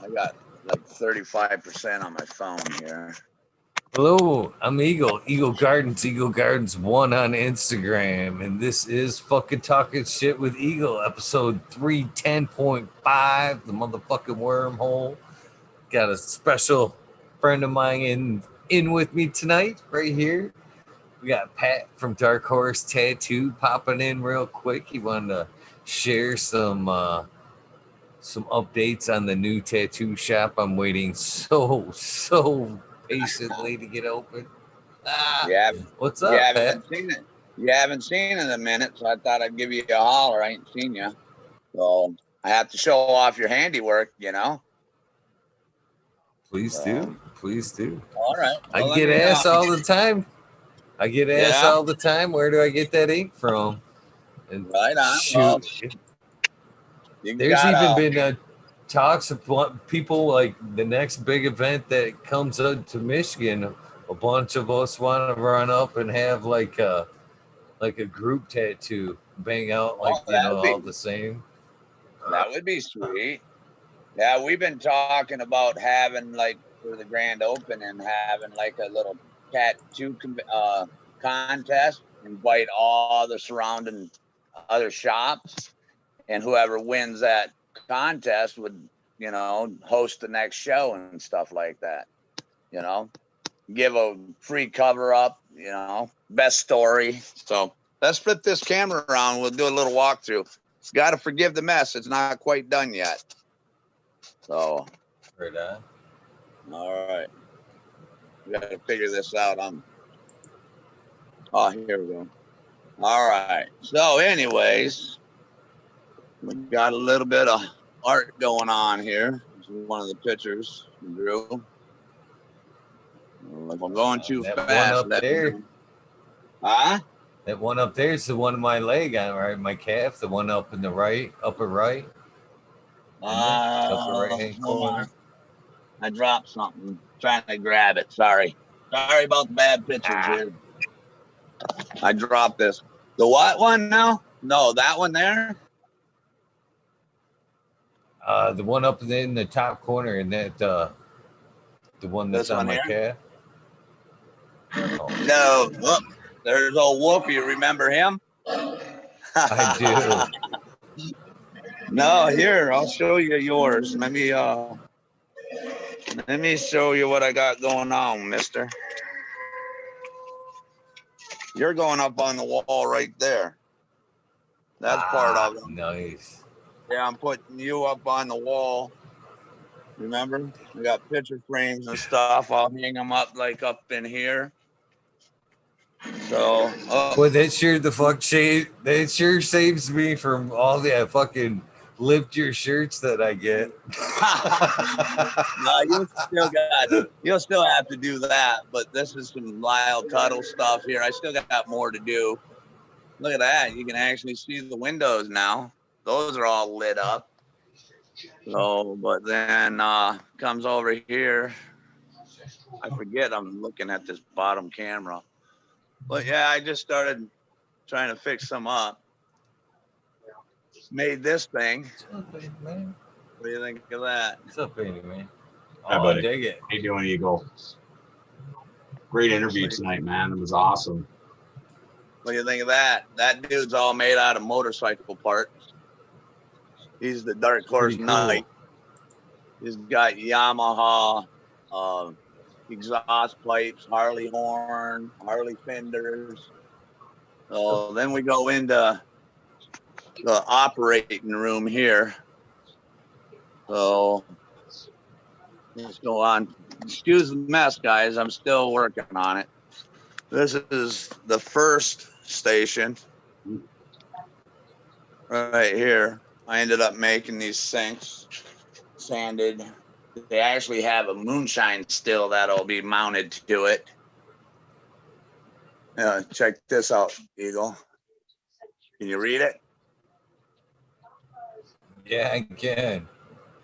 I got like 35% on my phone here. Hello, I'm Eagle. Eagle Gardens 1 on Instagram. And this is fucking Talking Shit with Eagle, episode 310.5, the motherfucking wormhole. Got a special friend of mine in with me tonight, right here. We got Pat from Dark Horse Tatttoo popping in real quick. He wanted to share some updates on the new tattoo shop. I'm waiting so patiently to get open. What's up, Pat? Seen it. You haven't seen it in a minute, so I thought I'd give you a holler. I ain't seen you, so I have to show off your handiwork, you know. Please do. All right. Well, I get asked all the time. All the time. Where do I get that ink from? And right on. Shoot. Well, there's even been talks of people like the next big event that comes up to Michigan. A bunch of us want to run up and have like a group tattoo, bang out all the same. That would be sweet. Yeah, we've been talking about having like for the grand opening, having like a little tattoo contest, invite all the surrounding other shops, and whoever wins that contest would, host the next show and stuff like that. Give a free cover up, best story. So let's flip this camera around. We'll do a little walkthrough. It's got to forgive the mess. It's not quite done yet. So, right on. All right. We got to figure this out. Oh, here we go. All right. So, anyways, we got a little bit of art going on here. This is one of the pictures we drew. If I'm going too fast. One up there. Huh? That one up there is the one of my leg on right, my calf. The one up in the upper right. Upper right hand corner. I dropped something. Trying to grab it. Sorry about the bad pictures here. I dropped this. The what one now? No, that one there. The one up in the top corner, and that the one that's on my calf. No, look, there's old Wolfie. You remember him? I do. No, here, I'll show you yours. Let me show you what I got going on, mister. You're going up on the wall right there. That's part of it. Nice. Yeah, I'm putting you up on the wall. Remember? We got picture frames and stuff. I'll hang them up like up in here. So, well, that sure saves me from all the fucking lift your shirts that I get. No, you'll still have to do that, but this is some Lyle Tuttle stuff here. I still got more to do. Look at that. You can actually see the windows now. Those are all lit up. So, but then comes over here. I forget I'm looking at this bottom camera. But yeah, I just started trying to fix them up. Made this thing. What's up, baby, man? What do you think of that? What's up, baby, man? Hi, buddy. Dig it. How you doing, Eagle? Great interview tonight, man. It was awesome. What do you think of that? That dude's all made out of motorcycle parts. He's the Dark Horse Knight. He's got Yamaha exhaust pipes, Harley horn, Harley fenders. So then we go into the operating room here. So let's go on. Excuse the mess, guys. I'm still working on it. This is the first station right here. I ended up making these sinks sanded. They actually have a moonshine still that'll be mounted to it. Check this out, Eagle. Can you read it? Yeah, I can.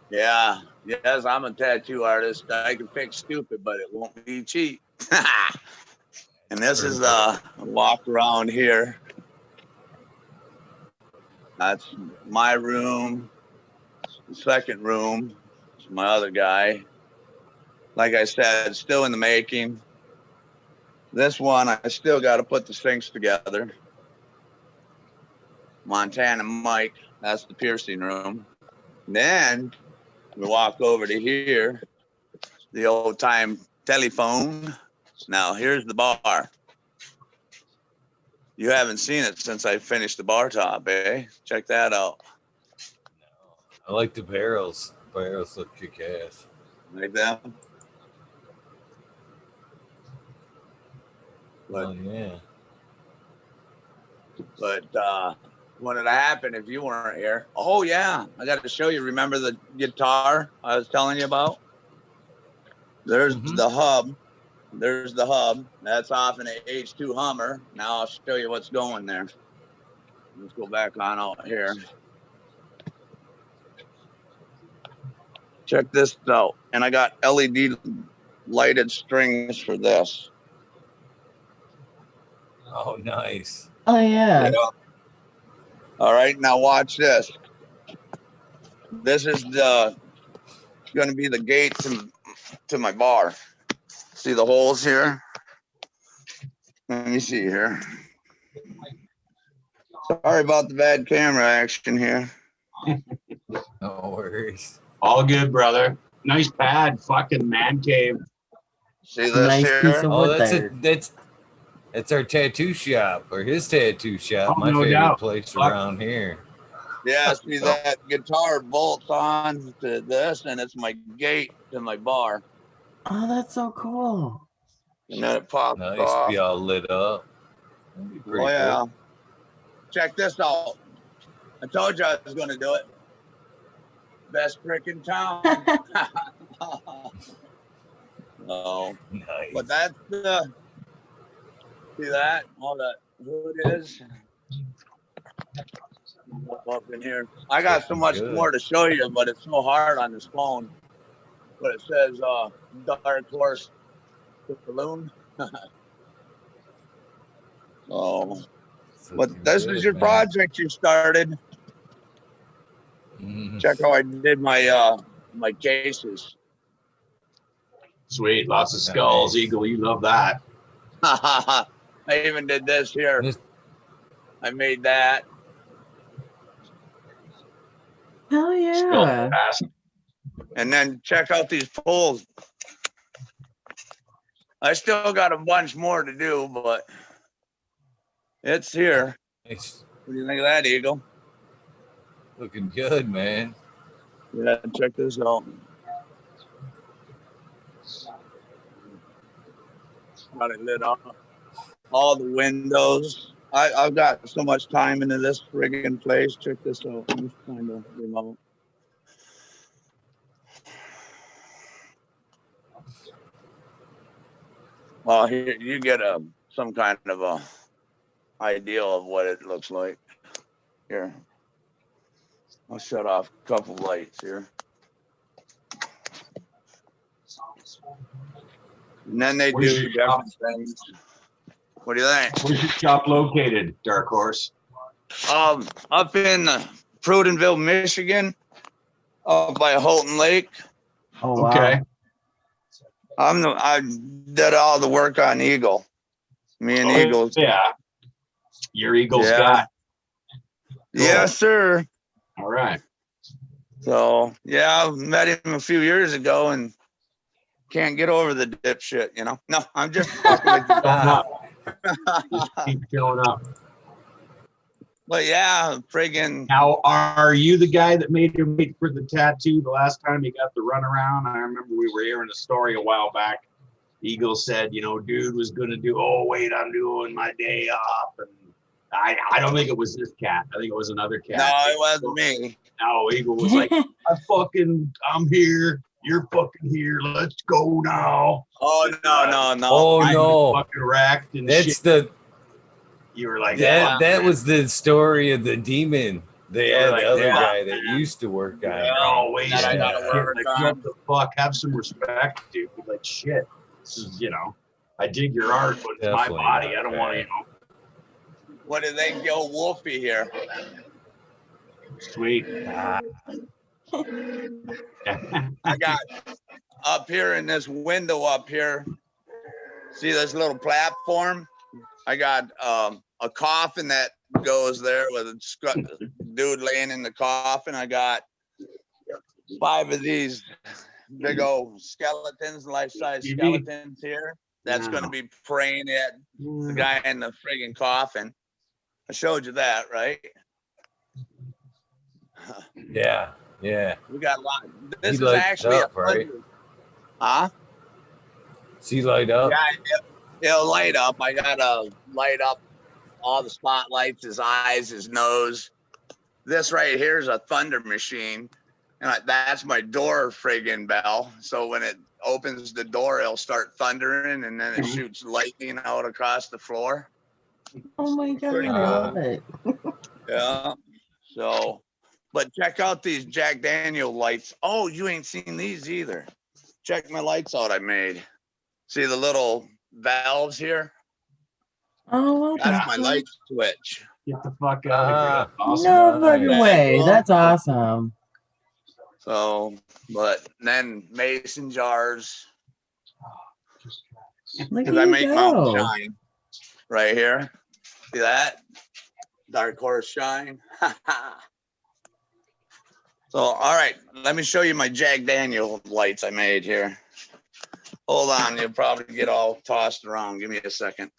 Yeah. Yes, I'm a tattoo artist. I can fix stupid, but it won't be cheap. And this is a walk around here. That's my room, the second room. my other guy. Like I said, still in the making. This one, I still got to put the sinks together. Montana Mike, that's the piercing room. Then we walk over to here, the old time telephone. Now here's the bar. You haven't seen it since I finished the bar top, eh? Check that out. I like the barrels. Barrels look kick ass. Like that. Oh yeah. But what had happened if you weren't here? Oh yeah, I got to show you. Remember the guitar I was telling you about? There's the hub. There's the hub. That's off in an H2 Hummer. Now I'll show you what's going there. Let's go back on out here. Check this out. And I got LED lighted strings for this. Oh, nice. Oh yeah. All right, now watch this. This is going to be the gate to my bar. See the holes here? Let me see here. Sorry about the bad camera action here. No worries. All good, brother. Nice pad, fucking man cave. See this Nice here? piece of wood Oh, there. that's our tattoo shop, or his tattoo shop. Oh, My no favorite doubt. place Fuck. around here. Yeah, see that guitar bolts on to this, and it's my gate to my bar. Oh, that's so cool. And then it pops Nice, off. be all lit up. That'd be pretty Oh, yeah. cool. Check this out. I told you I was going to do it. Best trick in town. Oh, Nice. but that's the, see that? All that hood is. Up in here. I got so much more to show you, but it's so hard on this phone. But it says Dark Horse Tatttoo. Oh, but this is your project you started. Check how I did my my cases. Sweet, lots of skulls, Nice. Eagle. You love that. I even did this here. I made that. Hell Still yeah. fast. And then check out these poles. I still got a bunch more to do, but it's here. Nice. What do you think of that, Eagle? Looking good, man. Yeah, check this out. Got it lit up. All the windows. I've got so much time into this friggin' place. Check this out. I'm just trying to remote. Well, here you get some kind of a idea of what it looks like. Here, I'll shut off a couple lights here. And then they Where's do your shop? different things. What do you think? Where's your shop located, Dark Horse? Up in Prudenville, Michigan, up by Houghton Lake. Oh wow. Okay. I did all the work on Eagle. Me and Eagle. Yeah. Your Eagle's Yeah. got. Yes, sir. All right. So yeah, I met him a few years ago and can't get over the dipshit, you know. No, I'm just fucking with you. Just keep showing up. But yeah, friggin' Now, are you the guy that made him wait for the tattoo the last time he got the runaround? I remember we were hearing a story a while back. Eagle said, you know, dude was going to do, oh, wait, I'm doing my day off. And I don't think it was this cat. I think it was another cat. no, it wasn't me. No, Eagle was like, I'm here. You're fucking here. Let's go now. Oh no. Oh I'm no. fucking racked and That's shit. the You were like, that was the story of the demon. They had Like, the other yeah. guy that used to work on it. Yeah. always That I gotta work like, on. what the fuck? Have some respect, dude. Like, shit. This is, you know, I dig your art, but it's my Definitely body. not I don't want to, bad. you know. What do they go Wolfie here? Sweet. Ah, I got up here in this window up here. See this little platform? I got a coffin that goes there with a dude laying in the coffin. I got 5 of these big old skeletons, life-size skeletons here. That's going to be praying at the guy in the friggin' coffin. I showed you that, right? Yeah, yeah. We got a lot. This He is lights actually up, right? Huh? See light up? Yeah, it'll light up. I gotta light up all the spotlights, his eyes, his nose. This right here is a thunder machine. And that's my door friggin' bell. So when it opens the door, it'll start thundering and then it shoots lightning out across the floor. Oh my God, Pretty I cool. love it. Yeah. So, but check out these Jack Daniel lights. Oh, you ain't seen these either. Check my lights out I made. See the little valves here? Oh, okay. That's my light switch. Get the fuck out of here. That's awesome. No fucking Nice. way. That's awesome. So, but then mason jars. Look Because at I you make my own go. shine right here. See that? Dark Horse shine. So, all right, let me show you my Jack Daniel lights I made here. Hold on, you'll probably get all tossed around. Give me a second.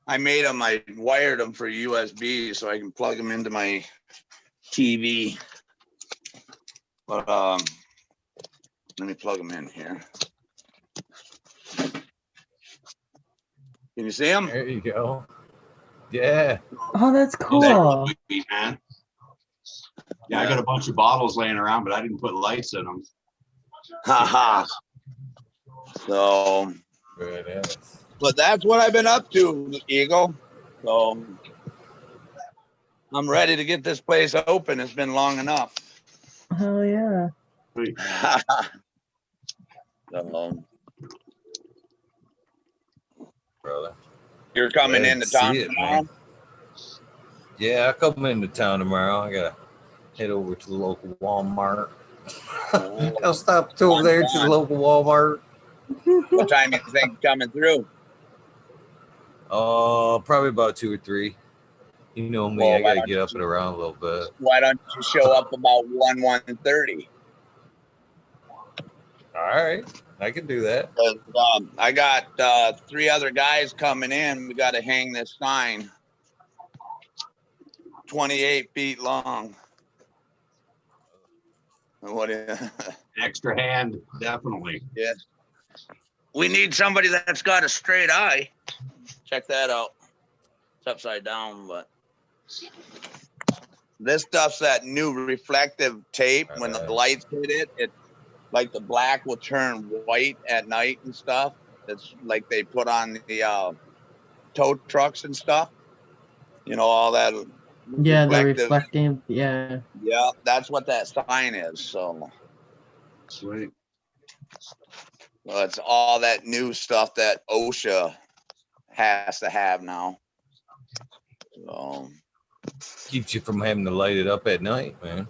I made them, I wired them for USB so I can plug them into my TV. But let me plug them in here. Can you see them? There you go. Yeah. Oh, that's cool. Sweet, man. Yeah, I got a bunch of bottles laying around, but I didn't put lights in them. Haha. So, Good. but that's what I've been up to, Eagle. So I'm ready to get this place open. It's been long enough. Hell yeah. So, Brother. you're coming Glad into to see town it, tomorrow? man. Yeah, I come into town tomorrow. I gotta head over to the local Walmart. I'll stop over there to the local Walmart. What time you think coming through? Probably about 2 or 3. You know me, Well, I gotta get up and around a little bit. Why don't you show up about 1:30? All right, I can do that. I got 3 other guys coming in. We got to hang this sign, 28 feet long. What? Extra hand, definitely. Yes. We need somebody that's got a straight eye. Check that out. It's upside down, but this stuff's that new reflective tape. When the lights hit it, it like the black will turn white at night and stuff. It's like they put on the tow trucks and stuff. You know, all that. Yeah, the reflecting. Yeah. Yeah, that's what that sign is. So Sweet. well, it's all that new stuff that OSHA has to have now. So Keeps you from having to light it up at night, man.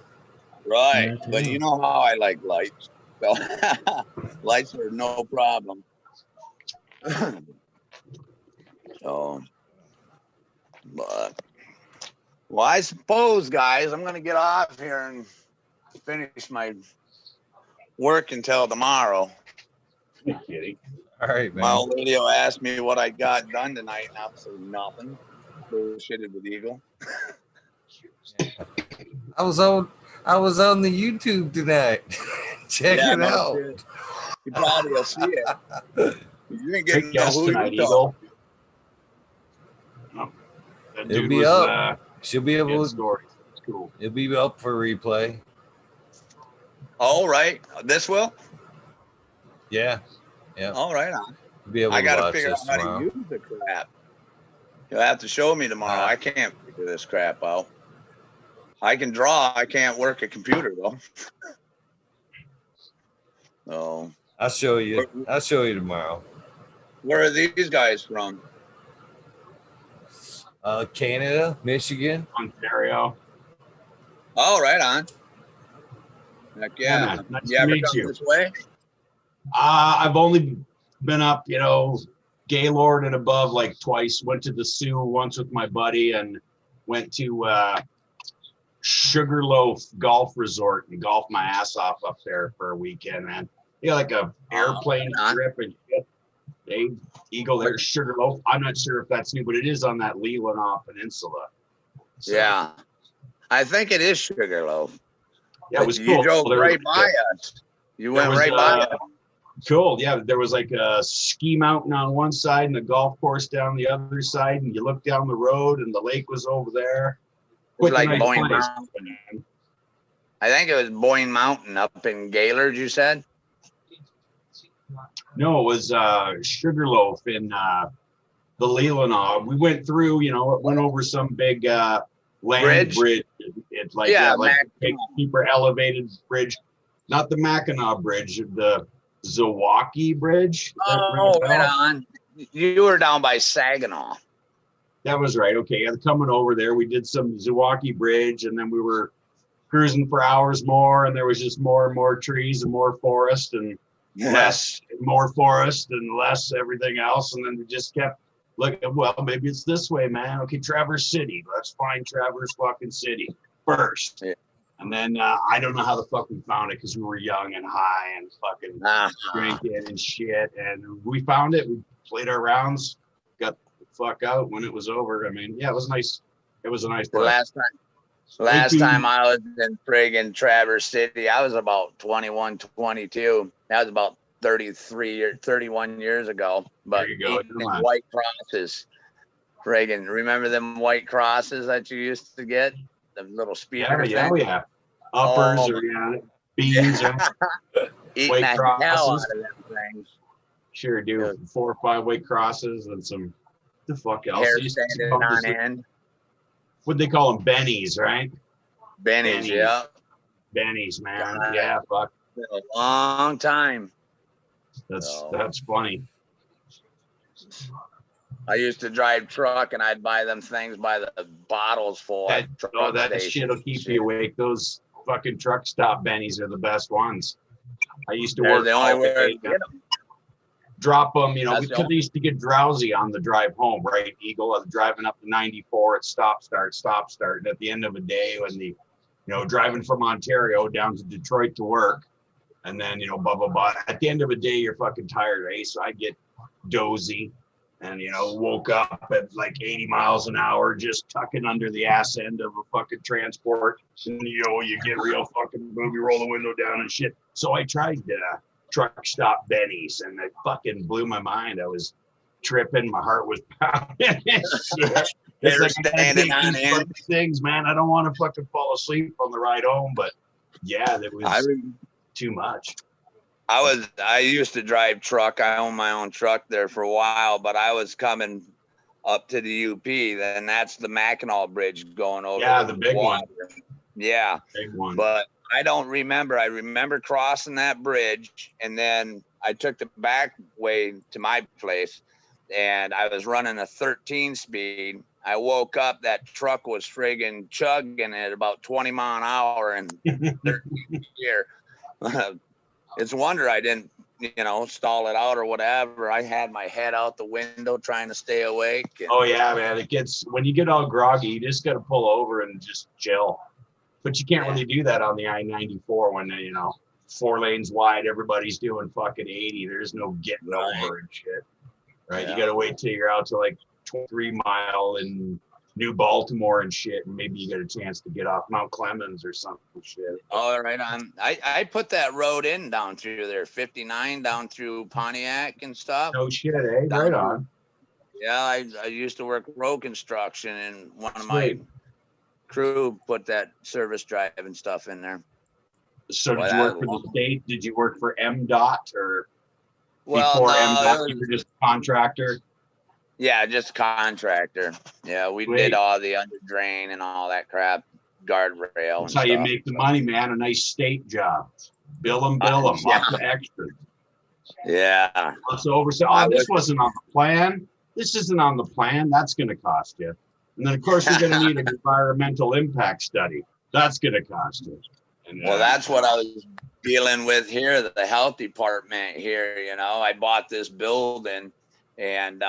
right, Yeah, but too. you know how I like lights. So lights are no problem. So, but well, I suppose, guys, I'm gonna get off here and finish my work until tomorrow. Hey, kitty. All right, My man. old radio asked me what I got done tonight, and I said nothing. Bullshitted with Eagle. I was on the YouTube tonight. Check Yeah, it no out. shit. You probably will see it. You ain't getting Great know guest who tonight, you Eagle. Oh, that It'll dude be was, up. She'll be good able. story. It's cool. It'll be up for replay. All right, this will. Yeah. Yeah. All right, on. You'll be able I to gotta watch figure out this how to tomorrow. use the crap. You'll have to show me tomorrow. I can't figure this crap out. I can draw. I can't work a computer though. So I'll show you. I'll show you tomorrow. where are these guys from? Canada, Michigan. Ontario. Oh, right on. Heck Yeah, yeah. man. Nice You to ever meet come you. this way? I've only been up, Gaylord and above like twice. Went to the Sioux once with my buddy and went to Sugarloaf Golf Resort and golfed my ass off up there for a weekend, man. Like a airplane trip and shit. Hey, Eagle, there's Sugarloaf. I'm not sure if that's new, but it is on that Leelanau Peninsula. So, yeah. I think it is Sugarloaf. Yeah, it was You cool. drove There right was, by us. You went right by us. Cool. Yeah, there was like a ski mountain on one side and a golf course down the other side, and you look down the road and the lake was over there. It was like nice Boyne place. Mountain. I think it was Boyne Mountain up in Gaylord, you said? No, it was Sugarloaf in the Leelanau. We went through, it went over some big land bridge. It's like big, super elevated bridge. Not the Mackinac Bridge, the Zwacky Bridge. Oh, right on. You were down by Saginaw. That was right. Okay, coming over there, we did some Zwacky Bridge, and then we were cruising for hours more, and there was just more and more trees and more forest and more forest and less everything else, and then we just kept looking. Well, maybe it's this way, man. Okay, Traverse City. Let's find Traverse fucking City first. Yeah. And then I don't know how the fuck we found it because we were young and high and fucking drinking and shit. And we found it. We played our rounds, got the fuck out when it was over. I mean, yeah, it was nice. It was a nice place. Last time I was in friggin' Traverse City, I was about 21, 22. That was about 31 years ago. But white crosses. Friggin', remember them white crosses that you used to get? The little speaker thing? Yeah. Uppers or beans or eating the hell out of them things. Sure do. Yeah. 4 or 5 white crosses and some the fuck else. Hair standing on end. What they call them? Bennies, right? Bennies, yeah. Bennies, man. God. Yeah, fuck. Been a long time. That's funny. I used to drive truck and I'd buy them things by the bottles full. That shit'll keep you awake. Those fucking truck stop bennies are the best ones. I used to work. The only way to get them. Drop them, because I used to get drowsy on the drive home, right, Eagle? I was driving up to 94 at stop, start. And at the end of the day, when driving from Ontario down to Detroit to work, and then, blah, blah, blah. At the end of the day, you're fucking tired, right? So I get dozy and, woke up at like 80 miles an hour, just tucking under the ass end of a fucking transport. And, you get real fucking movie, roll the window down and shit. So I tried truck stop bennies, and it fucking blew my mind. I was tripping, my heart was pounding. It's like standing on end things, man. I don't want to fucking fall asleep on the ride home, but yeah, that was too much. I used to drive truck. I owned my own truck there for a while, but I was coming up to the UP. Then that's the Mackinac Bridge going over. Yeah, the big one. Yeah, big one. But I don't remember. I remember crossing that bridge, and then I took the back way to my place, and I was running a 13 speed. I woke up, that truck was friggin' chugging at about 20 mile an hour and 13 gear. It's a wonder I didn't, stall it out or whatever. I had my head out the window trying to stay awake. Oh yeah, man. When you get all groggy, you just got to pull over and just chill. But you can't really do that on the I-94 when, 4 lanes wide, everybody's doing fucking 80. There's no getting over and shit. Right? Yeah. You got to wait till you're out to like 23 mile in New Baltimore and shit, and maybe you get a chance to get off Mount Clemens or something shit. Oh, right on. I put that road in down through there, 59 down through Pontiac and stuff. No shit, eh? Right on. Yeah, I used to work road construction, and one of my crew put that service drive and stuff in there. So did you work for the state? Did you work for MDOT or before MDOT? You were just a contractor? Yeah, just contractor. Yeah, we did all the under drain and all that crap, guardrail. That's how you make the money, man. A nice state job. Bill them, lots of extra. Yeah. So over. So this wasn't on the plan. This isn't on the plan. That's going to cost you. And then, of course, you're going to need an environmental impact study. That's going to cost you. And, Well, that's what I was dealing with here, the health department here. You know, I bought this building, and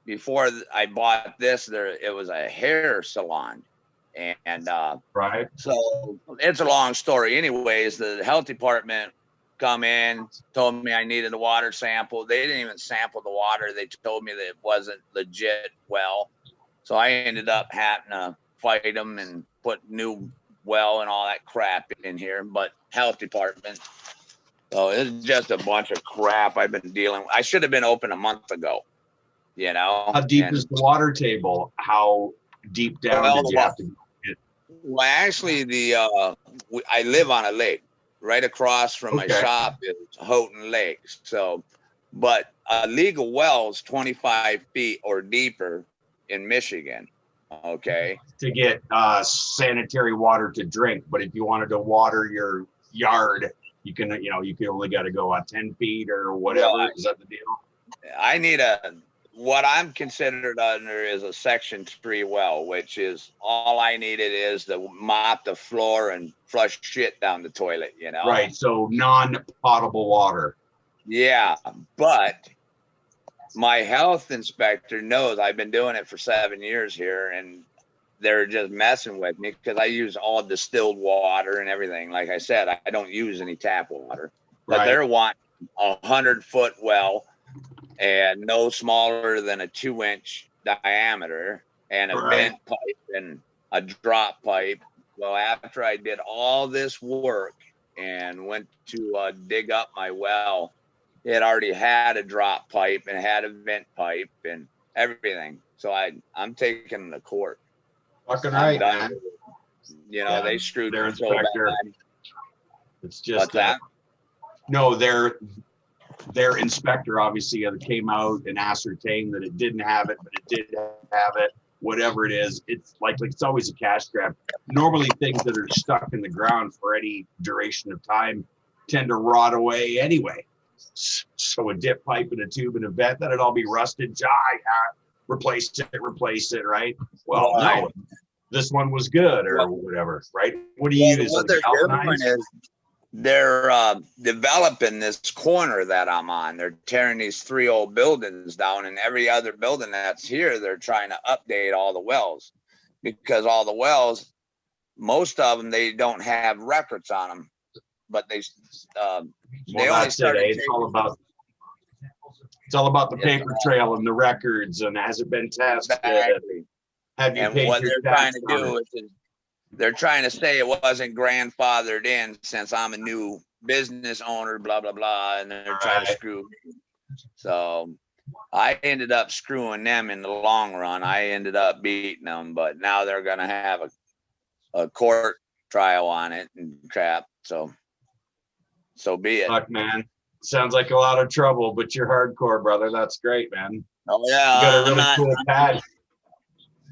before I bought this, it was a hair salon, and right. so it's a long story. Anyways, the health department come in, told me I needed a water sample. They didn't even sample the water. They told me that it wasn't legit well. So I ended up having to fight them and put new well and all that crap in here. But health department. So it's just a bunch of crap I've been dealing with. I should have been open a month ago, you know. How deep is the water table? How deep down did you have to go? Well, actually, I live on a lake. Right across from my shop is Houghton Lake. So, but a legal well is 25 feet or deeper in Michigan. Okay. To get sanitary water to drink, but if you wanted to water your yard, you can only got to go on 10 feet or whatever. Well, is that the deal? I need what I'm considered under is a Section 3 well, which is all I needed is to mop the floor and flush shit down the toilet, you know? Right, so non-potable water. Yeah, but my health inspector knows I've been doing it for 7 years here, and they're just messing with me because I use all distilled water and everything. Like I said, I don't use any tap water, but they're wanting 100-foot well, and no smaller than a 2-inch diameter, and a vent pipe and a drop pipe. Well, after I did all this work and went to dig up my well, it already had a drop pipe and had a vent pipe and everything. So I'm taking the court. Fucking right, man. You know, they screwed their inspector. So it's just no, their inspector obviously came out and ascertained that it didn't have it, but it did have it. Whatever it is, it's like it's always a cash grab. Normally, things that are stuck in the ground for any duration of time tend to rot away anyway. So a dip pipe and a tube and a vent, that'd all be rusted. Replace it, right? Well, no, this one was good or whatever, right? What do you use? What they're doing is they're developing this corner that I'm on. They're tearing these 3 old buildings down, and every other building that's here, they're trying to update all the wells, because all the wells, most of them, they don't have records on them, but they only started. It's all about the paper trail and the records, and has it been tested? Exactly. And what they're trying to do is they're trying to say it wasn't grandfathered in since I'm a new business owner, blah, blah, blah. And they're trying to screw me. So I ended up screwing them in the long run. I ended up beating them, but now they're going to have a court trial on it and crap. So be it. Fuck, man. Sounds like a lot of trouble, but you're hardcore, brother. That's great, man. Oh, yeah. You got a really cool pad.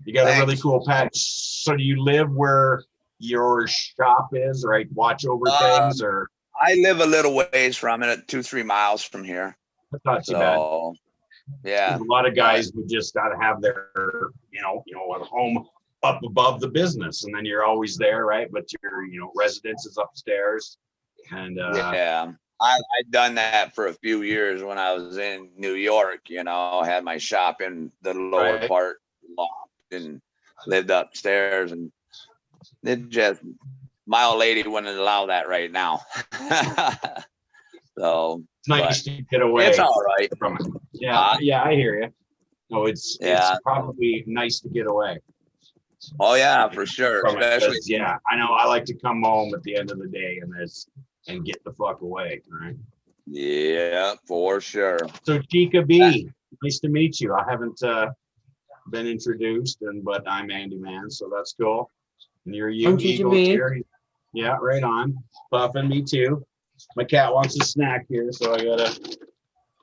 You got a really cool pad. So do you live where your shop is, right? Watch over things, or? I live a little ways from it, 2-3 miles from here. That's not too bad. Yeah. A lot of guys would just gotta have their, a home up above the business, and then you're always there, right? But your, residence is upstairs, and yeah. I'd done that for a few years when I was in New York. I had my shop in the lower part loft and lived upstairs, and my old lady wouldn't allow that right now. So it's nice to get away. It's all right. From it. Yeah, I hear you. No, it's probably nice to get away. Oh yeah, for sure. Especially I know. I like to come home at the end of the day and get the fuck away, right? Yeah, for sure. So Cheecha B, nice to meet you. I haven't been introduced, but I'm Andymay, so that's cool. And you're Eagle here. Yeah, right on. Puffin, me too. My cat wants a snack here, so I gotta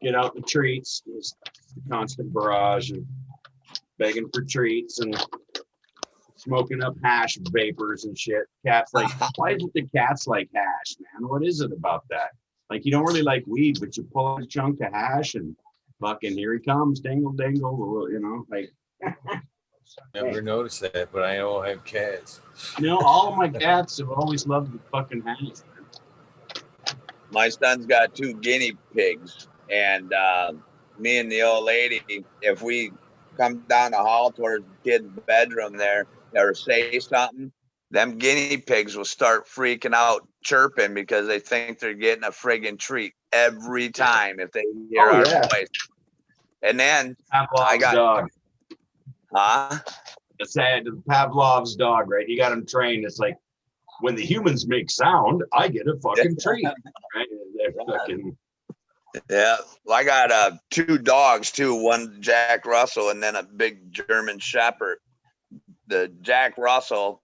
get out the treats. There's the constant barrage and begging for treats and smoking up hash vapors and shit. Cats like, why is it the cats like hash, man? What is it about that? Like, you don't really like weed, but you pull a chunk of hash and fucking here he comes, dingle, dingle, like. Never noticed that, but I don't have cats. You know, all of my cats have always loved the fucking house. My son's got 2 guinea pigs, and me and the old lady, if we come down the hall towards the kid's bedroom there or say something, them guinea pigs will start freaking out, chirping because they think they're getting a friggin' treat every time if they hear our voice. And then I got dog. Huh? It's the Pavlov's dog, right? You got him trained. It's like when the humans make sound, I get a fucking treat. Right? They're fucking. Yeah, well, I got 2 dogs too. One Jack Russell and then a big German Shepherd. The Jack Russell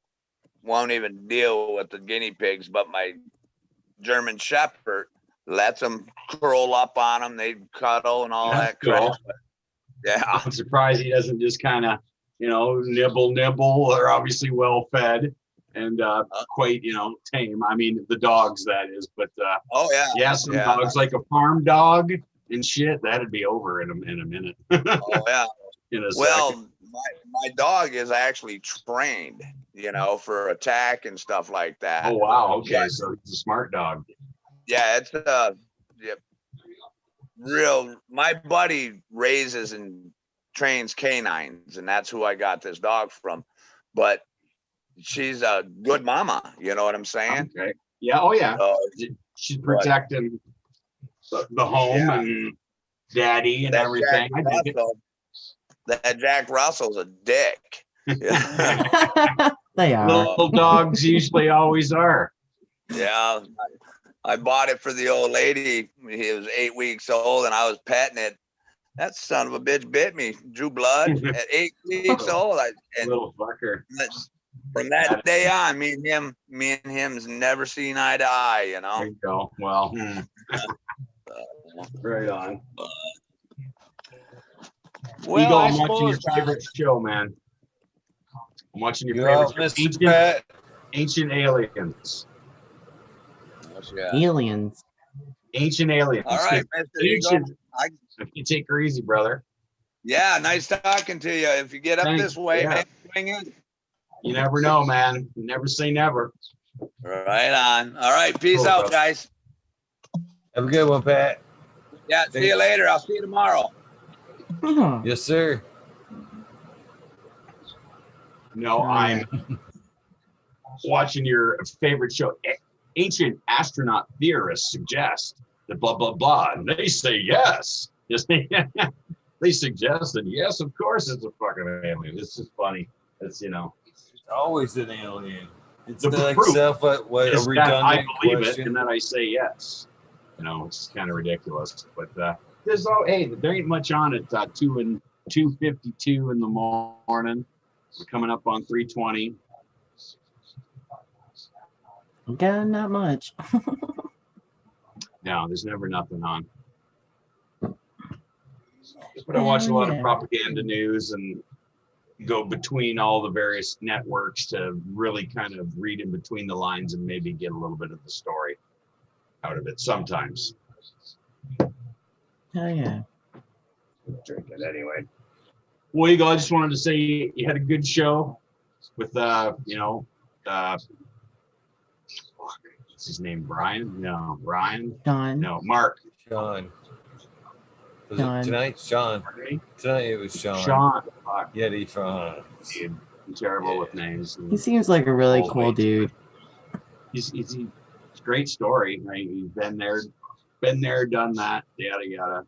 won't even deal with the guinea pigs, but my German Shepherd lets them curl up on them. They cuddle and all that crap. Yeah, I'm surprised he doesn't just kind of, nibble. They're obviously well fed and quite, tame. I mean, the dogs, that is. But some dogs like a farm dog and shit, that'd be over in a minute. Oh yeah. Second. My dog is actually trained, for attack and stuff like that. Oh wow. Okay, so he's a smart dog. Yeah, it's real. My buddy raises and trains canines, and that's who I got this dog from. But she's a good mama, you know what I'm saying? Okay. Yeah. Oh yeah. She's protecting the home and daddy and everything. That Jack Russell's a dick. They are. Little dogs usually always are. Yeah. I bought it for the old lady. He was 8 weeks old and I was petting it. That son of a bitch bit me, drew blood at 8 weeks old. Little fucker. From that day on, me and him's never seen eye to eye, There you go. Well, right on. Well, Eagle, I'm watching your favorite show, man. I'm watching your favorite show. Ancient Aliens. Aliens. Ancient Aliens. All right, Mr. Eagle. You take her easy, brother. Yeah, nice talking to you. If you get up this way, man, swing in. You never know, man. You never say never. Right on. All right, peace out, brother. Guys. Have a good one, Pat. Yeah, see you later. I'll see you tomorrow. Yes, sir. No, I'm watching your favorite show. Ancient astronaut theorists suggest that blah, blah, blah. And they say yes. They suggested, yes, of course it's a fucking alien. It's just funny. It's, It's always an alien. It's the like proof a redundant I believe question. it and then I say yes. It's kind of ridiculous. But there ain't much on it. 2:52 in the morning. We're coming up on 3:20. Okay, not much. No, there's never nothing on. But I watch a lot of propaganda news and go between all the various networks to really kind of read in between the lines and maybe get a little bit of the story out of it sometimes. Oh yeah. Drink it anyway. Well, Eagle, I just wanted to say you had a good show with what's his name? Brian? No, Ryan. Sean. No, Mark. Sean. Was it tonight? Sean. Tonight it was Sean. Sean. Yeti from. I'm terrible with names. He seems like a really cool dude. He's a great story. Right? He's been there, done that. Yada.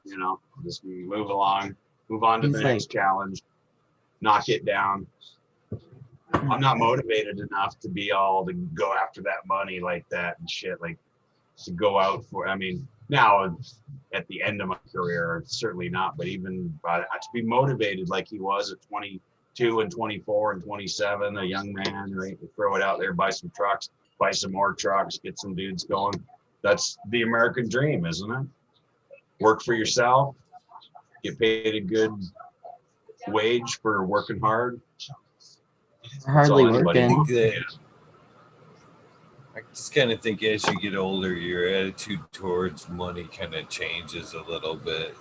Just move along, move on to the next challenge, knock it down. I'm not motivated enough to be all to go after that money like that and shit. Like to go out for. I mean, now at the end of my career, certainly not. But even to be motivated like he was at 22 and 24 and 27, a young man, right? Throw it out there, buy some trucks, buy some more trucks, get some dudes going. That's the American dream, isn't it? Work for yourself, get paid a good wage for working hard. Hardly working. I just kind of think as you get older, your attitude towards money kind of changes a little bit.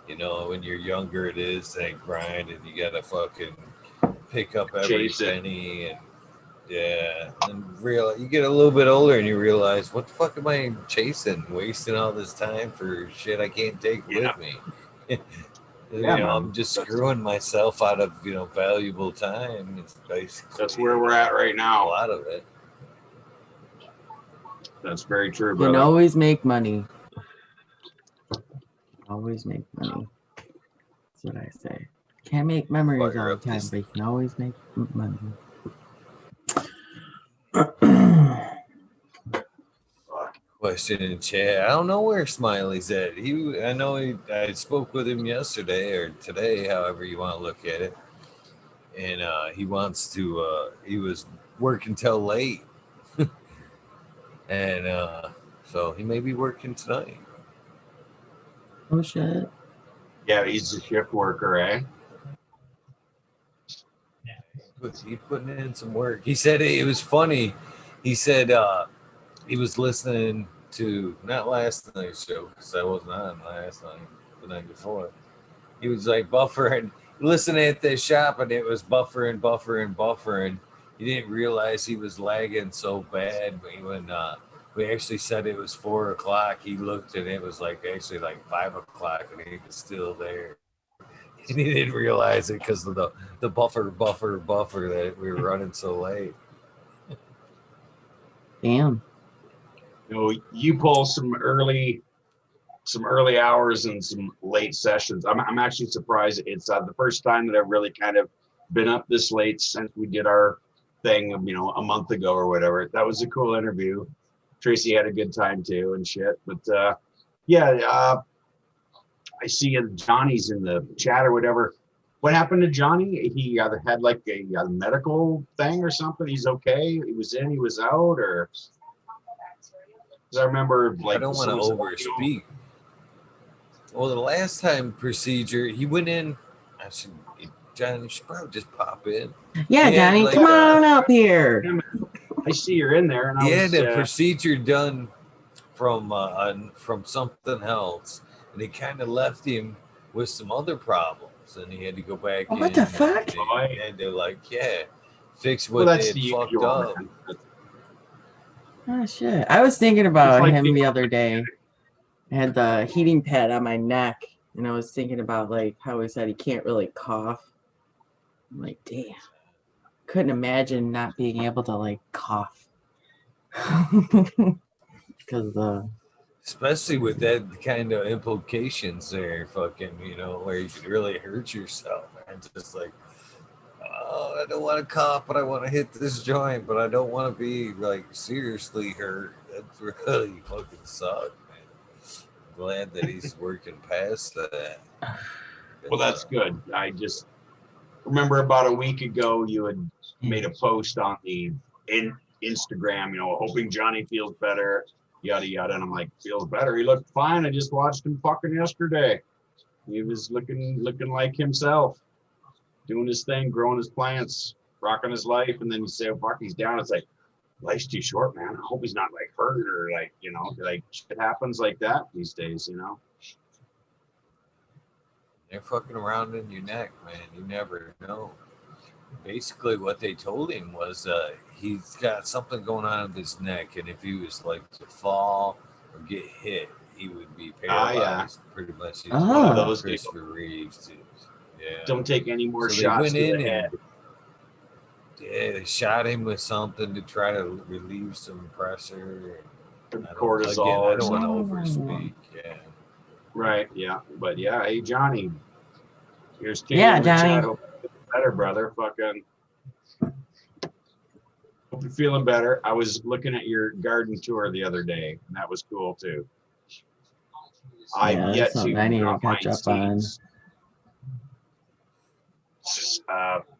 When you're younger, it is that grind and you got to fucking pick up every Chase it. penny, and yeah, and you get a little bit older and you realize, what the fuck am I chasing, wasting all this time for shit I can't take with me? Yeah, man. I'm just screwing myself out of valuable time. It's basically That's where we're at right a now. lot of it. That's very true, You brother. can always make money. Always make money. That's what I say. Can't make memories Fire all the up time, this- but you can always make money. Question in chat. I don't know where Smiley's at. I spoke with him yesterday or today, however you want to look at it. And he wants to, he was working till late. And so he may be working tonight. Oh shit. Yeah, he's a shift worker, eh? He's putting in some work. He said it was funny. He said he was listening to, not last night's show, because I wasn't on last night, the night before. He was like buffering, listening at this shop, and it was buffering. He didn't realize he was lagging so bad. When we actually said it was 4 o'clock, he looked and it was actually 5 o'clock, and he was still there. And he didn't realize it because of the buffer that we were running so late. Damn. You pull some early hours and some late sessions. I'm actually surprised. It's the first time that I've really kind of been up this late since we did our thing, a month ago or whatever. That was a cool interview. Tracy had a good time too and shit. But I see Johnny's in the chat or whatever. What happened to Johnny? He had a medical thing or something. He's okay. He was in, he was out, or because I remember I don't want to overspeak. Well, the last time procedure, he went in. Johnny, you should probably just pop in. Yeah, He had, Johnny, come on up here. I see you're in there, and he had a procedure done from something else, and it kind of left him with some other problems, and he had to go back in. What the fuck? He had to fix what they had fucked up. Oh shit. I was thinking about him the other day. I had the heating pad on my neck, and I was thinking about how he said he can't really cough. I'm like, damn. Couldn't imagine not being able to cough. Because especially with that kind of implications there, where you could really hurt yourself, man. Just oh, I don't want to cough, but I want to hit this joint, but I don't want to be seriously hurt. That's really fucking suck, man. I'm glad that he's working past that. Well, that's good. I just remember about a week ago you had made a post on the Instagram, hoping Johnny feels better, yada yada, and I'm like, feels better? He looked fine. I just watched him fucking yesterday. He was looking like himself, doing his thing, growing his plants, rocking his life, and then you say, oh, fuck, he's down. It's like, life's too short, man. I hope he's not hurt or shit happens like that these days, They're fucking around in your neck, man. You never know. Basically, what they told him was he's got something going on with his neck, and if he was to fall or get hit, he would be paralyzed. Pretty much. He's one of those Christopher Reeves too. Yeah. Don't take any more shots to the head. They shot him with something to try to relieve some pressure. Cortisol. I don't want to overspeak. Yeah. Right. Yeah. But yeah. Hey, Johnny. Here's Katie. Yeah, Johnny. Hope you're better, brother. Fucking. Hope you're feeling better. I was looking at your garden tour the other day, and that was cool too. I've yet to I need to catch up on.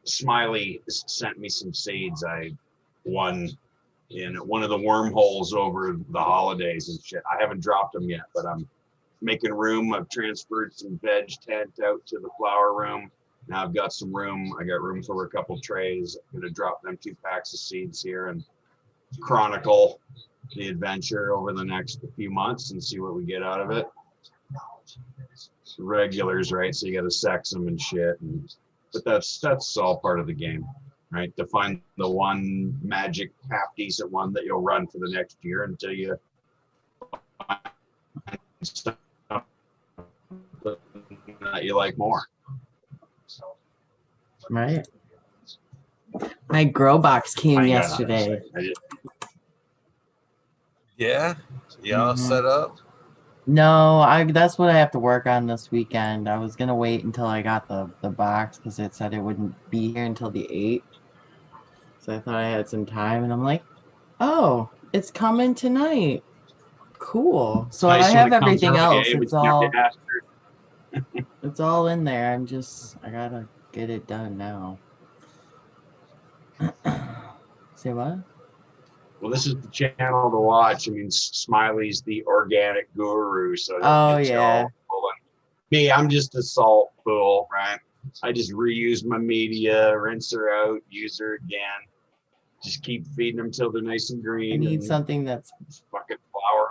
Smiley sent me some seeds I won in one of the wormholes over the holidays and shit. I haven't dropped them yet, but I'm making room. I've transferred some veg tent out to the flower room. Now I've got some room. I got room for a couple trays. I'm gonna drop them 2 packs of seeds here and chronicle the adventure over the next few months and see what we get out of it. Regulars, right? So you got to sex them and shit and but that's all part of the game, right? To find the one magic half decent one that you'll run for the next year until you find stuff that you like more. Right. My grow box came I got yesterday. Yeah, y'all set up. No, that's what I have to work on this weekend. I was gonna wait until I got the box because it said it wouldn't be here until the 8th. So I thought I had some time, and I'm like, oh, it's coming tonight. Cool. So Nice I when have it comes everything early, else. eh? It's But you never all asked her. it's all in there. I gotta get it done now. Say what? Well, this is the channel to watch. I mean, Smiley's the organic guru, so Oh yeah. Me, I'm just a salt fool, right? I just reuse my media, rinse her out, use her again. Just keep feeding them till they're nice and green. I need and something that's just fucking flower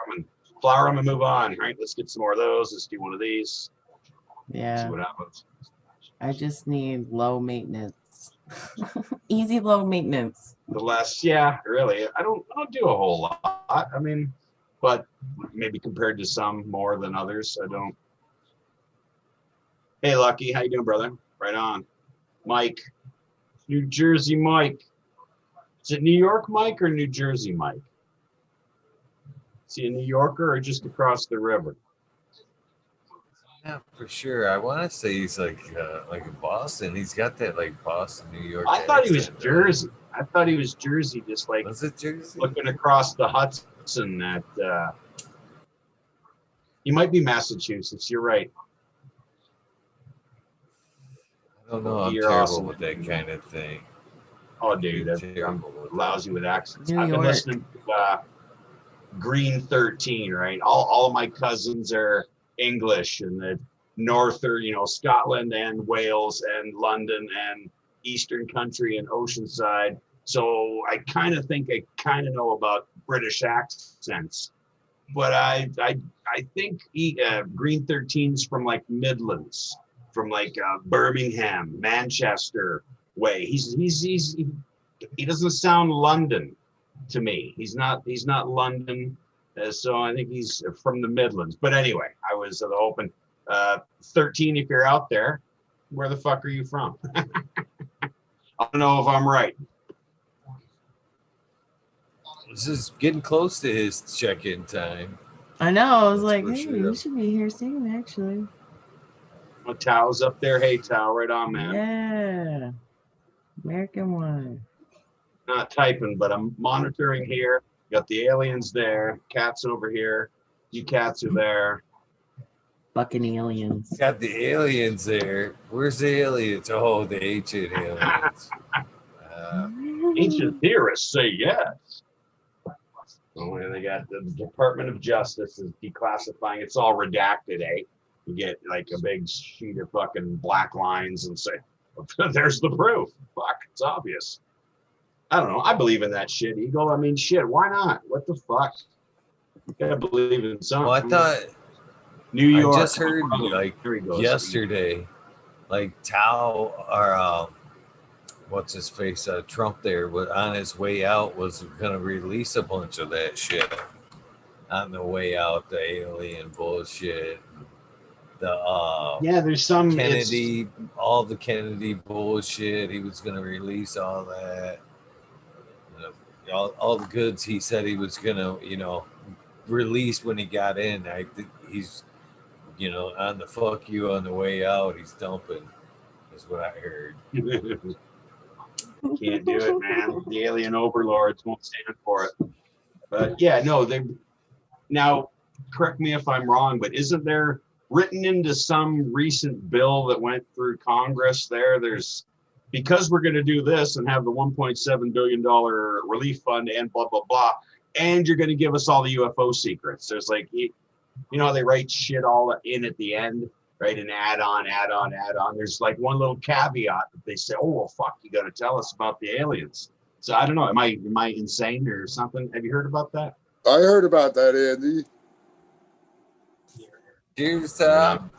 them and move on. Right? Let's get some more of those. Let's do one of these. yeah. See what happens. I just need low maintenance. Easy low maintenance. The less, yeah, really. I don't do a whole lot. I mean, but maybe compared to some more than others, I don't. Hey, Lucky, how you doing, brother? Right on. Mike, New Jersey Mike. Is it New York Mike or New Jersey Mike? Is he a New Yorker or just across the river? Yeah, for sure. I want to say he's like in Boston. He's got that like Boston, New York. I thought he was accent, Jersey. I thought he was Jersey, just like Was it Jersey? looking across the Hudson. He might be Massachusetts. You're right. I don't know. I'm You're terrible awesome. with that kind of thing. Oh, dude, I'm Terrible with lousy with accents. New I've been York. listening to Green 13, right? All of my cousins are English, and the north are, Scotland and Wales and London and Eastern Country and Oceanside. So I kind of think I kind of know about British accents, but I think Green 13's from like Midlands, from like Birmingham, Manchester way. He doesn't sound London to me. He's not London. So I think he's from the Midlands. But anyway, I was hoping 13, if you're out there, where the fuck are you from? I don't know if I'm right. This is getting close to his check-in time. I know. I was That's like, for hey, sure. you should be here soon, actually. Tao's up there. Hey, Tao, right on, man. Yeah. American one. Not typing, but I'm monitoring here. Got the aliens there. Cats over here. You cats are there. Fucking aliens. Got the aliens there. Where's the aliens? Oh, the ancient aliens. Ancient theorists say yes. Oh, and they got the Department of Justice is declassifying. It's all redacted, eh? You get like a big sheet of fucking black lines and say, there's the proof. Fuck, it's obvious. I don't know. I believe in that shit, Eagle. I mean, shit, why not? What the fuck? You gotta believe in something. Well, I thought New York. I just heard like Here he goes. yesterday, like Tao or what's his face, Trump there was on his way out was gonna release a bunch of that shit on the way out, the alien bullshit, the Yeah, there's some Kennedy, all the Kennedy bullshit. He was gonna release all that. All the goods he said he was gonna, release when he got in. I think he's, on the fuck you on the way out. He's dumping. Is what I heard. Can't do it, man. The alien overlords won't stand for it. But yeah, no, they now correct me if I'm wrong, but isn't there written into some recent bill that went through Congress there's because we're going to do this and have the $1.7 billion relief fund and blah, blah, blah, and you're going to give us all the UFO secrets. There's like, how they write shit all in at the end, right? And add on. There's like one little caveat that they say, oh, well, fuck, you got to tell us about the aliens. So I don't know. Am I insane or something? Have you heard about that? I heard about that, Andy. Cheers, Tom.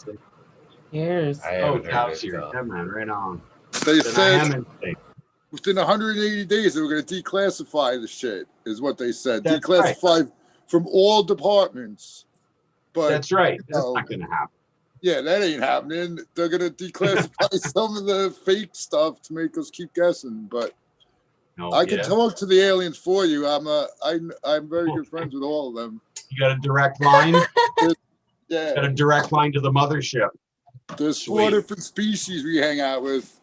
Cheers. I Oh, haven't heard Top's it, here. though. Yeah, man, right on. They then I am said in sync. within 180 days they were going to declassify the shit. Is what they said. That's Declassify from all departments. But That's right. That's not going to happen. yeah, that ain't happening. They're going to declassify some of the fake stuff to make us keep guessing. But I can talk to the aliens for you. I'm very good friends with all of them. You got a direct line? Yeah. Got a direct line to the mothership. There's 4 different species we hang out with.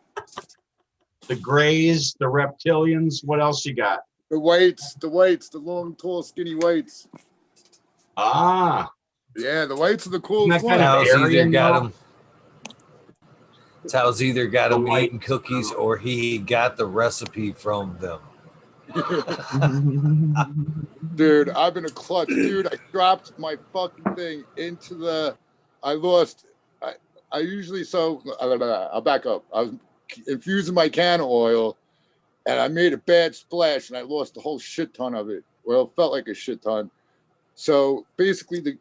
The grays, the reptilians. What else you got? The whites, the long, tall, skinny whites. Ah. Yeah, the whites are the coolest Kind ones. of Aryan, Tal's either got him eating cookies or he got the recipe from them. Dude, I've been a clutch. Dude, I dropped my fucking thing into the... I usually... I'll back up. I was infusing my can of oil, and I made a bad splash, and I lost a whole shit ton of it. Well, it felt like a shit ton. So basically, the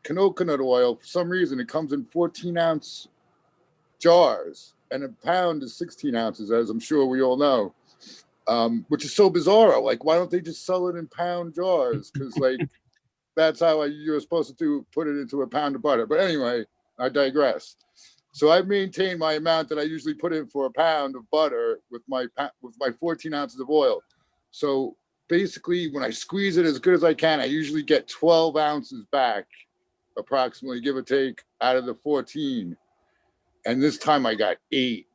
coconut oil, for some reason, it comes in 14-ounce jars, and a pound is 16 ounces, as I'm sure we all know, which is so bizarre. Like, why don't they just sell it in pound jars? Because, like, that's how you're supposed to put it into a pound of butter. But anyway, I digress. So I maintain my amount that I usually put in for a pound of butter with my 14 ounces of oil. So basically, when I squeeze it as good as I can, I usually get 12 ounces back, approximately, give or take, out of the 14. And this time I got 8.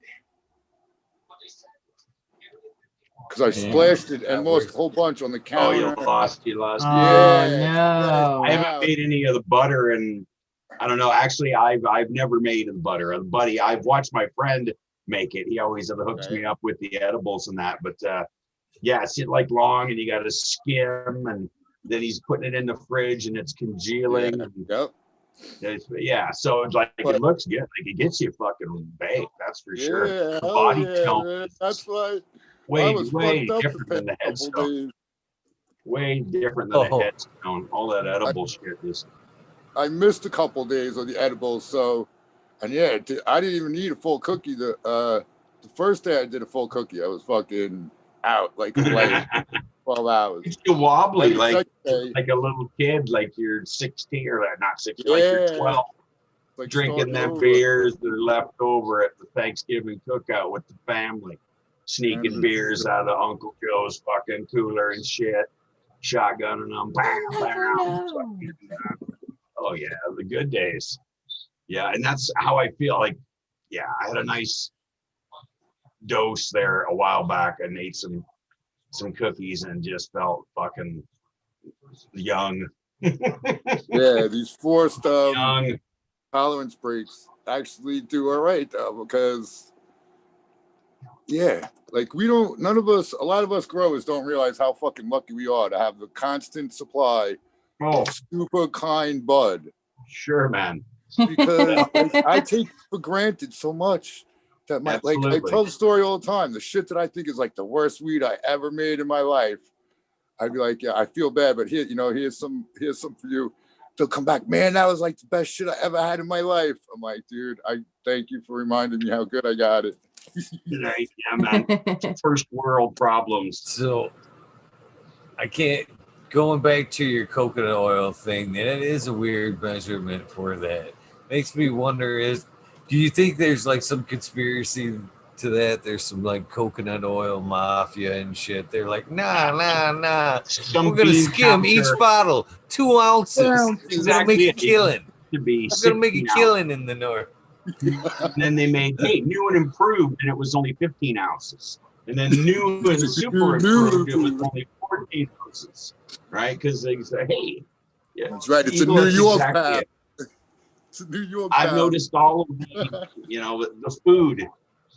Because I splashed it and lost a whole bunch on the counter. Oh, you lost. Yeah. No. I haven't made any of the butter, and I don't know. Actually, I've never made the butter. Buddy, I've watched my friend make it. He always hooks me up with the edibles and that. But yeah, it's like long, and you got to skim, and then he's putting it in the fridge, and it's congealing. Yeah, so it's like it looks good. Like it gets you fucking baked. That's for sure. The body count. That's why. Way different than the headstone. Way different than the headstone. All that edible shit is. I missed a couple days of the edibles, so, and yeah, I didn't even need a full cookie. The first day I did a full cookie, I was fucking out like 12 hours. You're wobbly like a little kid, like you're 16 or not 16, like you're 12, like drinking them beers that are left over at the Thanksgiving cookout with the family. Sneaking beers out of Uncle Joe's fucking cooler and shit, shotgunning them. Oh yeah, the good days. Yeah, and that's how I feel. Like, yeah, I had a nice dose there a while back and ate some cookies and just felt fucking young. Yeah, these forced young tolerance breaks actually do all right though, because. Yeah, like a lot of us growers don't realize how fucking lucky we are to have the constant supply of super kind bud. Sure, man. Because I take for granted so much that I tell the story all the time. The shit that I think is like the worst weed I ever made in my life, I'd be like, yeah, I feel bad, but here, here's some for you. They'll come back, man, that was like the best shit I ever had in my life. I'm like, dude, I thank you for reminding me how good I got it. Yeah, man. First world problems. So I can't, going back to your coconut oil thing, that is a weird measurement for that. Makes me wonder, do you think there's like some conspiracy to that? There's some like coconut oil mafia and shit. They're like, nah. We're gonna skim each bottle 2 ounces. We're gonna make a killing. We're gonna make a killing in the north. And then they made new and improved, and it was only 15 ounces. And then new and super improved, it was only 14 ounces, right? Because they say, hey, yeah, that's right. It's a New York pound. It's a New York pound. I've noticed all of the, the food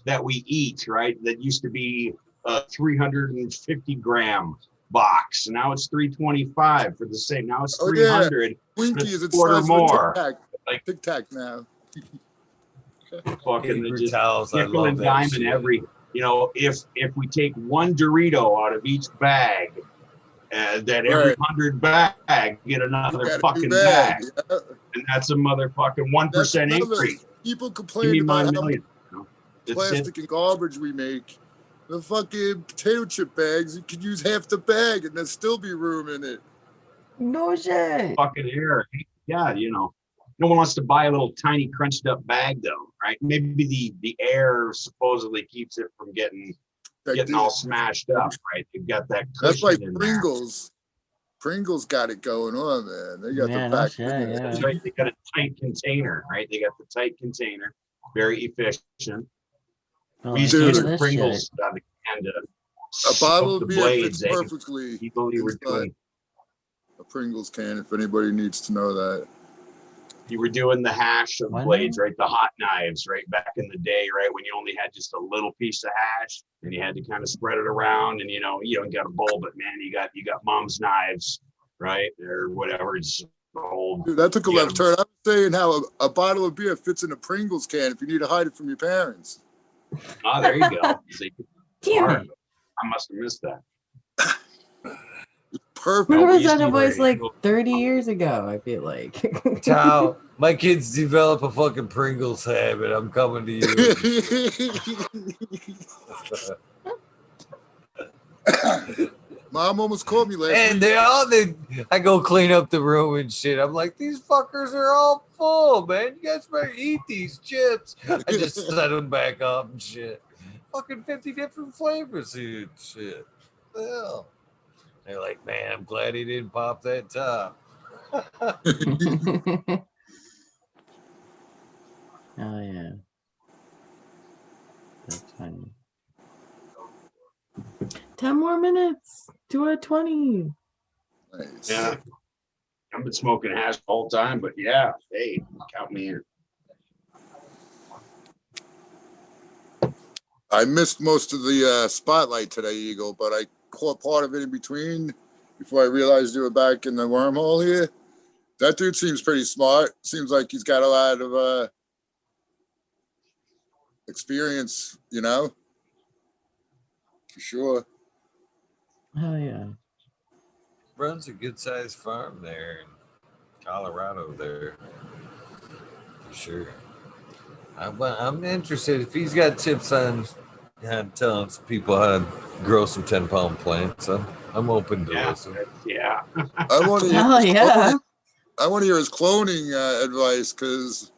that we eat, right? That used to be a 350 gram box, and now it's 325 for the same. Now it's 300. Twinkie is a quarter more. Tic Tac now. Fucking just nickel and dime and every, if we take one Dorito out of each bag, that every 100 bag get another fucking bag, and that's a motherfucking 1% increase. People complain about plastic and garbage we make. The fucking potato chip bags, you could use half the bag and there'd still be room in it. No shit. Fucking air. Yeah, you know, no one wants to buy a little tiny crunched up bag though, right? Maybe the air supposedly keeps it from getting all smashed up, right? You've got that That's like cushion in Pringles. Pringles got it going on, man. They got the back. Yeah. That's right. They got a tight container, right? They got the tight container, very efficient. We used to use Pringles out of the can to a bottle of beer blades, fits perfectly. People you were doing a Pringles can, if anybody needs to know that. You were doing the hash of blades, right? The hot knives, right? Back in the day, right? When you only had just a little piece of hash and you had to kind of spread it around, and you don't got a bowl, but man, you got mom's knives, right? Or whatever. It's old. Dude, that took a left turn. I'm saying how a bottle of beer fits in a Pringles can if you need to hide it from your parents. Oh, there you go. See, damn it. I must have missed that. Perfect. Where was that voice like 30 years ago? I feel like. Ciao. My kids develop a fucking Pringles habit. I'm coming to you. Mom almost called me last And week. I go clean up the room and shit. I'm like, these fuckers are all full, man. You guys better eat these chips. I just set them back up and shit. Fucking 50 different flavors and shit. What the hell? They're like, man, I'm glad he didn't pop that top. Oh yeah. That's funny. 10 more minutes to a 20. Nice. Yeah. I've been smoking hash the whole time, but yeah, hey, count me in. I missed most of the spotlight today, Eagle, but I caught part of it in between before I realized you were back in the wormhole here. That dude seems pretty smart. Seems like he's got a lot of experience, you know? For sure. Oh yeah. Runs a good sized farm there in Colorado there. For sure. I'm interested if he's got tips on telling people how to grow some 10-pound plants. I'm open to listen. Yeah. I want to I want to hear his cloning advice, because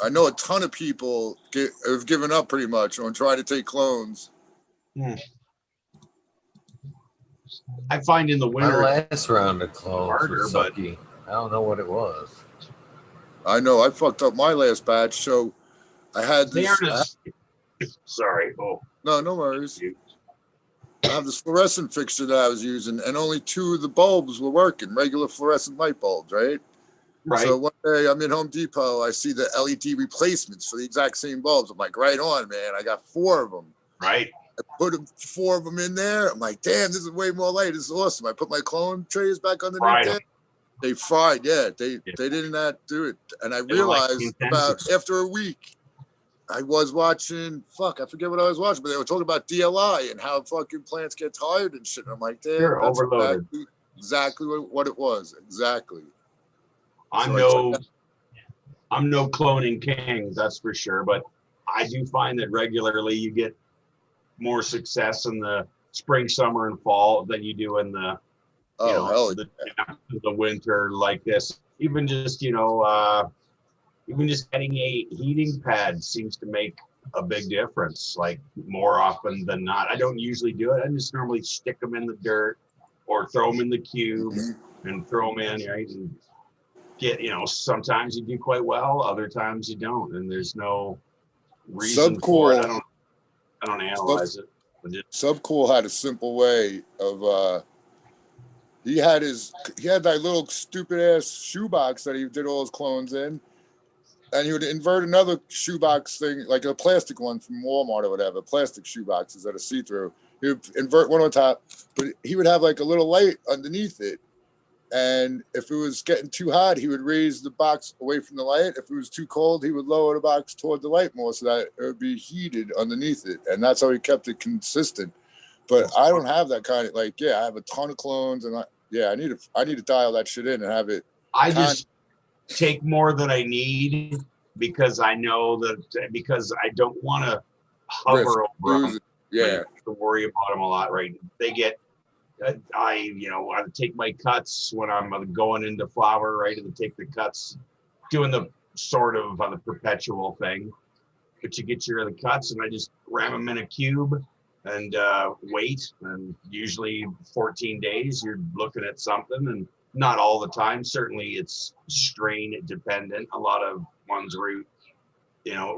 I know a ton of people have given up pretty much on trying to take clones. I find in the winter. My last round of clones was sucky. I don't know what it was. I know I fucked up my last batch, so I had this. Sorry. Oh. No worries. I have this fluorescent fixture that I was using, and only 2 of the bulbs were working, regular fluorescent light bulbs, right? Right. So one day I'm in Home Depot, I see the LED replacements for the exact same bulbs. I'm like, right on, man. I got 4 of them. Right. I put 4 of them in there. I'm like, damn, this is way more light. This is awesome. I put my clone trays back underneath there. They fried, yeah. They did not do it. And I realized after a week, I was watching, I forget what I was watching, but they were talking about DLI and how fucking plants get tired and shit. And I'm like, damn, that's overloaded. Exactly what it was. Exactly. I'm no cloning king, that's for sure. But I do find that regularly you get more success in the spring, summer, and fall than you do in the the winter like this. Even just getting a heating pad seems to make a big difference, like more often than not. I don't usually do it. I just normally stick them in the dirt or throw them in the cube and throw them in, right? And get, sometimes you do quite well, other times you don't, and there's no reason for it. I don't analyze it. Subcool had a simple way of he had that little stupid ass shoebox that he did all his clones in, and he would invert another shoebox thing, like a plastic one from Walmart or whatever, plastic shoeboxes that are see-through. He would invert one on top, but he would have like a little light underneath it. And if it was getting too hot, he would raise the box away from the light. If it was too cold, he would lower the box toward the light more so that it would be heated underneath it. And that's how he kept it consistent. But I don't have that kind of, I have a ton of clones, and I need to dial that shit in and have it. I just take more than I need because I know that, because I don't want to hover over them. Yeah. To worry about them a lot, right? They get, I take my cuts when I'm going into flower, right? And take the cuts, doing the sort of the perpetual thing. But you get your other cuts, and I just ram them in a cube and wait. And usually 14 days, you're looking at something, and not all the time. Certainly, it's strain dependent. A lot of ones root,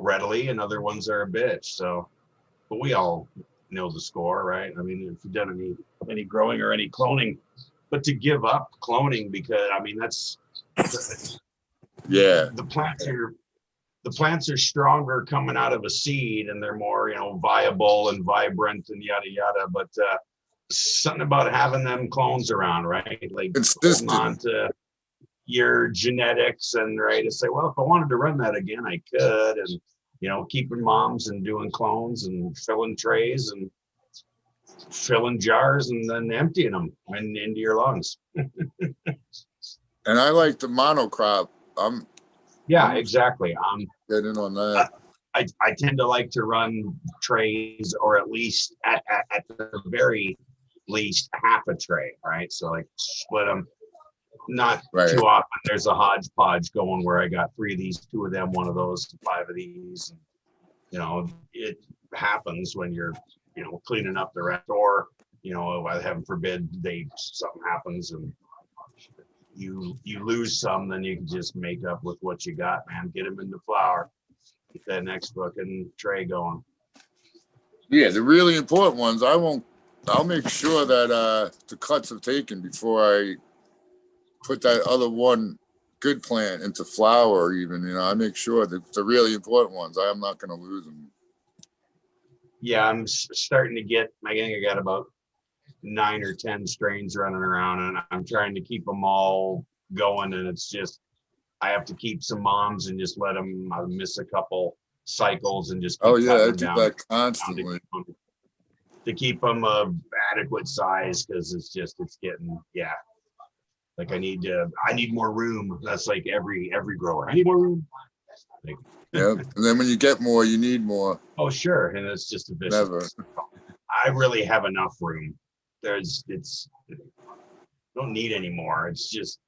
readily, and other ones are a bitch. So, but we all know the score, right? I mean, if you've done any growing or any cloning, but to give up cloning, because I mean that's the plants are stronger coming out of a seed, and they're more viable and vibrant and yada yada. But something about having them clones around, right? Like holding on to your genetics, and right to say, well, if I wanted to run that again, I could, and keeping moms and doing clones and filling trays and filling jars and then emptying them into your lungs. And I like the monocrop. Exactly. Get in on that. I tend to like to run trays, or at least at the very least half a tray, right? So like split them. Not too often there's a hodgepodge going where I got 3 of these, 2 of them, 1 of those, 5 of these. It happens when you're cleaning up the rest, or heaven forbid something happens and you lose some, then you can just make up with what you got, man. Get them into flour, get that next fucking tray going. Yeah, the really important ones, I'll make sure that the cuts are taken before I put that other one good plant into flower. Even I make sure that the really important ones, I'm not going to lose them. Yeah, I'm starting to get, I think I got about 9 or 10 strains running around, and I'm trying to keep them all going, and it's just I have to keep some moms and just let them miss a couple cycles and just keep I do down, that constantly to keep them adequate size, because it's getting like I need more room. That's like every grower. I need more room. Like, and then when you get more, you need more. Oh sure, and it's just a vicious. Never. I really have enough room. Don't need any more. It's just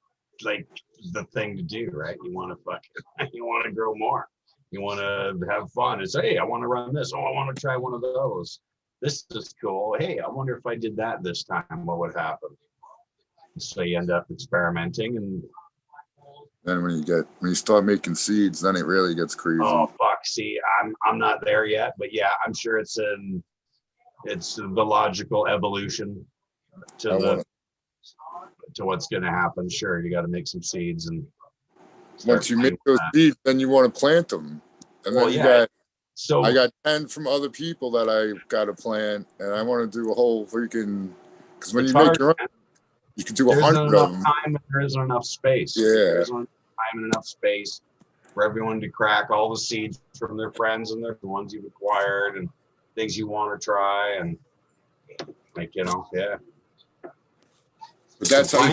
like the thing to do, right? You want to grow more. You want to have fun. It's, hey, I want to run this. Oh, I want to try one of those. This is cool. Hey, I wonder if I did that this time, what would happen? So you end up experimenting, and then when you start making seeds, then it really gets crazy. Oh fuck! See, I'm not there yet, but yeah, I'm sure it's the logical evolution to what's going to happen. Sure, you got to make some seeds, and once you make those seeds, then you want to plant them, and then I got 10 from other people that I got to plant, and I want to do a whole freaking, because when you make your own, you can do 100 of them. There isn't enough space. Yeah. There isn't enough time and enough space for everyone to crack all the seeds from their friends and the ones you've acquired and things you want to try, and like But that's how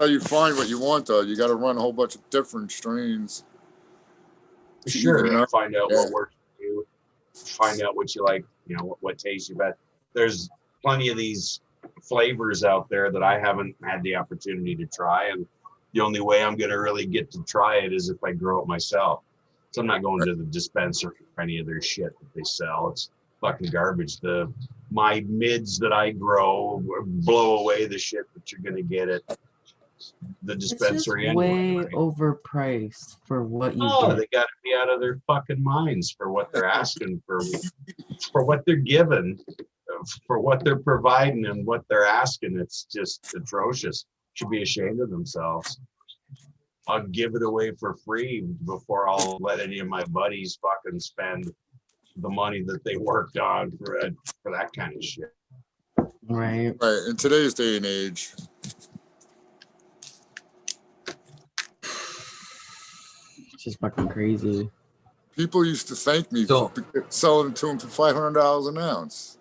you find what you want, though. You got to run a whole bunch of different strains. Sure, find out what works for you. Find out what you like. What tastes you best. There's plenty of these flavors out there that I haven't had the opportunity to try, and the only way I'm going to really get to try it is if I grow it myself. So I'm not going to the dispensary for any of their shit that they sell. It's fucking garbage. My mids that I grow blow away the shit that you're going to get at the dispensary. It's just way overpriced for what you get. They got to be out of their fucking minds for what they're asking for what they're giving, for what they're providing, and what they're asking. It's just atrocious. Should be ashamed of themselves. I'll give it away for free before I'll let any of my buddies fucking spend the money that they worked on for that kind of shit. Right. In today's day and age. It's just fucking crazy. People used to thank me for selling to them for $500 an ounce.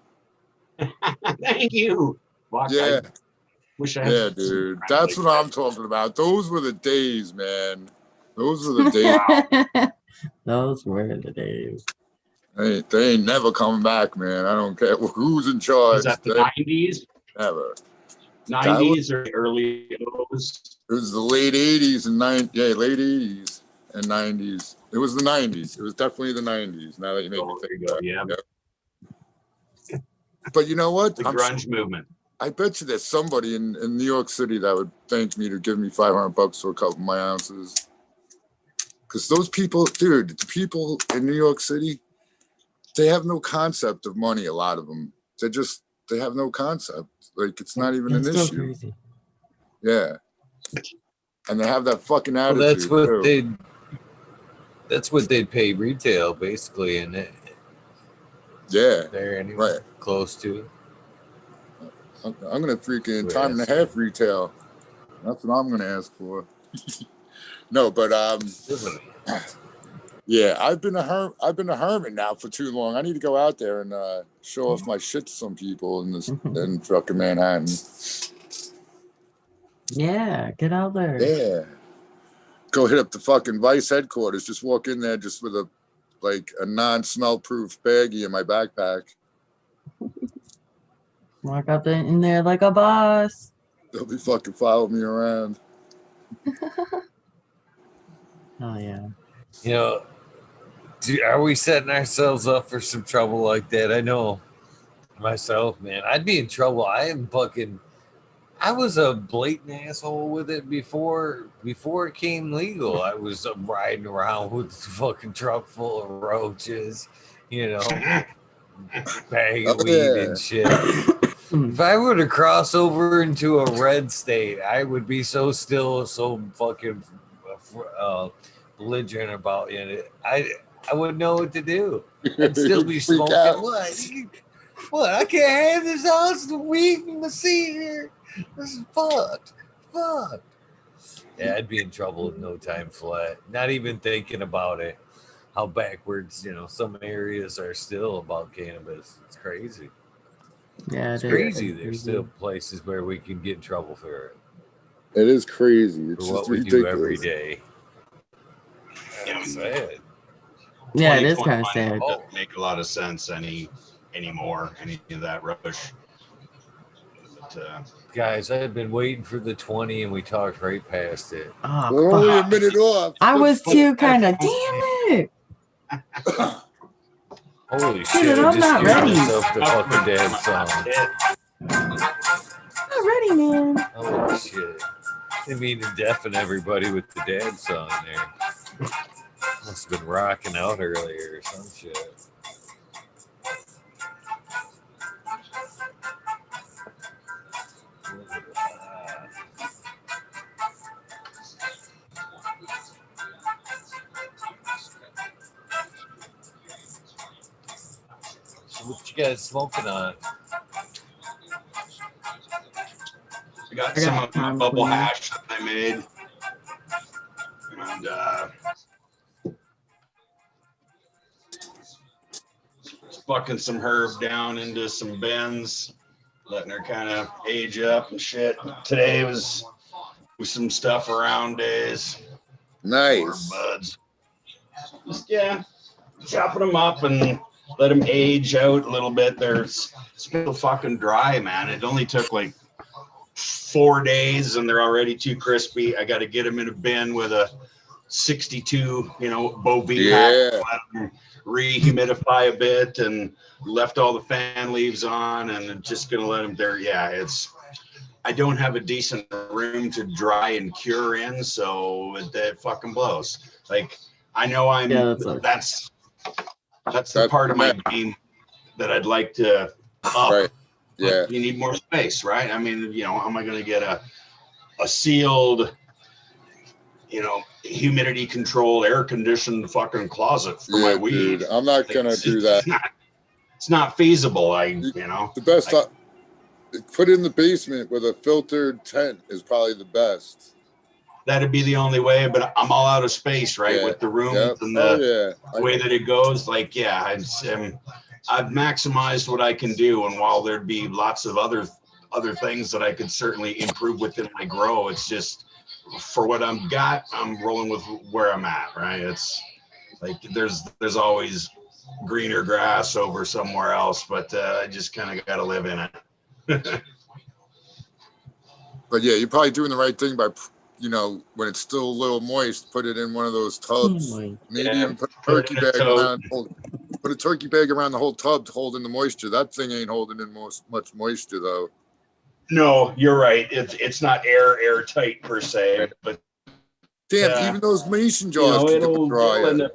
Thank you. Fuck, yeah. Wish I had dude. That's what I'm talking about. Those were the days, man. Those are the days. Those were the days. They ain't never coming back, man. I don't care who's in charge. Was that the 90s? Never. 90s or early 00s? It was the late 80s and late 80s and 90s. It was the 90s. It was definitely the 90s. Now that you make me think about it. Yeah. Yep. But you know what? The grunge movement. I bet you there's somebody in New York City that would thank me to give me $500 for a couple of my ounces. Because those people, dude, the people in New York City, they have no concept of money. A lot of them, they have no concept. Like it's not even an issue. Crazy. Yeah, and they have that fucking attitude. Well, that's what they'd pay retail basically, and they're anywhere close to. I'm gonna freaking time and a half retail. That's what I'm gonna ask for. No, but yeah, I've been a hermit now for too long. I need to go out there and show off my shit to some people in fucking Manhattan. Yeah, get out there. Yeah, go hit up the fucking Vice headquarters. Just walk in there just with a non-smell proof baggie in my backpack. Walk out there in there like a boss. They'll be fucking following me around. Oh yeah. You know, are we setting ourselves up for some trouble like that? I know myself, man. I'd be in trouble. I was a blatant asshole with it before it came legal. I was riding around with a fucking truck full of roaches, you know, bag of weed and shit. If I were to cross over into a red state, I would be so still, so fucking belligerent about it. I wouldn't know what to do. I'd still be smoking. What? I can't have this ounce of weed in the seat here. This is fucked. Yeah, I'd be in trouble in no time flat. Not even thinking about it. How backwards, some areas are still about cannabis. It's crazy. Yeah, it's crazy. There's still places where we can get in trouble for it. It is crazy. It's for just what we ridiculous. do every day. That's sad. Yeah, it is kind of sad. Doesn't make a lot of sense anymore. Any of that rubbish. But, guys, I had been waiting for the 20 and we talked right past it. Oh, we're only a minute off. I was too kind of, damn it. Holy shit, I'm not ready. Myself the fucking dad song. Not ready, man. Holy shit. They mean to deafen everybody with the dad song there. Must have been rocking out earlier or some shit. So what you guys smoking on? I got some of my bubble hash that I made. And fucking some herb down into some bends, letting her kind of age up and shit. Today was with some stuff around days. Nice. Buds. Just, chopping them up and let them age out a little bit. They're still fucking dry, man. It only took like 4 days and they're already too crispy. I got to get them in a bin with a 62, Bovie pack, rehumidify a bit and left all the fan leaves on and just going to let them there. Yeah, I don't have a decent room to dry and cure in, so that fucking blows. Like, I know that's the part of my game that I'd like to up. Right. Yeah. You need more space, right? I mean, how am I going to get a sealed, humidity controlled, air conditioned fucking closet for my weed? Dude, I'm not going to do that. It's not feasible. The best, put in the basement with a filtered tent is probably the best. That'd be the only way, but I'm all out of space, right? With the rooms and the way that it goes. I've maximized what I can do, and while there'd be lots of other things that I could certainly improve within my grow, it's just for what I'm rolling with where I'm at, right? It's like there's always greener grass over somewhere else, but I just kind of got to live in it. But yeah, you're probably doing the right thing by, you know, when it's still a little moist, put it in one of those tubs. Maybe even put a turkey bag around. Put a turkey bag around the whole tub to hold in the moisture. That thing ain't holding in much moisture though. No, you're right. It's not airtight per se, but damn, even those mason jars can go dry.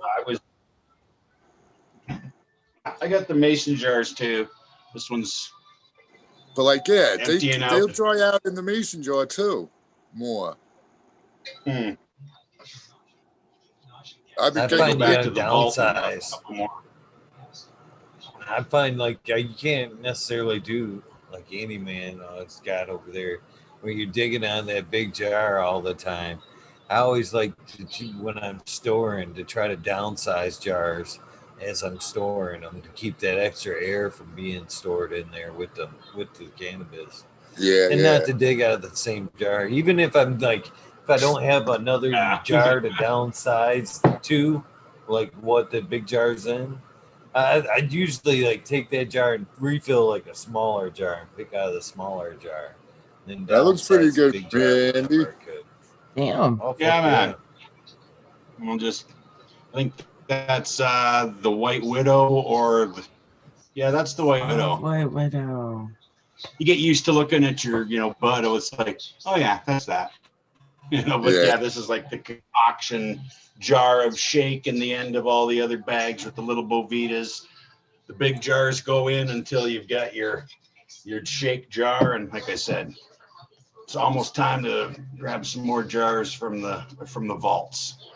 I got the mason jars too. This one's. But like, yeah, they'll dry out in the mason jar too, more. Hmm. I find back to the downsize. I find like you can't necessarily do like Andymay it's got over there, where you're digging on that big jar all the time. I always like when I'm storing to try to downsize jars as I'm storing them to keep that extra air from being stored in there with the cannabis. Yeah, and not to dig out of the same jar, even if I'm like, if I don't have another jar to downsize to, like what the big jar's in. I'd usually like take that jar and refill like a smaller jar and pick out of the smaller jar. Then that looks pretty good, Andy. Damn. Oh, yeah, man. We'll just, I think that's the White Widow, or that's the White Widow. White Widow. You get used to looking at your, bud. It's like, oh yeah, that's that. But this is like the concoction jar of shake in the end of all the other bags with the little Bovitas. The big jars go in until you've got your shake jar, and like I said, it's almost time to grab some more jars from the vaults.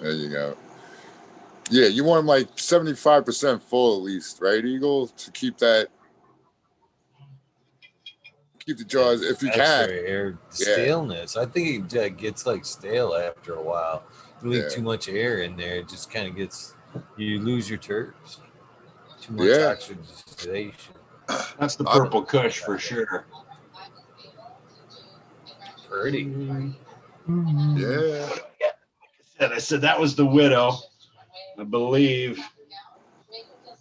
There you go. Yeah, you want them like 75% full at least, right, Eagle, to keep the jars if you extra can. Air staleness. I think it gets like stale after a while. You leave too much air in there, it just kind of gets, you lose your terps. Too much oxidation. That's the purple kush for sure. Pretty. Mm-hmm. Yeah. I said that was the Widow, I believe.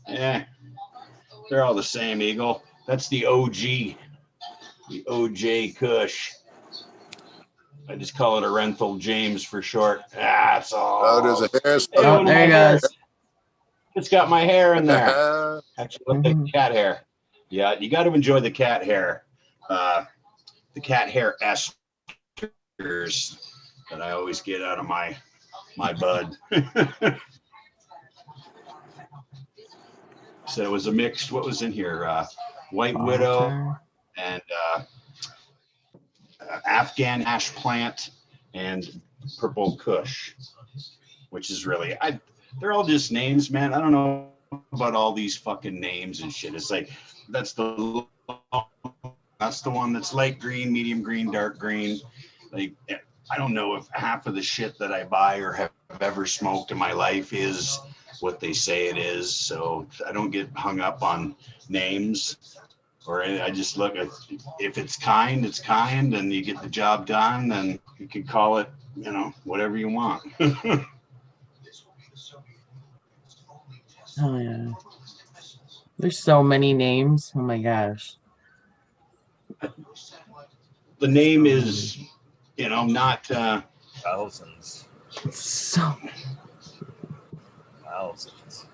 Yeah, they're all the same, Eagle. That's the OG, the OJ Kush. I just call it a Renthal James for short. That's all. Oh, there's a hair. Oh, there he goes. It's got my hair in there. Actually, look like cat hair. Yeah, you got to enjoy the cat hair. The cat hair esters that I always get out of my bud. So it was a mixed, what was in here? White Widow and Afghan ash plant and purple kush, which is really, they're all just names, man. I don't know about all these fucking names and shit. It's like, that's the one that's light green, medium green, dark green. Like, I don't know if half of the shit that I buy or have ever smoked in my life is what they say it is. So I don't get hung up on names, or I just look at, if it's kind, it's kind, and you get the job done, then you can call it, whatever you want. Oh yeah. There's so many names. Oh my gosh. The name is, not thousands. So thousands.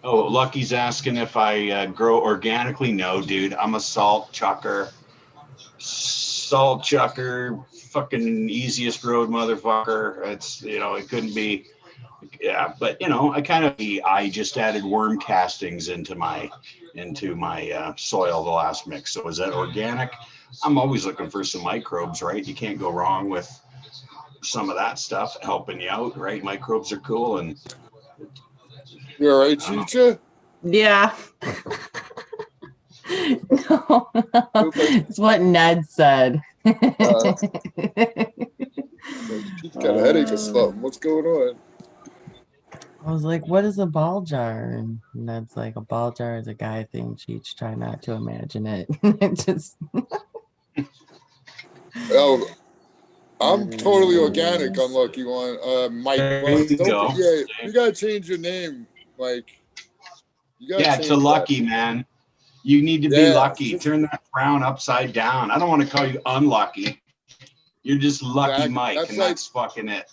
Oh, Lucky's asking if I grow organically. No, dude, I'm a salt chucker. Fucking easiest road motherfucker. It's, it couldn't be. Yeah, but I just added worm castings into my soil the last mix. So is that organic? I'm always looking for some microbes, right? You can't go wrong with some of that stuff helping you out, right? Microbes are cool. And you all right, Cheecha? yeah. No, it's what Ned said. He's got a headache or something. What's going on? I was like, what is a ball jar? And Ned's like, a ball jar is a guy thing. Cheech, try not to imagine it. It just Oh, I'm totally organic, unlucky one. Mike, There you go. Yeah, you gotta change your name, Mike. You gotta Yeah, change to lucky, man. You need to be lucky. Turn that frown upside down. I don't want to call you unlucky. You're just lucky, Mike, and that's fucking it.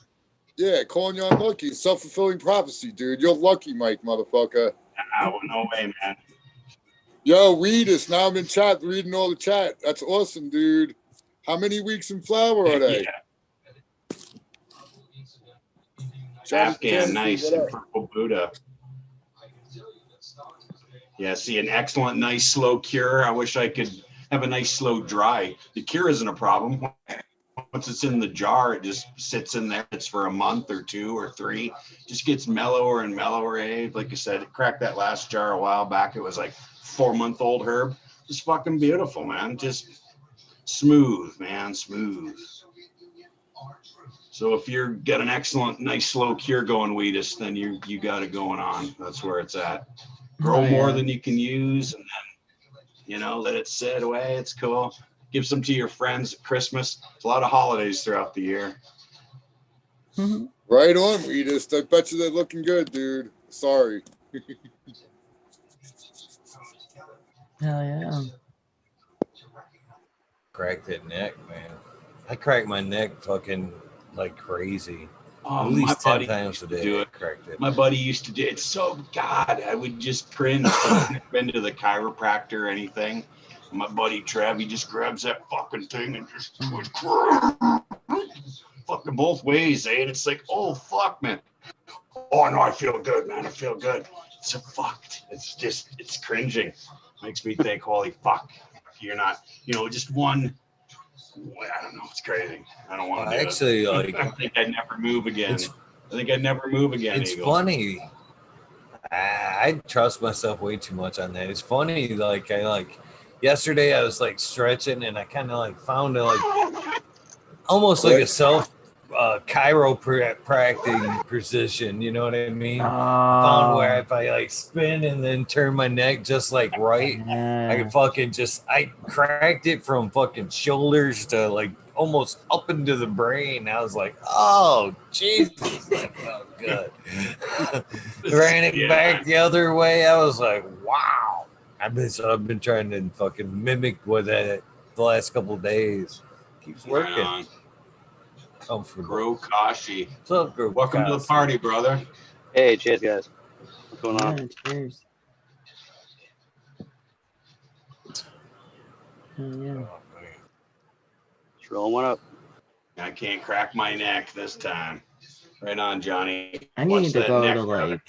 Yeah, calling you unlucky. Self-fulfilling prophecy, dude. You're lucky, Mike, motherfucker. Oh, no way, man. Yo, read us. Now I'm in chat, reading all the chat. That's awesome, dude. How many weeks in flower are they? Yeah. Afghan, nice. And purple Buddha. Yeah, see, an excellent, nice, slow cure. I wish I could have a nice, slow dry. The cure isn't a problem. Once it's in the jar, it just sits in there. It's for a month or 2 or 3. Just gets mellower and mellower. Eh? Like I said, it cracked that last jar a while back. It was like 4-month-old herb. Just fucking beautiful, man. Just smooth, man, smooth. So if you're got an excellent, nice, slow cure going, Wheatus, then you got it going on. That's where it's at. Grow more than you can use, and then, let it sit away. It's cool. Give some to your friends at Christmas. There's a lot of holidays throughout the year. Right on, Wheatus. I bet you they're looking good, dude. Sorry. Hell yeah. Crack that neck, man. I crack my neck fucking like crazy. Oh, at least 10 times a day. Do it. Cracked it. My buddy used to do it. So, God, I would just cringe. I've never been to the chiropractor or anything. My buddy Trev, he just grabs that fucking thing and just fucking both ways, eh? And it's like, oh, fuck, man. Oh, no, I feel good, man. I feel good. So fucked. It's cringing. Makes me think, holy fuck. You're not, just one. I don't know. It's crazy. I don't want to actually, like, I think I'd never move again. It's Eagle. funny. I trust myself way too much on that. It's funny. Yesterday I was like stretching and I kind of like found almost like a self chiropractic position. You know what I mean? I found where if I like spin and then turn my neck just like right, I can fucking I cracked it from fucking shoulders to like almost up into the brain. I was like, oh Jesus, that felt good. Ran it back the other way. I was like, wow. I've been trying to fucking mimic what that the last couple of days. Keeps working. Right, comfortable. Grow Kashi. What's up, Grow Welcome Kashi? to the party, brother. Hey, cheers, guys. What's going on? Cheers. Yeah. Just rolling one up. I can't crack my neck this time. Right on, Johnny. I need to go to like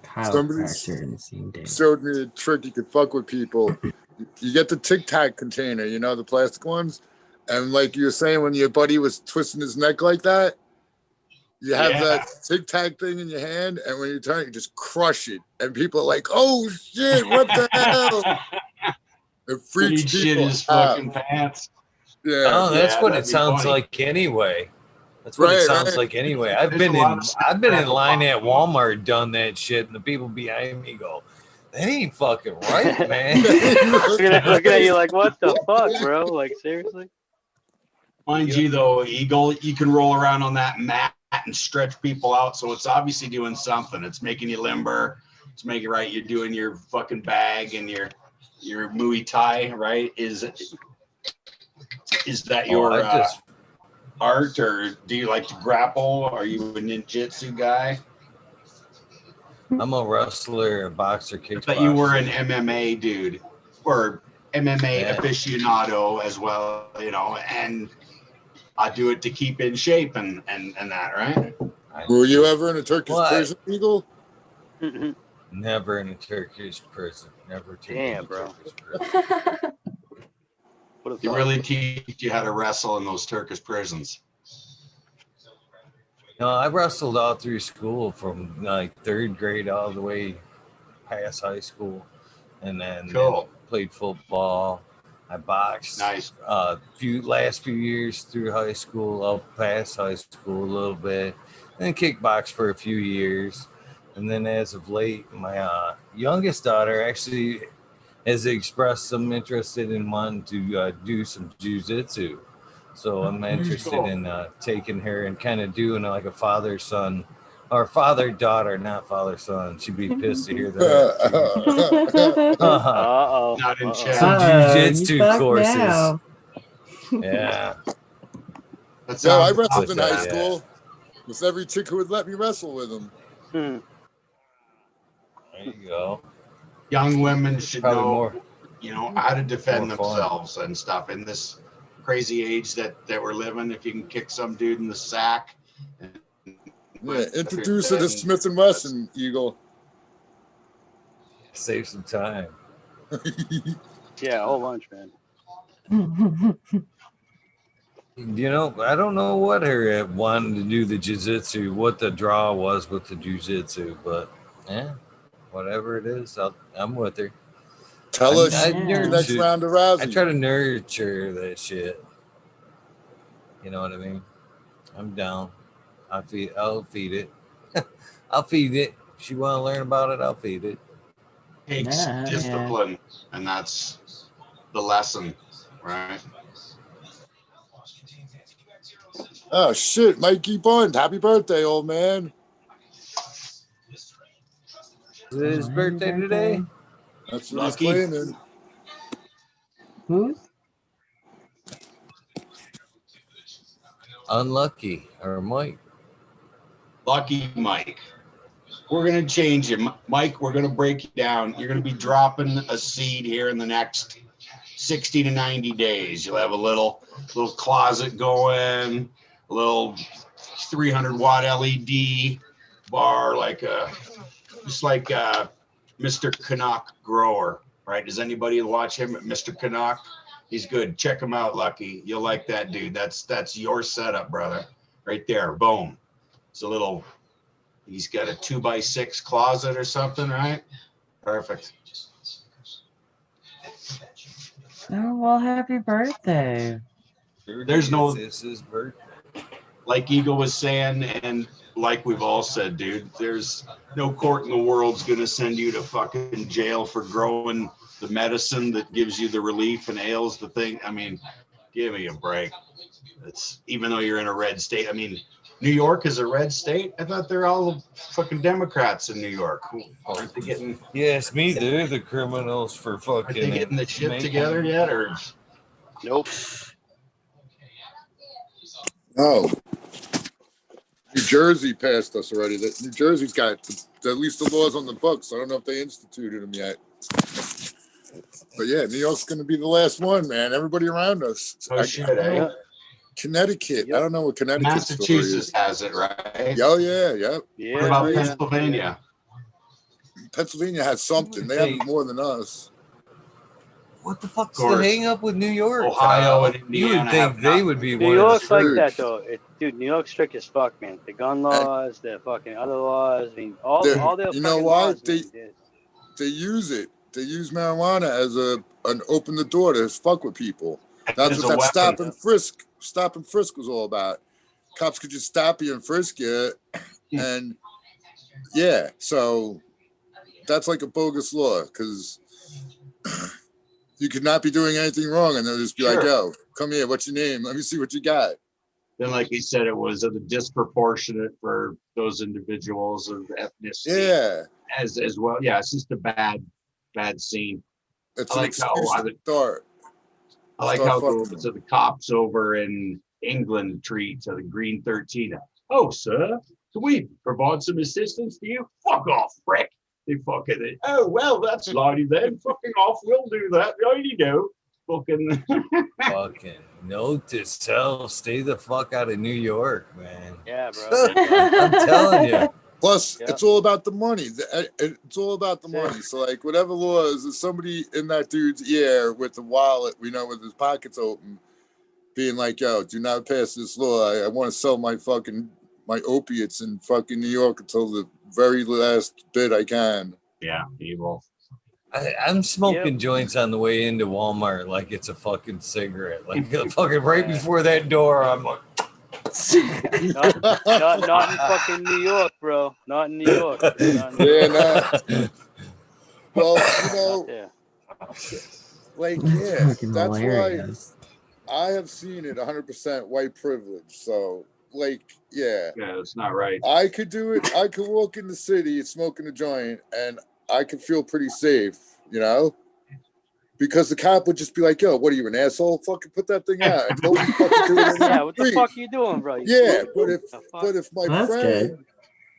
a chiropractor in the same day. Showed me a trick you could fuck with people. You get the Tic Tac container, the plastic ones, and like you were saying when your buddy was twisting his neck like that, you have that Tic Tac thing in your hand, and when you turn it, you just crush it, and people are like, "Oh shit, what the hell?" It freaks people shit his out. fucking pants. Yeah. Oh, that's what it sounds like anyway. That's what it sounds like anyway. I've been in line at Walmart, done that shit, and the people behind me go, "That ain't fucking right, man." Looking at you like, what the fuck, bro? Like, seriously? Mind you, though, Eagle, you can roll around on that mat and stretch people out, so it's obviously doing something. It's making you limber. It's making you're doing your fucking bag and your Muay Thai, right? Is that your art, or do you like to grapple? Are you a ninjutsu guy? I'm a wrestler, a boxer, kickboxer. But you were an MMA dude, or MMA aficionado as well, and I do it to keep in shape and that, right? Were you ever in a Turkish prison, Eagle? Never in a Turkish prison. Never. Damn, bro. They really teach you how to wrestle in those Turkish prisons. No, I wrestled all through school from like 3rd grade all the way past high school, and then played football. I boxed. Nice. Last few years through high school, up past high school a little bit, and kickboxed for a few years, and then as of late, my youngest daughter actually has expressed some interest in wanting to do some jiu-jitsu. So I'm interested in taking her and kind of doing like a father-son or father-daughter, not father-son. She'd be pissed to hear that. Uh-oh. Not in chat. Some you jujitsu suck courses. now. Yeah. That Yo, I sounds wrestled in awesome. high school with every chick who would let me wrestle with them. Hmm. There you go. Young women should Probably know, more. you know, how to defend more fun. themselves and stuff in this crazy age that we're living. If you can kick some dude in the sack. Yeah, introduce her to Smith and Wesson, Eagle. Save some time. Yeah, a whole lunch, man. You know, I don't know what her wanting to do the jiu-jitsu, what the draw was with the jiu-jitsu, but yeah, whatever it is, I'm with her. Tell us I the nurture- next round of Rousey. I try to nurture that shit. You know what I mean? I'm down. I'll feed it. I'll feed it. If she want to learn about it, I'll feed it. Takes discipline, and that's the lesson, right? Oh shit, Mikey Bond, happy birthday, old man. Is it his birthday today? That's what Lucky. he's claiming. Who's? Unlucky or Mike? Lucky Mike. We're going to change it. Mike, we're going to break you down. You're going to be dropping a seed here in the next 60 to 90 days. You'll have a little closet going, a little 300 watt LED bar, just like Mr. Canuck grower, right? Does anybody watch him at Mr. Canuck? He's good. Check him out, Lucky. You'll like that dude. That's your setup, brother. Right there. Boom. It's a little, he's got a 2x6 closet or something, right? Perfect. Oh, well, happy birthday. There's no, This is birthday. like Eagle was saying, and like we've all said, dude, there's no court in the world's going to send you to fucking jail for growing the medicine that gives you the relief and ails the thing. I mean, give me a break. It's, even though you're in a red state. I mean, New York is a red state. I thought they're all fucking Democrats in New York. Aren't they getting? Yes, me. They're the criminals for fucking. Aren't they getting the shit together yet? Or Nope. Oh, New Jersey passed us already. New Jersey's got at least the laws on the books. I don't know if they instituted them yet. But yeah, New York's going to be the last one, man. Everybody around us. oh shit, eh? Connecticut. Yep. I don't know what Connecticut Massachusetts has it, right? Oh yeah, yeah. Yeah. What about yeah. Pennsylvania? Pennsylvania has something. They have more than us. What the fuck's the course. hang up with New York? Ohio and You Indiana would think have they nothing. would be New one York's of the like first. that though. Dude, New York's strict as fuck, man. The gun laws, the fucking other laws. I mean, all their You know fucking why? laws, man, They use it. They use marijuana as an open the door to fuck with people. That's As what a that weapon. stop and frisk was all about. Cops could just stop you and frisk you, and yeah, so that's like a bogus law because you could not be doing anything wrong, and they'll just be like, Sure. "Yo, come here. What's your name? Let me see what you got." Then, like he said, it was disproportionate for those individuals of ethnicity Yeah, as well. Yeah, it's just a bad scene. it's I an like how excuse to start. I like Start how fucking the cops over in England treat the Green 13. Oh, sir, can we provide some assistance to you? Fuck off, prick. They fucking, oh, well, that's lottie then. Fucking off, we'll do that. Righty do. Fucking. Fucking note to self: stay the fuck out of New York, man. Yeah, bro. I'm telling you. Plus, Yeah. it's all about the money. It's all about the money. So, like, whatever laws, there's somebody in that dude's ear with the wallet, with his pockets open, being like, "Yo, do not pass this law. I want to sell my opiates in fucking New York until the very last bit I can." Yeah, evil. I'm smoking joints on the way into Walmart like it's a fucking cigarette. Like fucking right before that door, I'm like, not in fucking New York, bro. Not in New York. Not in New Yeah, York. nah. Well, Not there. like, yeah, Fucking that's hilarious. why I have seen it 100% white privilege. So, like, yeah, it's not right. I could do it. I could walk in the city smoking a joint, and I could feel pretty safe, you know, because the cop would just be like, "Yo, what are you, an asshole? Fucking put that thing out." And nobody fucking do it. Yeah, what the fuck are you doing, bro? Yeah, but if That's good.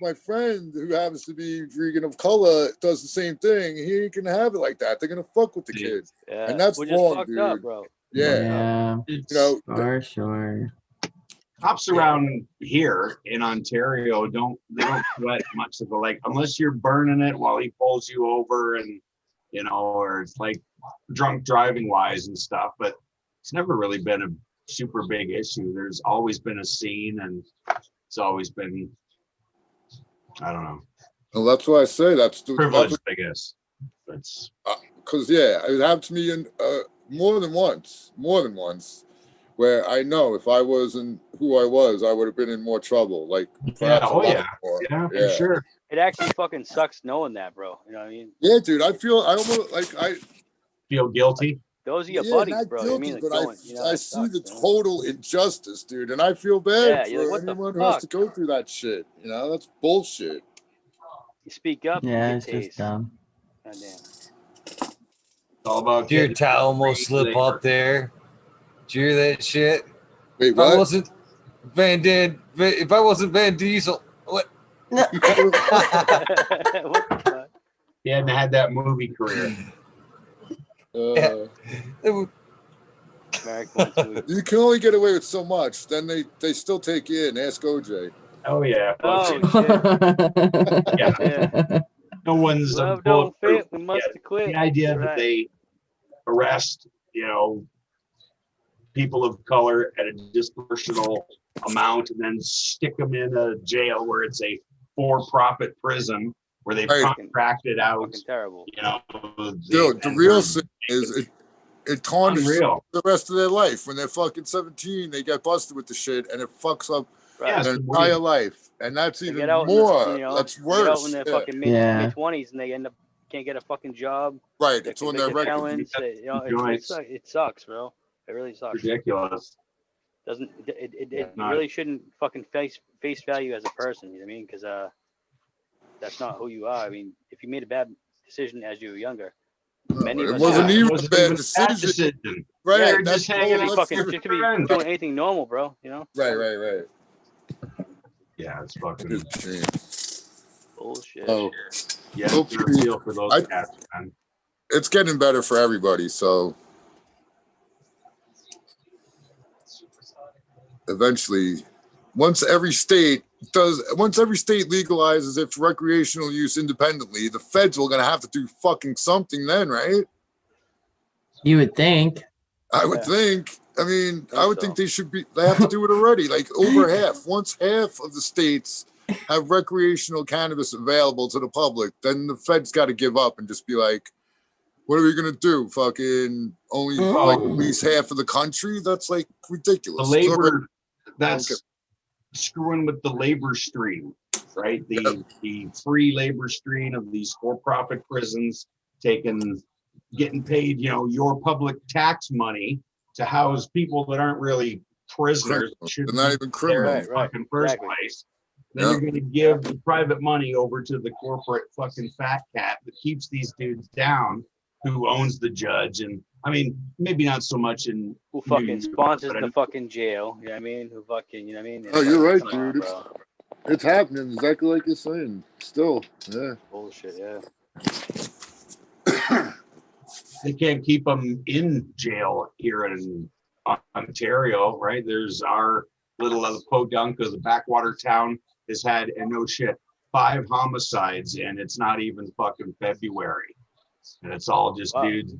my friend who happens to be vegan of color does the same thing, he ain't gonna have it like that. They're gonna fuck with the kid, Yeah, and that's we're just wrong, fucked dude. up, bro. Yeah, It's, you know, For sure. cops around here in Ontario they don't sweat much of the, like, unless you're burning it while he pulls you over, and you know, or it's like drunk driving wise and stuff, but it's never really been a super big issue. There's always been a scene, and it's always been, I don't know, well, that's why I say that's privileged, I guess. That's because it happened to me in more than once, where I know if I wasn't who I was, I would have been in more trouble. Like, perhaps a lot more. Yeah, for sure. It actually fucking sucks knowing that, bro. You know what I mean? Yeah, dude. I almost like I Feel guilty. Those are your yeah, buddies, not bro. guilty, I mean, like, but going, you know, I that see sucks, the man. total injustice, dude, and I feel bad Yeah, you're like, for what the anyone who has to fuck? go through that shit. You know, that's bullshit. You speak up, Yeah, you it's get just tased. dumb. Goddamn. It's all about Did your getting towel almost free slip labor. up there? Did you hear that shit? Wait, If I what? wasn't if I wasn't Van Diesel, what? No. What the fuck? He hadn't had that movie career. It would- You can only get away with so much. Then they still take you in. Ask OJ. Oh yeah. Oh shit. Yeah. Yeah. No one's Love a don't bulletproof. fit. We must Yeah, have quit. the idea that Right. they arrest, you know, people of color at a disproportional amount and then stick them in a jail where it's a for-profit prison where they've Right. contracted out, Fucking terrible. you know, Dude, the real thing is it tarnishes Unreal. the rest of their life. When they're fucking 17, they get busted with the shit, and it fucks up Right. their entire life. And that's They even get out more. in, you know, That's they get out worse. when they're Yeah. fucking Yeah. mid-20s and they end up can't get a fucking job. Right. They're It's on their convicted record. felons. You know, Joints. it sucks, bro. It really sucks. Ridiculous. It Not- really shouldn't fucking face value as a person. You know what I mean? Because that's not who you are. I mean, if you made a bad decision as you were younger, many of It us wasn't have. even It a wasn't bad even a decision. bad decision. Right. Yeah, that's just hanging all- out that's Fucking different. just to be friends. doing anything normal, bro. You know? Right. Yeah, it's fucking. It's a shame. Bullshit. Oh, Yeah, it's hopefully- not feel for those I- cats, man. it's getting better for everybody. So eventually, once every state legalizes it for recreational use independently, the feds are gonna have to do fucking something then, right? You would think. I would Yeah. think. I mean, I would think so. they have to do it already. Like over half. Once half of the states have recreational cannabis available to the public, then the feds got to give up and just be like, what are we gonna do? Fucking only like at least half of the country? That's like The ridiculous. labor, that's screwing with the labor stream, right? The free labor stream of these for-profit prisons getting paid, you know, your public tax money to house people that aren't really prisoners. They're not even there criminals. in the fucking first Exactly. place. Then Yeah. you're going to give the private money over to the corporate fucking fat cat that keeps these dudes down, who owns the judge. And I mean, maybe not so much in Who fucking New York, sponsors but the fucking jail? You know what I mean? Who fucking, you know what I mean? Oh, you're right, Come on, dude. bro. It's happening exactly like you're saying. Still, yeah. Bullshit. Yeah. they can't keep them in jail here in Ontario, right? There's our little podunk of the backwater town has had, and no shit, 5 homicides, and it's not even fucking February. And it's all just Wow. dudes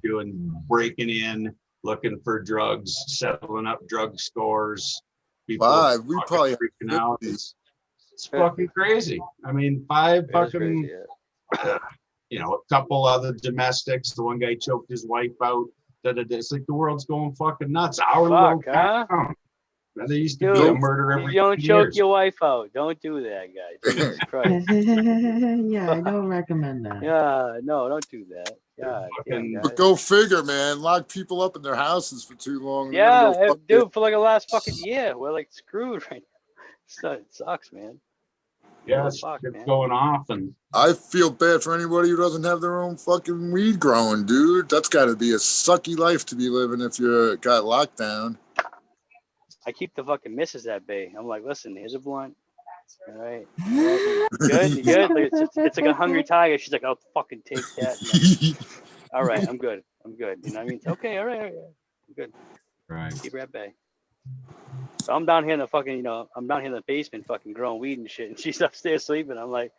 breaking in, looking for drugs, settling up drug stores. People 5. We fucking probably have freaking out. 50. It's fucking crazy. I mean, 5 It is fucking, crazy, yeah. you know, a couple other domestics. The one guy choked his wife out. It's like the world's going fucking nuts. Our Fuck, little huh? town. There used to be a Dude, murder every you don't 2 choke years. your wife out. Don't do that, guys. Jesus Christ. Yeah, I don't recommend that. Yeah, no, don't do that. God damn, Fucking- guys. But go figure, man. Lock people up in their houses for too long. They're Yeah, gonna go fucking- dude, for like the last fucking year, we're like screwed right now. So it sucks, man. Yeah, What the fuck, shit's man? going off, and I feel bad for anybody who doesn't have their own fucking weed growing, dude. That's got to be a sucky life to be living if you got locked down. I keep the fucking missus at bay. I'm like, listen, here's a blunt. All right. You good? You good? Like, it's like a hungry tiger. She's like, I'll fucking take that. I'm like, all right, I'm good. I'm good. You know what I mean? Okay, all right. I'm good. right. Keep her at bay. So I'm down here in the fucking, I'm down here in the basement fucking growing weed and shit. And she's upstairs sleeping. I'm like,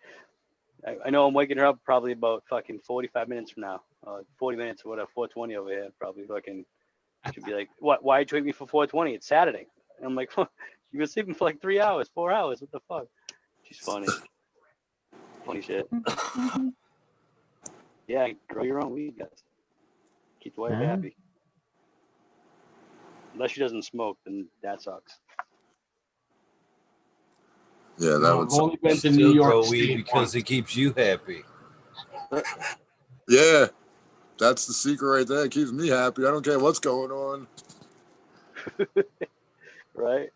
I know I'm waking her up probably about fucking 45 minutes from now. 40 minutes or whatever, 4:20 over here. Probably fucking, she'd be like, what? Why'd you wake me for 4:20? It's Saturday. And I'm like, you've been sleeping for like 3 hours, 4 hours. What the fuck? She's funny. Funny shit. Yeah, grow your own weed, guys. Keep the wife Yeah. happy. Unless she doesn't smoke, then that sucks. Yeah, that No, would I've suck. only been to Still New grow York weed State because once. it keeps you happy. Yeah, that's the secret right there. It keeps me happy. I don't care what's going on. Right?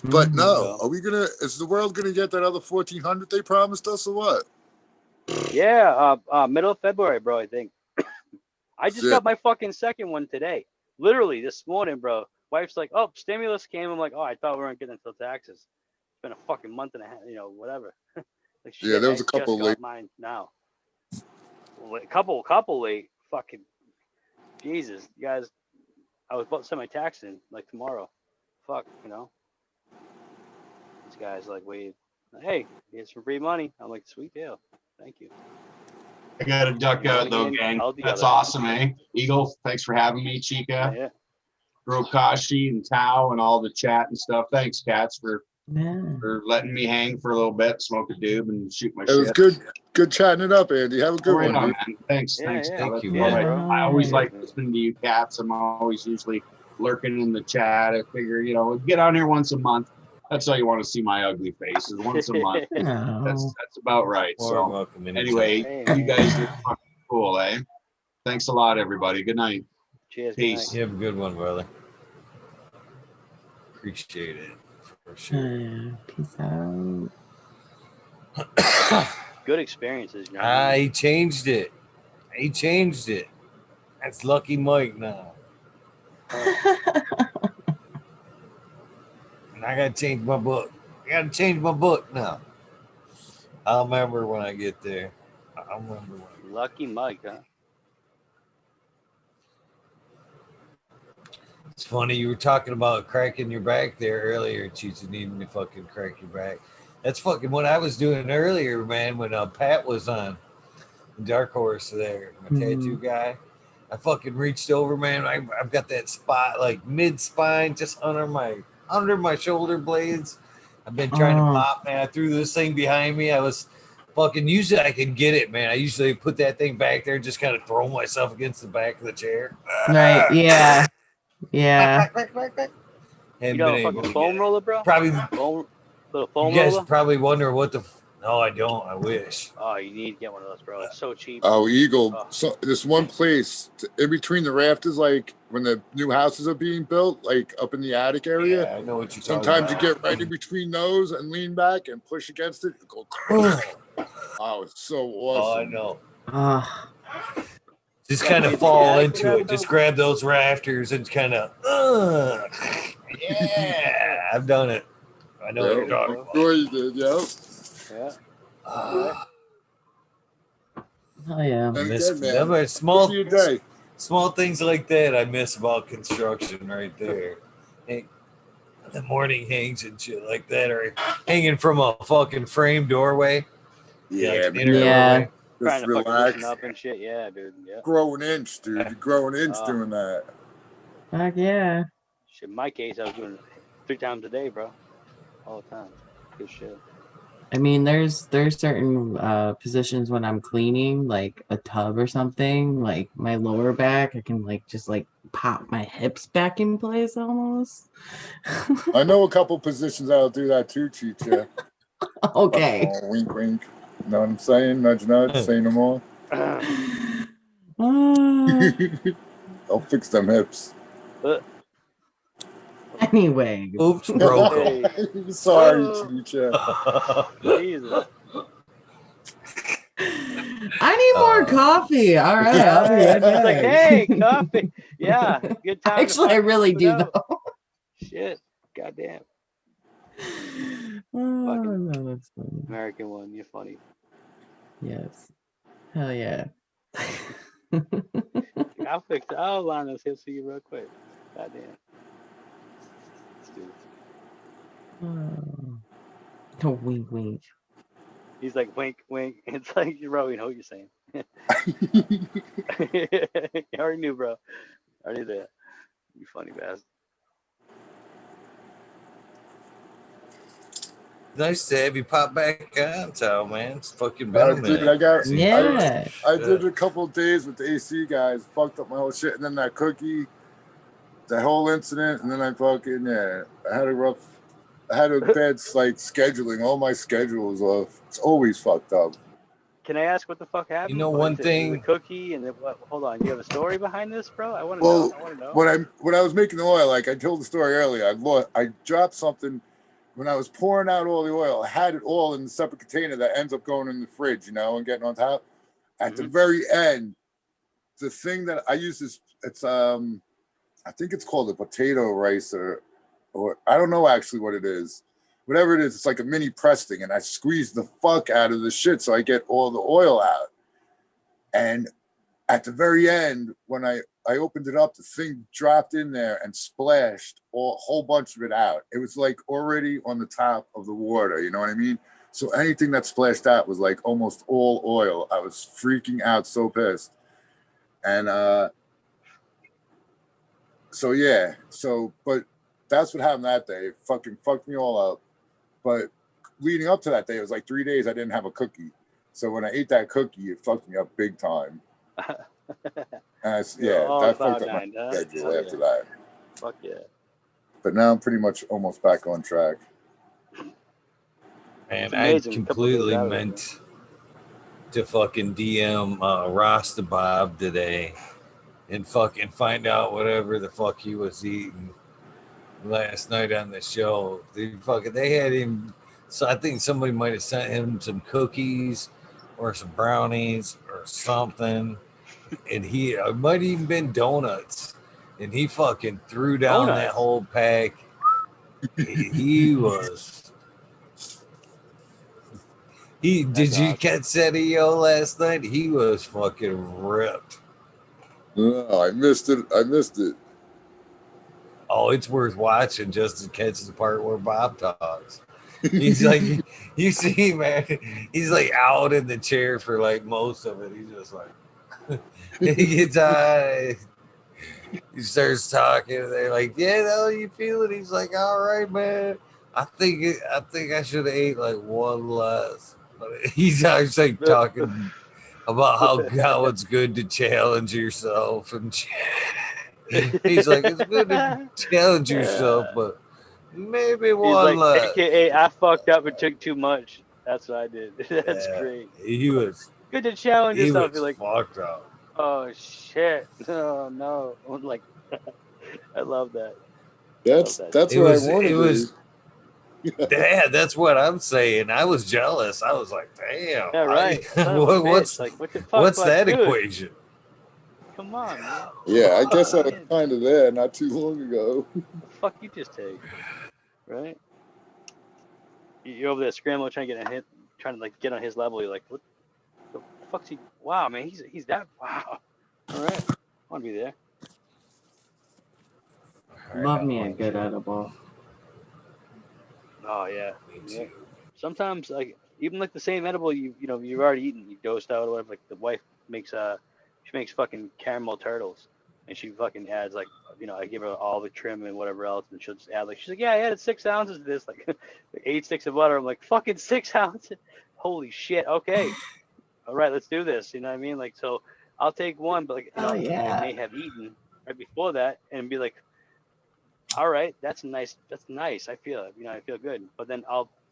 But Mhm. no, is the world gonna get that other 1,400 they promised us or what? Yeah, middle of February, bro, I think. I just Shit. got my fucking second one today. Literally this morning, bro. Wife's like, oh, stimulus came. I'm like, oh, I thought we weren't getting it until taxes. It's been a fucking month and a half, whatever. Like, shit, Yeah, there was I a couple just late. got mine now. Well, a couple late. Fucking Jesus, you guys. I was about to send my tax in like tomorrow. Fuck, These guys like, wait, hey, here's some free money. I'm like, sweet deal. Thank you. I got to duck out though, gang. I'll do That's that. awesome, eh? Eagle, thanks for having me, Cheecha, Yeah. Rokashi, and Tao, and all the chat and stuff. Thanks, cats, for Yeah. letting me hang for a little bit, smoke a doob, and shoot my It was shit. good chatting it up, Andy. Have a good Right one, on, dude. man. Thanks, Yeah, thanks. yeah. Tao. Thank you, That's man. all right. I always Yeah. like listening to you cats. I'm always usually lurking in the chat. I figure, get on here once a month. That's all you want to see my ugly face is once a month. No. That's about right. More So welcome anyway, Hey, you guys are fucking cool, eh? Thanks a lot, everybody. Good night. cheers. Peace. You have a good one, brother. Appreciate it for sure. Peace out. Good experiences, you know what I mean? I changed it. That's Lucky Mike now. And I gotta change my book. Now. I'll remember when I get there. I'll remember when. Lucky Mike, huh? It's funny, you were talking about cracking your back there earlier, Cheecha, needing to fucking crack your back. That's fucking what I was doing earlier, man, when Pat was on Dark Horse there, my tattoo guy. I fucking reached over, man. I've got that spot like mid-spine, just under my shoulder blades. I've been trying to pop, man. I threw this thing behind me. I was fucking, usually I can get it, man. I usually put that thing back there and just kind of throw myself against the back of the chair. Right. Yeah. Yeah. You know, a fucking foam roller, bro? Probably, little you foam guys roller? probably wonder what the, no, I don't. I wish. Oh, you need to get one of those, bro. It's so cheap. Oh, Eagle. Oh. So this one place in between the rafters, like when the new houses are being built, like up in the attic area. Yeah, I know what you're Sometimes talking you about. get right in between those and lean back and push against it. And go. Oh, it's so Oh, I awesome. Ah. Just Yeah, kind it's of the fall attic into it. rafter. Just grab those rafters and kind of, yeah, I've done it. I know what you're talking about. Sure you did, yeah. Yeah. Oh yeah. And Miss, again, man, them are small, give you a day. small things like that I miss about construction right there. Hey, the morning hangs and shit like that, or hanging from a fucking frame doorway. Yeah, like man. inner Yeah. doorway. Trying Just to fucking relax. loosen up and shit. Yeah, dude. Yeah. Grow an inch, dude. You grow an inch doing that. Fuck yeah. Shit, in my case, I was doing it 3 times a day, bro. All the time. Good shit. I mean, there's certain positions when I'm cleaning, like a tub or something, like my lower back, I can like just like pop my hips back in place almost. I know a couple positions that'll do that too, Cheecha. Okay. Wink, wink. Know what I'm saying? Nudge, nudge. Say no more. I'll fix them hips. Anyway. Oops, broke them. Hey. Sorry, Cheecha. Jesus. I need more coffee. All right, I'll be right It's like, back. hey, coffee. Yeah, good time. Actually, I really do though. Shit, goddamn. Oh, no, that's funny. American one, you're funny. Yes. Hell yeah. I'll fix it. I'll line those hips for you real quick. Goddamn. Stupid. Oh, wink, wink. He's like, wink, wink. It's like, bro, you know what you're saying. You already knew, bro. Already there. You funny bastard. Nice to have you pop back on, Tal, man. It's fucking been a minute. Dude, I got. Yeah. I did a couple of days with the AC guys. Fucked up my whole shit, and then that cookie, that whole incident, and then I fucking I had a bad like scheduling. All my schedule was off. It's always fucked up. Can I ask what the fuck happened? You know What one is it? thing- The cookie and then what? Hold on, you have a story behind this, bro? I want to Well, know. I want to know. when I was making the oil, like I told the story earlier, I dropped something when I was pouring out all the oil. I had it all in a separate container that ends up going in the fridge, and getting on top. At the very end, the thing that I use is I think it's called a potato rice or I don't know actually what it is. Whatever it is, it's like a mini press thing, and I squeeze the fuck out of the shit so I get all the oil out. And at the very end, when I opened it up, the thing dropped in there and splashed a whole bunch of it out. It was like already on the top of the water, you know what I mean? So anything that splashed out was like almost all oil. I was freaking out, so pissed. And but that's what happened that day. It fucking fucked me all up. But leading up to that day, it was like 3 days I didn't have a cookie. So when I ate that cookie, it fucked me up big time. And that fucked up my schedule after that. Fuck yeah. But now I'm pretty much almost back on track. And I completely meant to fucking DM Rasta Bob today and fucking find out whatever the fuck he was eating last night on the show. They had him. So I think somebody might have sent him some cookies or some brownies or something, and it might even been donuts, and he fucking threw down that whole pack. He was. Did you catch that EO last night? He was fucking ripped. No, I missed it. Oh, it's worth watching just to catch the part where Bob talks. He's like, you see, man, he's like out in the chair for like most of it. He's just like, he gets he starts talking. And they're like, yeah, how you feeling? He's like, all right, man. I think I should have ate like one less. But he's like talking about how it's good to challenge yourself and he's like, it's good to challenge yourself, but maybe one less. AKA, I fucked up and took too much. That's what I did. That's great. He was good to challenge yourself. He was fucked up. Oh shit! Oh no! Like, I love that. That's what I wanted. It was. Yeah, that's what I'm saying. I was jealous. I was like, damn. Yeah, right. What's that equation? Come on, man. Yeah, I guess I was kind of there not too long ago. The fuck you just take, right? You're over there scrambling, trying to like get on his level. You're like, what the fuck's he? Wow, man, he's that. Wow. All right, I want to be there. Love me a good edible. Oh yeah. Sometimes like even like the same edible you've already eaten, you dosed out or whatever. Like the wife makes she makes fucking caramel turtles. and she fucking adds like, you know, I give her all the trim and whatever else, and she'll just add like, she's like, yeah, I added 6 ounces of this, like 8 sticks of butter. I'm like, fucking 6 ounces, holy shit. Okay, all right, let's do this. You know what I mean? Like, so I'll take one, but like, you know, I may have eaten right before that and be like, all right, that's nice. That's nice. I feel it. You know, I feel good. But then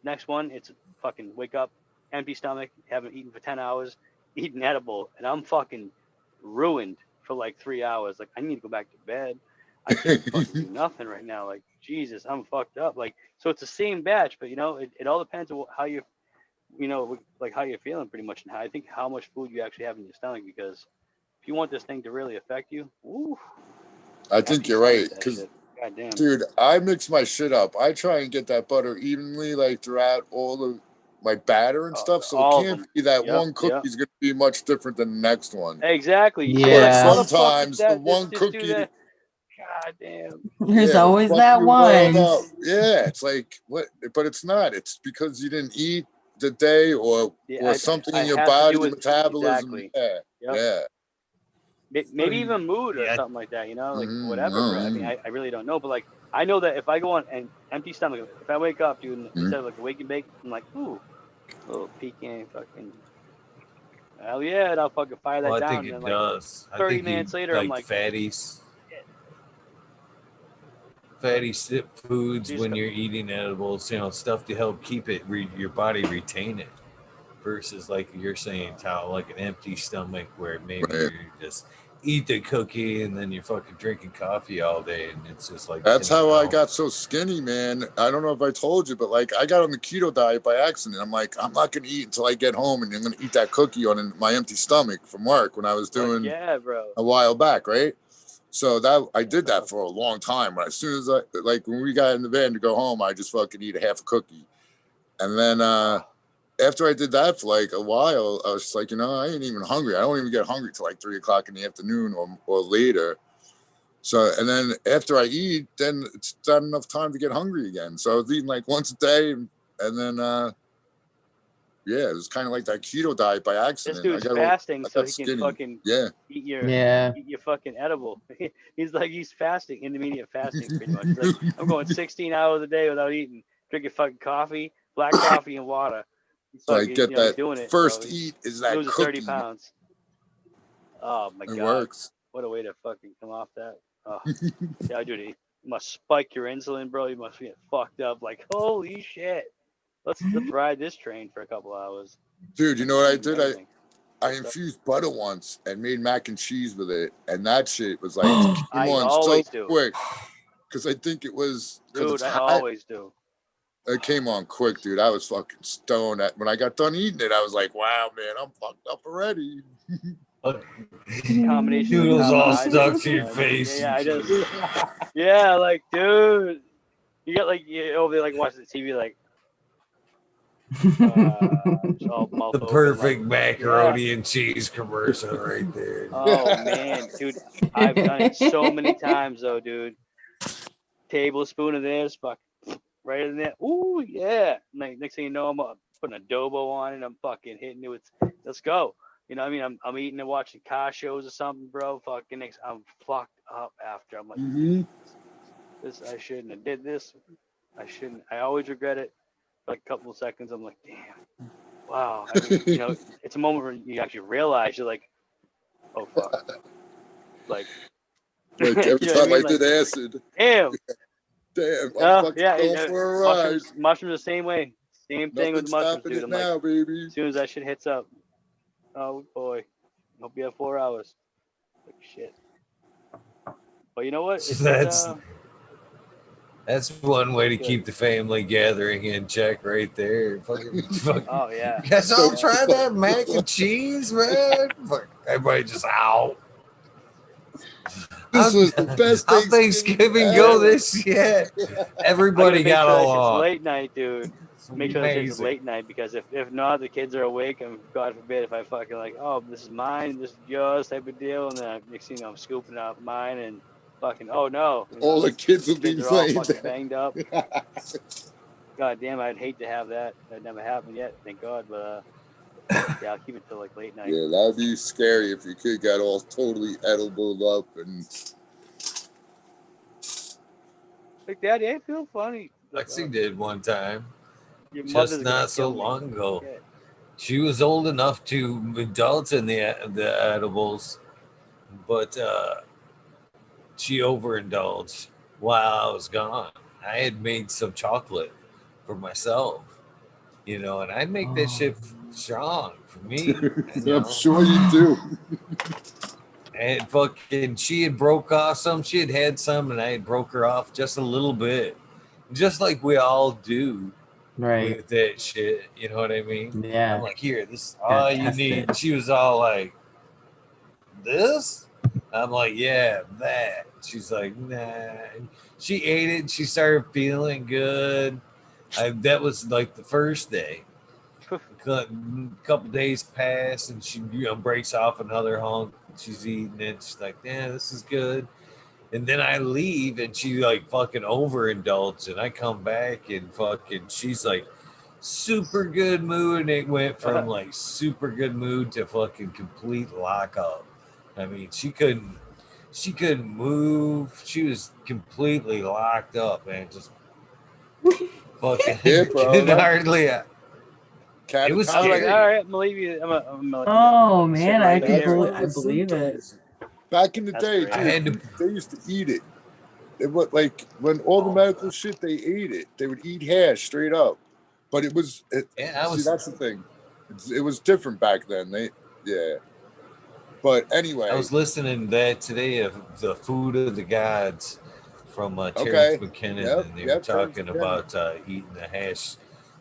next one, it's fucking wake up, empty stomach, haven't eaten for 10 hours, eat an edible, and I'm fucking ruined for like 3 hours. Like, I need to go back to bed. I can't fucking do nothing right now. Like, Jesus, I'm fucked up. Like, so it's the same batch, but you know, it all depends on how you know, like how you're feeling pretty much, and how, I think how much food you actually have in your stomach, because if you want this thing to really affect you, woo, I think you're right. Because, goddamn, dude, I mix my shit up. I try and get that butter evenly, like throughout all of my batter and stuff. So it can't be that one cookie is going to be much different than the next one. Exactly. Yeah. But sometimes the one cookie. God damn. There's always that one. Yeah, it's like what, but it's not. It's because you didn't eat the day or something in your body, the metabolism. Exactly. Yeah. Maybe even mood or something like that, you know, like whatever. I mean, I really don't know, but like I know that if I go on an empty stomach, if I wake up, dude, instead of like a wake and bake, I'm like, ooh, a little pecan, fucking, hell yeah, and I'll fucking fire that down. I think it does. 30 minutes later, I'm like, fatty foods when you're eating edibles, you know, stuff to help keep it your body retain it, versus like you're saying, Tal, like an empty stomach where maybe you just eat the cookie and then you're fucking drinking coffee all day, and it's just like that's how I got so skinny, man. I don't know if I told you, but like I got on the keto diet by accident. I'm like, I'm not gonna eat until I get home, and I'm gonna eat that cookie on my empty stomach from work when I was doing a while back, right? So that I did that for a long time. But as soon as when we got in the van to go home, I just fucking eat a half a cookie. And then after I did that for like a while, I was just like, you know, I ain't even hungry. I don't even get hungry till like 3 o'clock in the afternoon or later. So, and then after I eat, then it's not enough time to get hungry again. So I was eating like once a day, and then yeah, it was kind of like that keto diet by accident. This dude's fasting so he can fucking eat your fucking edible. He's fasting, intermediate fasting pretty much. Like, I'm going 16 hours a day without eating, drinking fucking coffee, black coffee and water. So I get that doing it, first eat is that cookie. 30 pounds. Oh my God. It works. What a way to fucking come off that. Oh. Yeah, dude, you must spike your insulin, bro. You must get fucked up. Like, holy shit. Let's ride this train for a couple hours. Dude, you know what I did? I infused butter once and made mac and cheese with it, and that shit was like came on so quick. Because I think it was. Dude, I always do. It came on quick, dude. I was fucking stoned. When I got done eating it, I was like, "Wow, man, I'm fucked up already." Combination noodles all stuck to your face. Yeah, I just. Yeah, like, dude, you got like over there like watching the TV, like. The perfect macaroni and cheese commercial right there. Oh man, dude, I've done it so many times though, dude. Tablespoon of this, fuck, right in there. Ooh yeah. Next thing you know, I'm putting adobo on it. I'm fucking hitting it with. Let's go. You know what I mean? I'm eating and watching car shows or something, bro. Fucking next, I'm fucked up after. I'm like, this I shouldn't have did this. I shouldn't. I always regret it. Like a couple of seconds, I'm like, damn, wow. I mean, you know, it's a moment where you actually realize you're like, oh fuck, like every time I did acid. Damn. I'm fucking going for a ride. Mushrooms the same way. Same thing with mushrooms, dude. I'm now, like, baby. As soon as that shit hits up, oh boy, hope you have 4 hours. Like shit. But you know what? That's one way to keep the family gathering in check right there. Fucking, oh, yeah. Guess I'll try that mac and cheese, man. Everybody just out. This was the best Thanksgiving go this year. Everybody got along. It's late night, dude. Make sure it's late night, because if not, the kids are awake, and God forbid if I fucking like, oh, this is mine, this is yours type of deal, and then next thing you know, I'm scooping out mine and fucking, oh no. All the kids will be all fucking banged up. God damn, I'd hate to have that. That never happened yet, thank God. But Yeah, I'll keep it till like late night. Yeah, that'd be scary if your kid got all totally edible up and. Like, Daddy, I feel funny. Like, Lexi did one time, your just mother's gonna not so kill me. long ago. Shit. She was old enough to indulge in the edibles, but she overindulged while I was gone. I had made some chocolate for myself, you know, and I'd make that shit strong for me. I'm sure you do. And fucking, she had broke off some. She had had some, and I had broke her off just a little bit, just like we all do Right. with that shit. You know what I mean? Yeah. I'm like, here, this is Gotta all you test need. it. And she was all like, this? I'm like, yeah, that. She's like, nah. And she ate it. And she started feeling good. That was like the first day. A couple days pass, and she breaks off another hunk. She's eating it. She's like, yeah, this is good. And then I leave, and she like fucking overindulged, and I come back, and fucking she's like super good mood, and it went from like super good mood to fucking complete lockup. I mean, she couldn't move. She was completely locked up, man. Just fucking Yeah, bro, could that- hardly. It was I was like, scary. all right, I'm gonna leave you. I'm gonna Oh, sit man, right I there. believe it. Back in the That's day, great. I had to. they used to eat it. It was like when all the medical shit, they ate it. They would eat hash straight up. But it was, Yeah, see, that's the thing. It was different back then. Yeah. But anyway. I was listening to that today of the Food of the Gods from Terrence Okay. McKinnon, and they were talking about eating the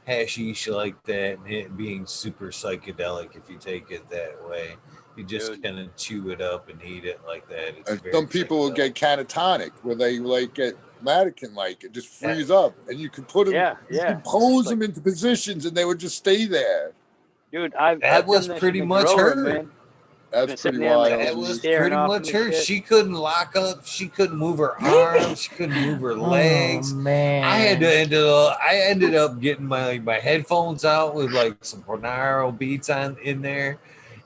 hashish like that, and it being super psychedelic if you take it that way. You just kind of chew it up and eat it like that. It's And very some people will get catatonic, where they like get mannequin like it just freeze up, and you can put them, you can pose them into positions, and they would just stay there. Dude, that was pretty much her. Man. That's pretty wild. That was pretty much her. She couldn't lock up. She couldn't move her arms. She couldn't move her legs. Oh, man. I ended up getting my headphones out with like some Bonaro beats in there,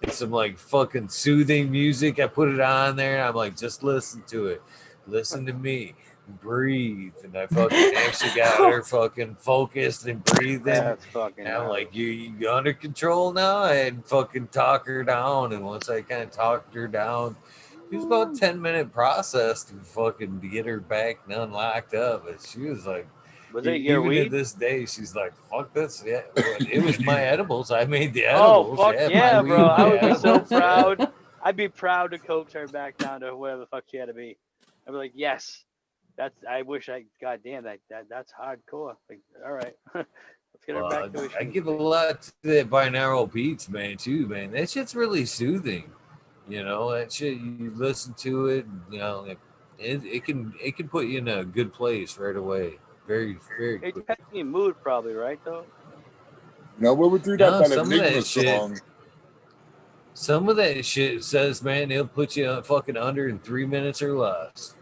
and some like fucking soothing music. I put it on there, and I'm like, just listen to it. Listen to me. Breathe. And I fucking actually got her fucking focused and breathing. That's fucking and I'm like, you under control now? And fucking talk her down. And once I kind of talked her down, it was about a 10-minute process to get her back and unlocked up. But she was like, was it your even weed? to this day, she's like, fuck this. Yeah, it was my edibles. I made the edibles. Oh, fuck yeah, my bro. weed, I would be so edibles. proud. I'd be proud to coax her back down to wherever the fuck she had to be. I'd be like, yes. I wish God damn, that's hardcore. Like, all right. Let's get her back to where she I give a lot to that binaural beats, man, too, man. That shit's really soothing. You know, that shit, you listen to it, you know, it can put you in a good place right away. Very, very It quick. depends on your mood, probably, right, though? No, what would do that? No, That some of Enigma that shit. song. Some of that shit says, man, it'll put you fucking under in 3 minutes or less.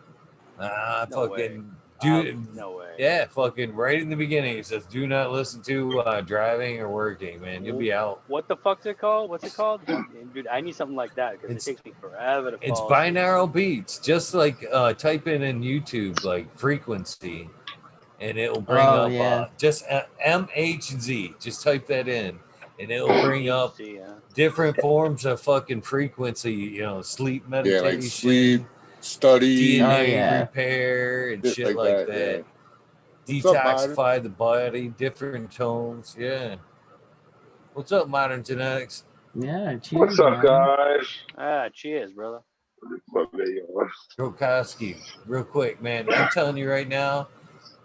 No fucking way. dude. No way. Yeah, fucking right in the beginning it says, do not listen to driving or working, man. You'll be out. What the fuck's it called? What's it called? Dude, I need something like that because it takes me forever to It's fall asleep. binaural beats. Just like type in YouTube like frequency, and it'll bring up just MHZ. Just type that in, and it'll bring up different forms of fucking frequency. You know, sleep meditation, like sleep, study, DNA repair, and shit like that. Detoxify the body, different tones. Yeah. What's up, Modern Genetics? Yeah, cheers. What's up, guys? Cheers, brother. Grokoski, real quick, man. I'm telling you right now,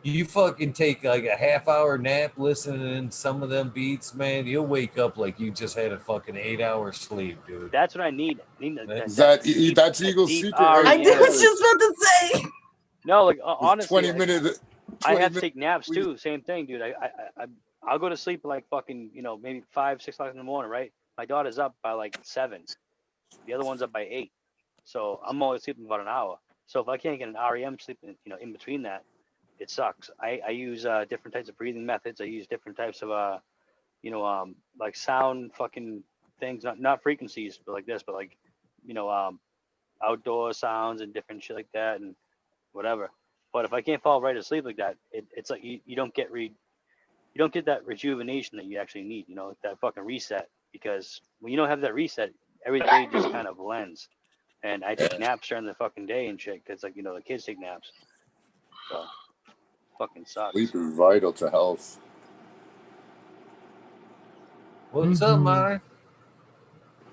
you fucking take like a half-hour nap listening to some of them beats, man. You'll wake up like you just had a fucking 8-hour sleep, dude. That's what I need. That's Eagle's secret. I was just about to say. No, like honestly, 20 minutes. I have to take naps too. Same thing, dude. I'll go to sleep like fucking, maybe 5, 6 o'clock in the morning, right? My daughter's up by like 7. The other one's up by 8. So I'm only sleeping about an hour. So if I can't get an REM sleep, in between that, it sucks. I use different types of breathing methods. I use different types of you know, like sound fucking things, not frequencies, but like this, but like, you know, outdoor sounds and different shit like that and whatever. But if I can't fall right asleep like that, it's like you don't get that rejuvenation that you actually need, you know, like that fucking reset. Because when you don't have that reset, every day just kind of blends. And I take naps during the fucking day and shit, because like, you know, the kids take naps. So fucking sucks. Sleep is vital to health. What's up, Mark?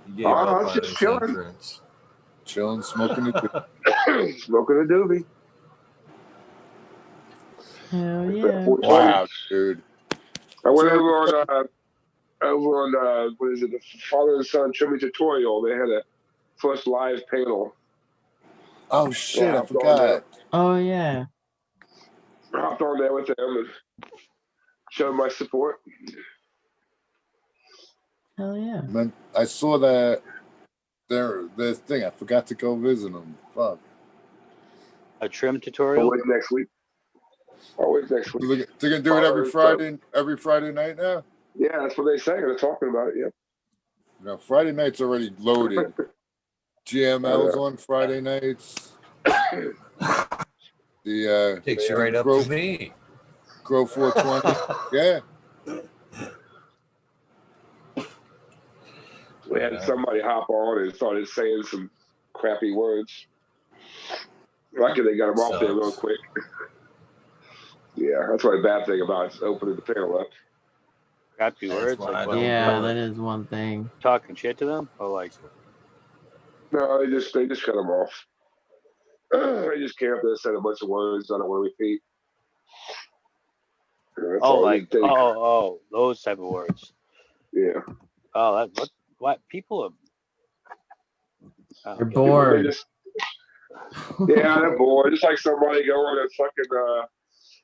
You gave up on just his chilling. entrance. Chilling, smoking it. Smoking a doobie. Hell yeah. Wow, dude. I went over on what is it, the father and son tribute tutorial. They had a first live panel. Oh shit, Yeah, I forgot. Oh yeah. I hopped on there with them and showed my support. Hell yeah. Man, I saw that their thing. I forgot to go visit them. Fuck. A trim tutorial? Always next week. Always next week. They're gonna do it every Friday night now? Yeah, that's what they say. They're talking about it, yeah. No, Friday night's already loaded. GML's on Friday nights. The takes you right up to me. Grow 420. Yeah. We had somebody hop on and started saying some crappy words. Lucky they got them off there real quick. Yeah, that's what a bad thing about it, opening the panel up. Crappy words? Like, yeah, that is one thing. Talking shit to them? Or like... No, they just cut them off. They just came up there and said a bunch of words I don't want to repeat. Oh, like, those type of words. Yeah. Oh, what people are... They're bored. Yeah, they're bored. It's like somebody going and fucking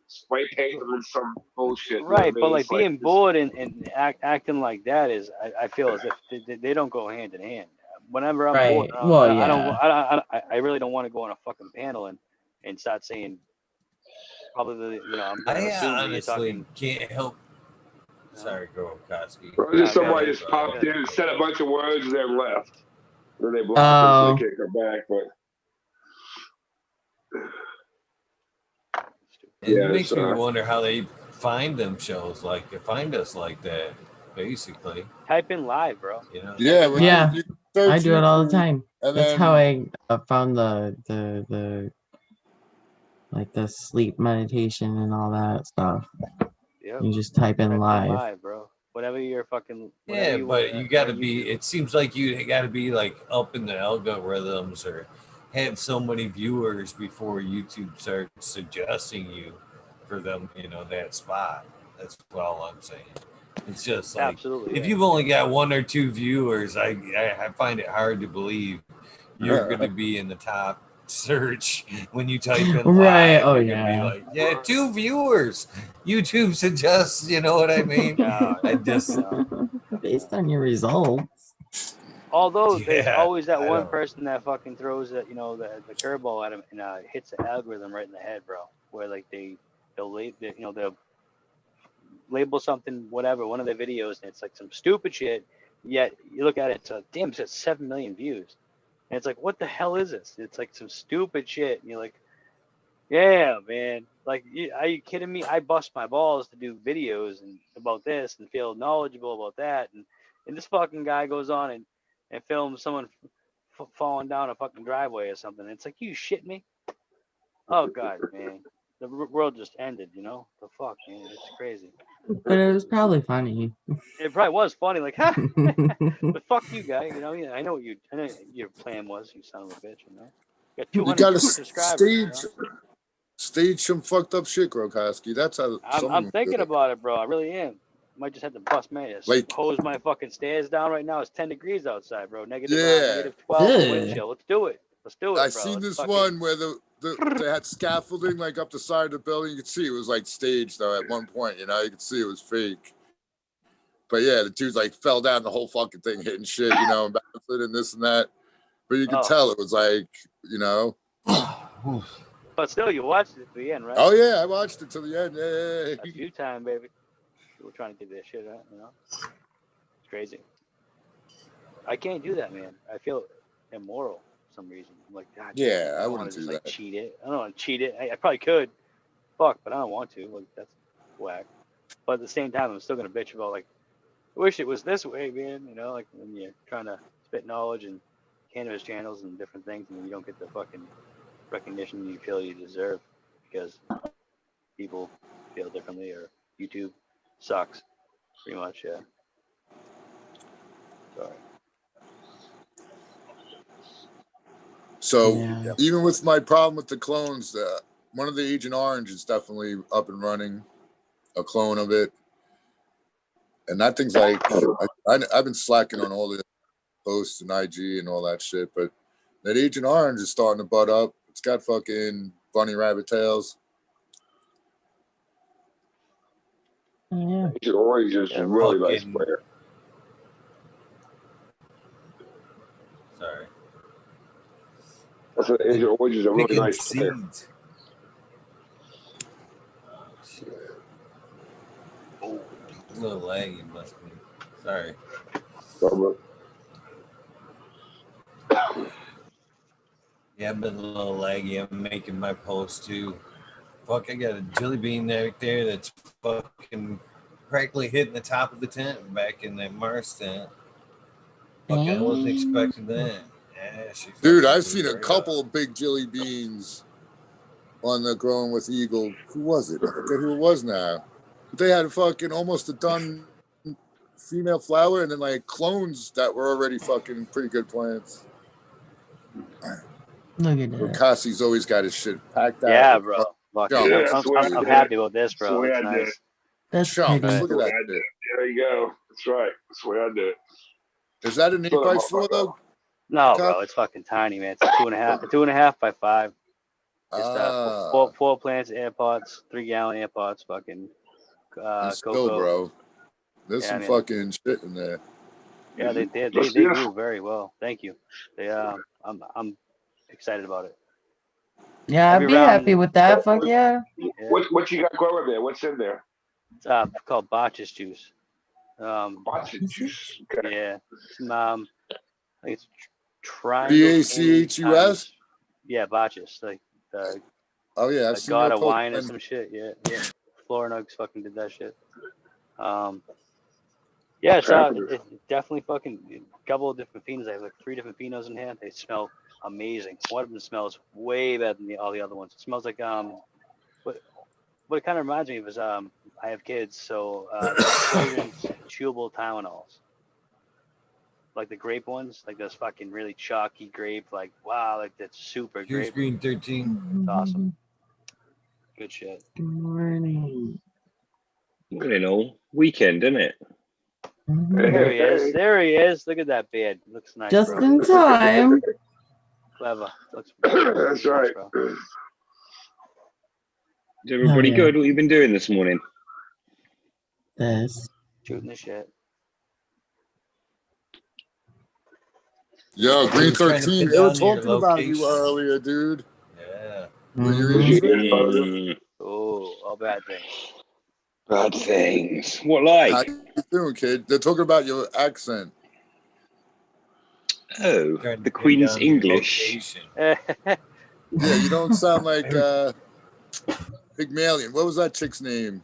spray paint them in some bullshit. Right, but like being bored and acting like that is, I feel as if they don't go hand in hand. Whenever I'm bored, I really don't want to go on a fucking panel and start saying probably, you know, I honestly can't help. Sorry, go Koski. Just somebody just popped in and said a bunch of words and then left. Then they blocked them so they can't come back. But it makes me wonder how they find them shows, find us like that, basically. Type in live, bro. You know? Yeah, I do it all the time. That's how I found the like the sleep meditation and all that stuff. Yep. You just type in live, bro. Whatever you're fucking. Yeah, but you got to be. It seems like you got to be like up in the algorithms or have so many viewers before YouTube starts suggesting you for them. You know, that spot. That's all I'm saying. It's just like if you've only got 1 or 2 viewers, I find it hard to believe you're going to be in the top search when you type in live. Right. Oh you're yeah. gonna be like, 2 viewers. YouTube suggests, you know what I mean? I just based on your results. Although there's always that one person that fucking throws the curveball at him and hits the algorithm right in the head, bro. Where like they'll label something, whatever, one of their videos, and it's like some stupid shit. Yet you look at it, it's damn, it's at 7 million views. And it's like, what the hell is this? It's like some stupid shit. And you're like, yeah, man. Like, are you kidding me? I bust my balls to do videos and about this and feel knowledgeable about that. And this fucking guy goes on and films someone falling down a fucking driveway or something. It's like, you shit me? Oh, God, man. The world just ended, you know? The fuck, man. It's crazy. But it was probably funny. It probably was funny, like, ha! But fuck you, guy. You know, I know what your plan was, you son of a bitch, you know? You gotta stage some fucked up shit, Grokoski. That's how I'm thinking about it, bro. I really am. Might just have to bust my ass. Like, hose my fucking stairs down right now. It's 10 degrees outside, bro. Negative 12 wind chill. Let's do it. Let's do it, bro. I seen this one where they had scaffolding like up the side of the building. You could see it was like staged though at one point, you know, you could see it was fake. But yeah, the dude like fell down the whole fucking thing, hitting shit, you know, and bouncing and this and that. But you could tell it was like, you know. But still, you watched it to the end, right? Oh yeah, I watched it to the end. Yeah. That's you time, baby. People trying to give their shit out, you know? It's crazy. I can't do that, man. I feel immoral for some reason. I'm like, God, Yeah, I don't wouldn't wanna do just, that. like, cheat it. I don't want to cheat it. I probably could. Fuck, but I don't want to. Like, that's whack. But at the same time, I'm still gonna bitch about, like, I wish it was this way, man. You know, like when you're trying to spit knowledge and cannabis channels and different things, and you don't get the fucking recognition you feel you deserve because people feel differently, or YouTube sucks, pretty much. Yeah. Sorry. So Yeah. even with my problem with the clones, one of the Agent Orange is definitely up and running, a clone of it. And that thing's like, I've been slacking on all the posts and IG and all that shit, but that Agent Orange is starting to butt up. It's got fucking bunny rabbit tails. Yeah. Agent Orange is a really nice Fucking- player. Sorry. I said Agent Orange is a really Picking nice player. seeds. Oh, shit. A little laggy must be. Sorry. Yeah, I've been a little laggy. I'm making my post too. Fuck, I got a jelly bean right there that's fucking practically hitting the top of the tent back in that Mars tent. Fuck, I wasn't expecting that. Yeah, she Dude, fucking I've blew seen a right couple up. of big jelly beans on the Growing with Eagle. Who was it? I forget who it was now. But they had fucking almost a done female flower and then like clones that were already fucking pretty good plants. Look at that. Cassie's always got his shit packed out. Yeah, bro. Fuck, Jump. Yeah, that's the way I'm I did happy it. about this, That's the bro. way It's I did nice. it. That's Chumps, pretty. look at that shit. There you go. That's right. That's the way I did it. Is that an 8x4 though? No, Top? bro, it's fucking tiny, man. It's a 2.5 by 5. Just four plants, air pots, 3-gallon air pots, fucking and still, cocoa. bro, there's some man. fucking shit in there. Yeah, they That's grew beautiful. very well. Thank you. They I'm excited about it. Yeah, I'd Every be round- happy with that. Fuck yeah. What you got growing there? What's in there? It's called Botches juice. Botches juice. Okay. Yeah. Some, I think it's triangle. BACHUS? Yeah, Botches. Like Oh yeah, I've like seen God your of Wine or post. some shit. Yeah. Florinugs fucking did that shit. Yeah, it's definitely fucking a couple of different pinots. I have like 3 different pinots in here. They smell amazing. One of them smells way better than all the other ones. It smells like what it kind of reminds me of is I have kids, so children's chewable Tylenols. Like the grape ones, like those fucking really chalky grape, like wow, like that's super Here's grape. Green 13. It's awesome. Good shit. Good morning. Good and all. Weekend, isn't it? There he is. There he is. Look at that beard. Looks nice. Just bro. in time. Clever. Looks That's right. bro. Is everybody yeah. good? What you been doing this morning? This. Shooting the shit. Yo, They Green were trying to 13, pin they were down your talking about you location. earlier, dude. Yeah. Were you in Oh, all bad things. Bad things. What How like? you doing, kid? They're talking about your accent. Oh, Trying to the pin Queen's down your English. location. Yeah, you don't sound like Pygmalion. What was that chick's name?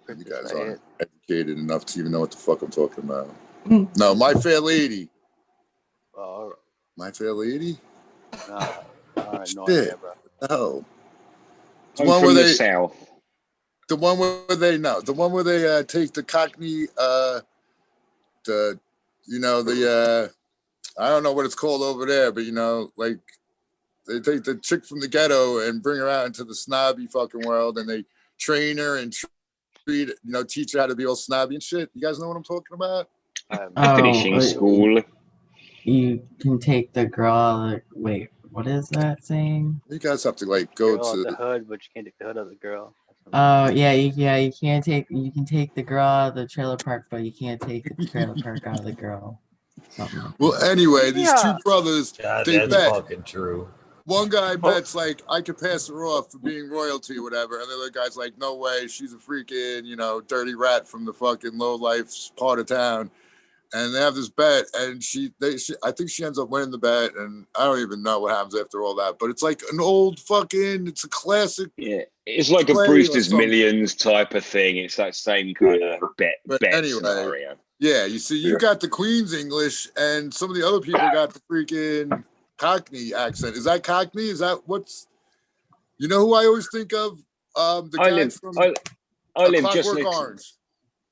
You guys aren't educated enough to even know what the fuck I'm talking about. No, My Fair Lady. Oh, My Fair Lady? no. All right, no Shit. idea, bro. Oh. The I'm one from where the they south. the one where they take the Cockney I don't know what it's called over there, but like they take the chick from the ghetto and bring her out into the snobby fucking world, and they train her and teach her how to be all snobby and shit. You guys know what I'm talking about? Finishing school. You can take the girl. Wait, what is that saying? You guys have to like go Girl to out the hood, but you can't take the hood of the girl. Oh yeah, you can't take. You can take the girl out of the trailer park, but you can't take the trailer park out of the girl. Something like Well, that. anyway, these two brothers, God, they that's bet. fucking true. one guy bets like I could pass her off for being royalty or whatever, and the other guy's like, no way, she's a freaking, you know, dirty rat from the fucking low life part of town. And they have this bet, and I think she ends up winning the bet, and I don't even know what happens after all that. But it's like an old fucking, it's a classic. Yeah, it's like a Brewster's Millions type of thing. It's that same kind of bet anyway, scenario. Yeah, you see, you got the Queen's English, and some of the other people got the freaking Cockney accent. Is that Cockney? Is that what's? You know who I always think of? The guy from I live just Clockwork next. Orange.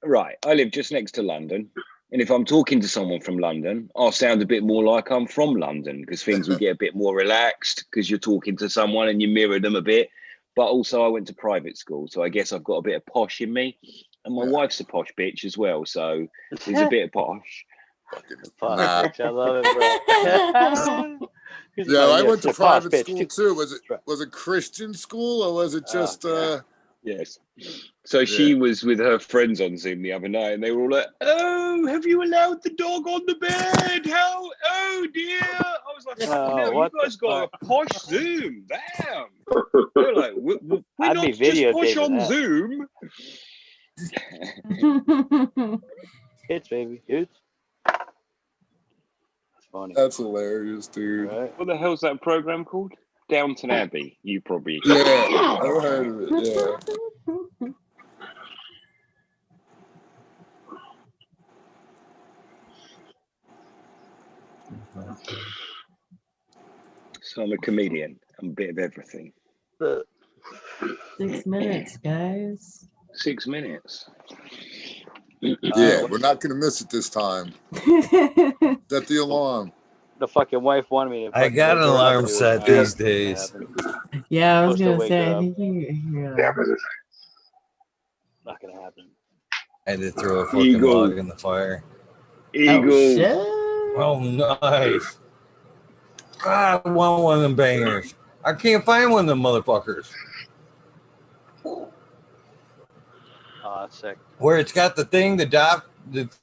Right, I live just next to London. And if I'm talking to someone from London, I'll sound a bit more like I'm from London because things will get a bit more relaxed because you're talking to someone and you mirror them a bit. But also I went to private school, so I guess I've got a bit of posh in me. And my wife's a posh bitch as well, so there's a bit of posh. Bitch, I love it, bro. Yeah, I went to private school too. Was it Christian school or was it just Yes. So she was with her friends on Zoom the other night, and they were all like, "Oh, have you allowed the dog on the bed? How? Oh dear!" I was like, "Oh no, you guys got a posh Zoom, damn!" They're like, "We're not just posh on Zoom." It's baby, it's funny. That's hilarious, dude. Right? What the hell's that program called? Downton Abbey. You probably I've heard of it. Yeah. So I'm a comedian. I'm a bit of everything. 6 minutes, guys. 6 minutes. Yeah, we're not gonna miss it this time. Set the alarm. The fucking wife wanted me to. I got an alarm set these days. Yeah, I was gonna say. I think not gonna happen. I had to throw a fucking log in the fire. Eagle. Oh, shit. Oh, nice. God, I want one of them bangers. I can't find one of them motherfuckers. Oh, that's sick. Where it's got the thing, the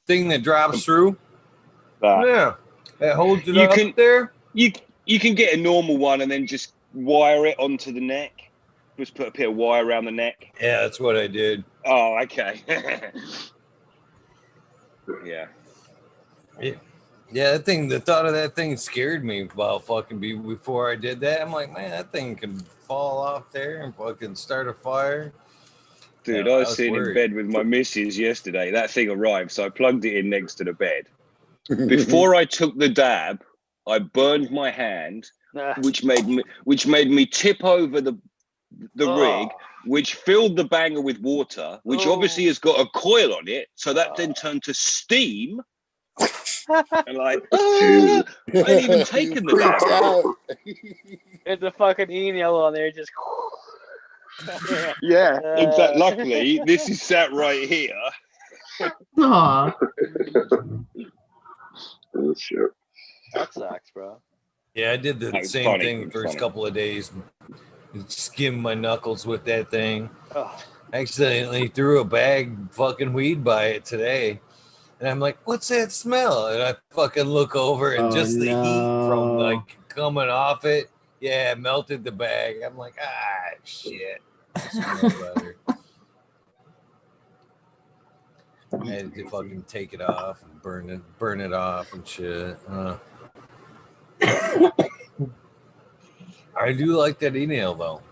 thing that drops through. Yeah, that holds it up there. You can get a normal one and then just wire it onto the neck. Just put a bit of wire around the neck. Yeah, that's what I did. Oh, okay. Yeah. Yeah, that thing. The thought of that thing scared me about fucking before I did that. I'm like, man, that thing can fall off there and fucking start a fire. Dude, I was sitting in bed with my missus yesterday. That thing arrived, so I plugged it in next to the bed. Before I took the dab, I burned my hand, which made me tip over the rig, which filled the banger with water, which obviously has got a coil on it. So that then turned to steam. And like, I hadn't even taken the dab. It's a fucking email on there, just. Yeah, exactly. Luckily, this is sat right here. Aw. Oh, shit. That sucks, bro. Yeah, I did the same thing the first couple of days. Skimmed my knuckles with that thing. Accidentally threw a bag fucking weed by it today. And I'm like, what's that smell? And I fucking look over and just the heat from like coming off it. Yeah, it melted the bag. I'm like, shit. I had to fucking take it off and burn it off and shit. I do like that email though.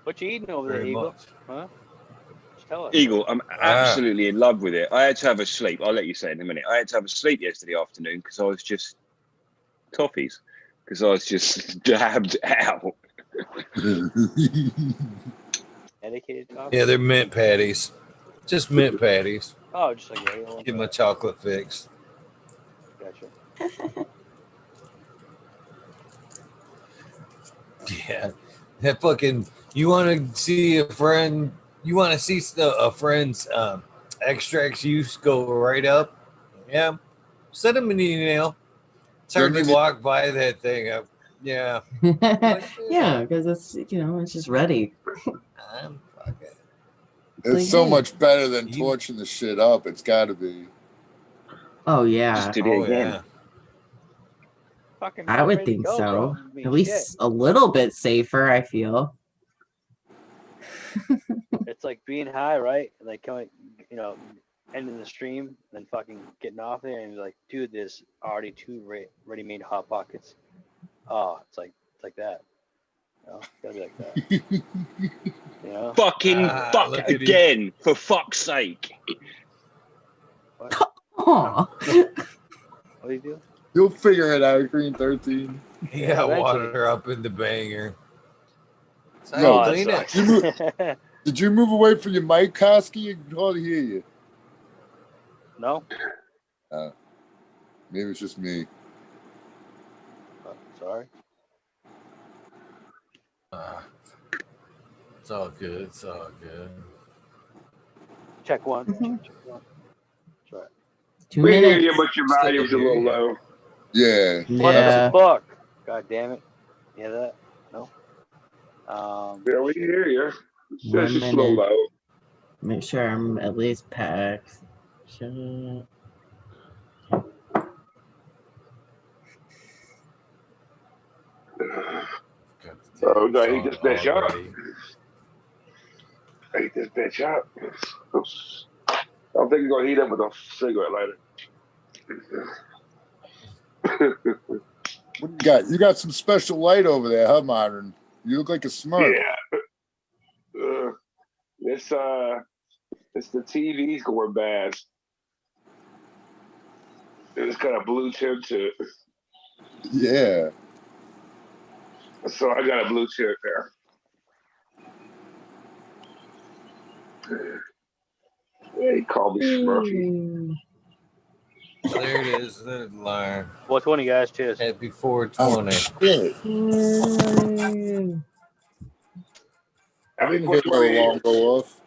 What you eating over there, Eagle? Huh? Just tell us. Eagle, I'm absolutely in love with it. I had to have a sleep. I'll let you say it in a minute. I had to have a sleep yesterday afternoon because I was just toffees. Because I was just dabbed out. Dedicated coffee? Yeah, they're mint patties. Just mint patties. Oh, just like regular. Get my chocolate fix. Gotcha. Yeah. That fucking, you want to see a friend, you want to see a friend's extracts use go right up? Yeah. Send them an email. It's hard to walk by that thing. Yeah. Yeah, because it's, it's just ready. It's so much better than torching the shit up. It's got to be. Oh, yeah. Just did it again. fucking. I would ready to think go, so. bro. I mean, At least a little bit safer, I feel. it's like being high, right? Like coming, you know, ending the stream, then fucking getting off there, and you're like, dude, there's already two ready-made hot pockets. Oh, it's like that. You know, it's gotta be like that. You know? Fucking fuck look at him. again, for fuck's sake. Aw. What do you do? You'll figure it out, Green 13. He Yeah, got eventually. water up in the banger. So No, how that you clean it? sucks. Did you move away from your mic, Koski? I can hardly hear you. No? Maybe it's just me. Oh, sorry. It's all good. It's all good. Check one. Mhm. Check one. That's right. 2 We hear minutes. you, but your volume's a little low. Yeah. What Yeah. the fuck? God damn it. You hear that? No? Yeah, we hear you. It's 1 just a little minute. low. Make sure I'm at least packed. Shut up. Oh, no, he just bitch up. Already. He just bitch up. I don't think he's gonna heat up with a cigarette lighter. What you got? You got some special light over there, huh, Modern? You look like a smurf. Yeah. It's the TV's going bad. It's got a blue tip to it. Yeah. So I got a blue tip there. Yeah, he called me Smurfy. There it is. The line. 420, guys. Cheers. Happy 420. Shit. I didn't hear no alarm go off.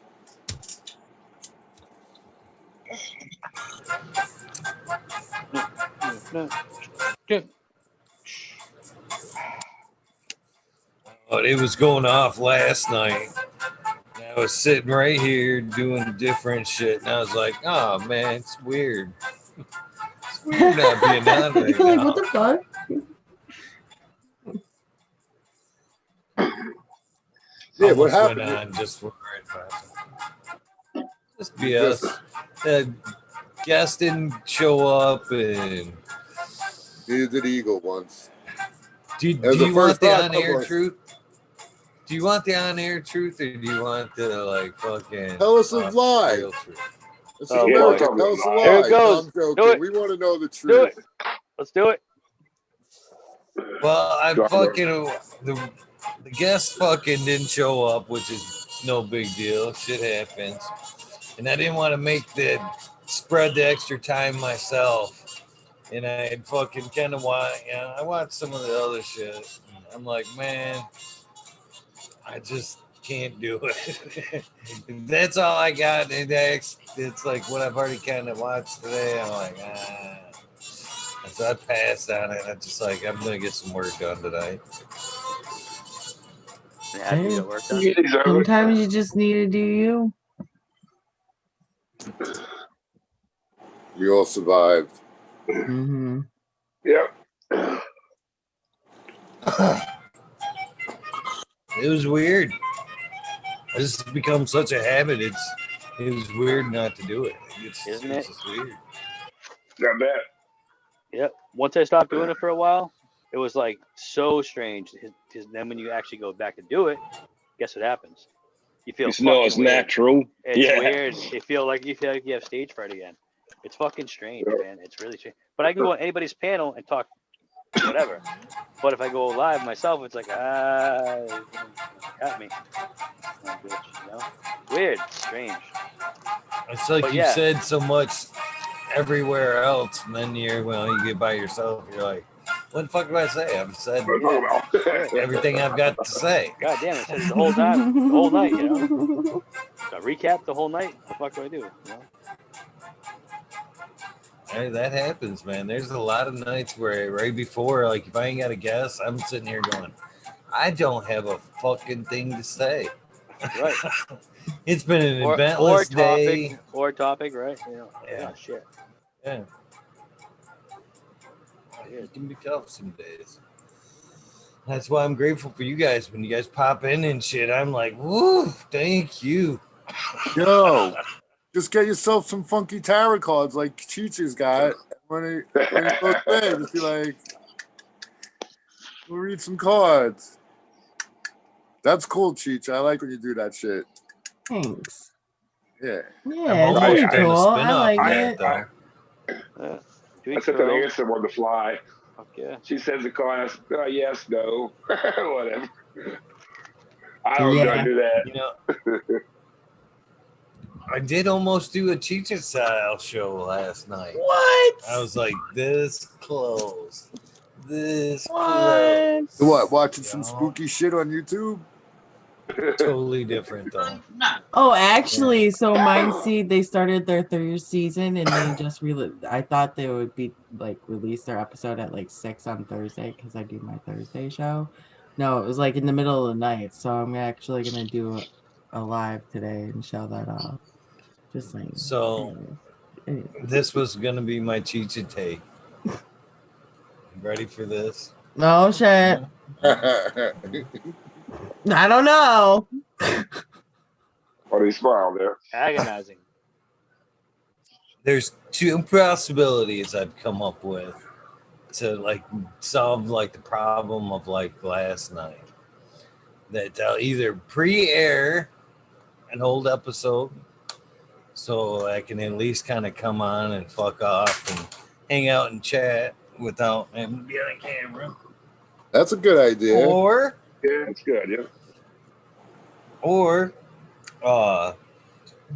But it was going off last night. I was sitting right here doing different shit, and I was like, "Oh man, it's weird. It's weird not being on right You're like, now." what the fuck? Yeah, what Almost happened? went on just for it. Just BS. Guest didn't show up, and Neither did Eagle once. do It was you the want first the time on-air ever. truth? Do you want the on-air truth, or do you want the like fucking Tell us a lie. real truth? This is Oh, America. boy. Tell us a lie. Here it goes. No, I'm Do joking. it. We want to know the Do truth. it. Let's do it. Well, I fucking the guest fucking didn't show up, which is no big deal. Shit happens, and I didn't want to spread the extra time myself, and I fucking kind of I watched some of the other shit. I'm like, man, I just can't do it. That's all I got. And it's like what I've already kind of watched today. I'm like, so I passed on it. I'm just like, I'm gonna get some work done tonight. Yeah, you got work done. Sometimes you just need to do you. We all survived. Mm-hmm. Yep. It was weird. This has become such a habit. It was weird not to do it. Isn't it? It's just weird. Got that. Yep. Once I stopped doing it for a while, it was like so strange. Because then when you actually go back to do it, guess what happens? You feel It's not as weird. natural. It's Yeah. weird. You feel like you have stage fright again. It's fucking strange, man. It's really strange. But I can go on anybody's panel and talk whatever. But if I go live myself, it's like got me. Oh, bitch, you know? Weird, strange. It's like But you yeah. said so much everywhere else, and then you get by yourself. You're like, what the fuck do I say? I've said everything I've got to say. God damn it! I said it the whole time, the whole night. You know, I recap the whole night. What the fuck do I do? You know? Hey, that happens, man. There's a lot of nights where right before, like if I ain't got a guess, I'm sitting here going, I don't have a fucking thing to say. Right. It's been an eventless day. Or topic, right? You know. Yeah. Oh, shit. Yeah. it can be tough some days. That's why I'm grateful for you guys. When you guys pop in and shit, I'm like, woo, thank you. Yo, just get yourself some funky tarot cards like Cheecha's got. When he goes to bed, just be like, we'll read some cards. That's cool, Cheech. I like when you do that shit. Thanks. Yeah. Yeah, it's pretty cool. I like it. I set the answer on the fly. Fuck yeah. She says the card. Yes, no, whatever. I don't do that. You know, I did almost do a Cheecha style show last night. What? I was like this close. This close. What? Watching some spooky shit on YouTube? Totally different though. Oh, actually, so Mindseed, they started their third season and they just I thought they would be like release their episode at like 6 on Thursday because I do my Thursday show. No, it was like in the middle of the night, so I'm actually gonna do a live today and show that off. Just like so. This was gonna be my Cheecha take. Ready for this? No shit. I don't know. Oh, they smile there. Agonizing. There's two possibilities I've come up with to like solve like the problem of like last night. That I'll either pre-air an old episode so I can at least kind of come on and fuck off and hang out and chat without having to be on camera. That's a good idea. Or yeah, it's good. Yeah. Or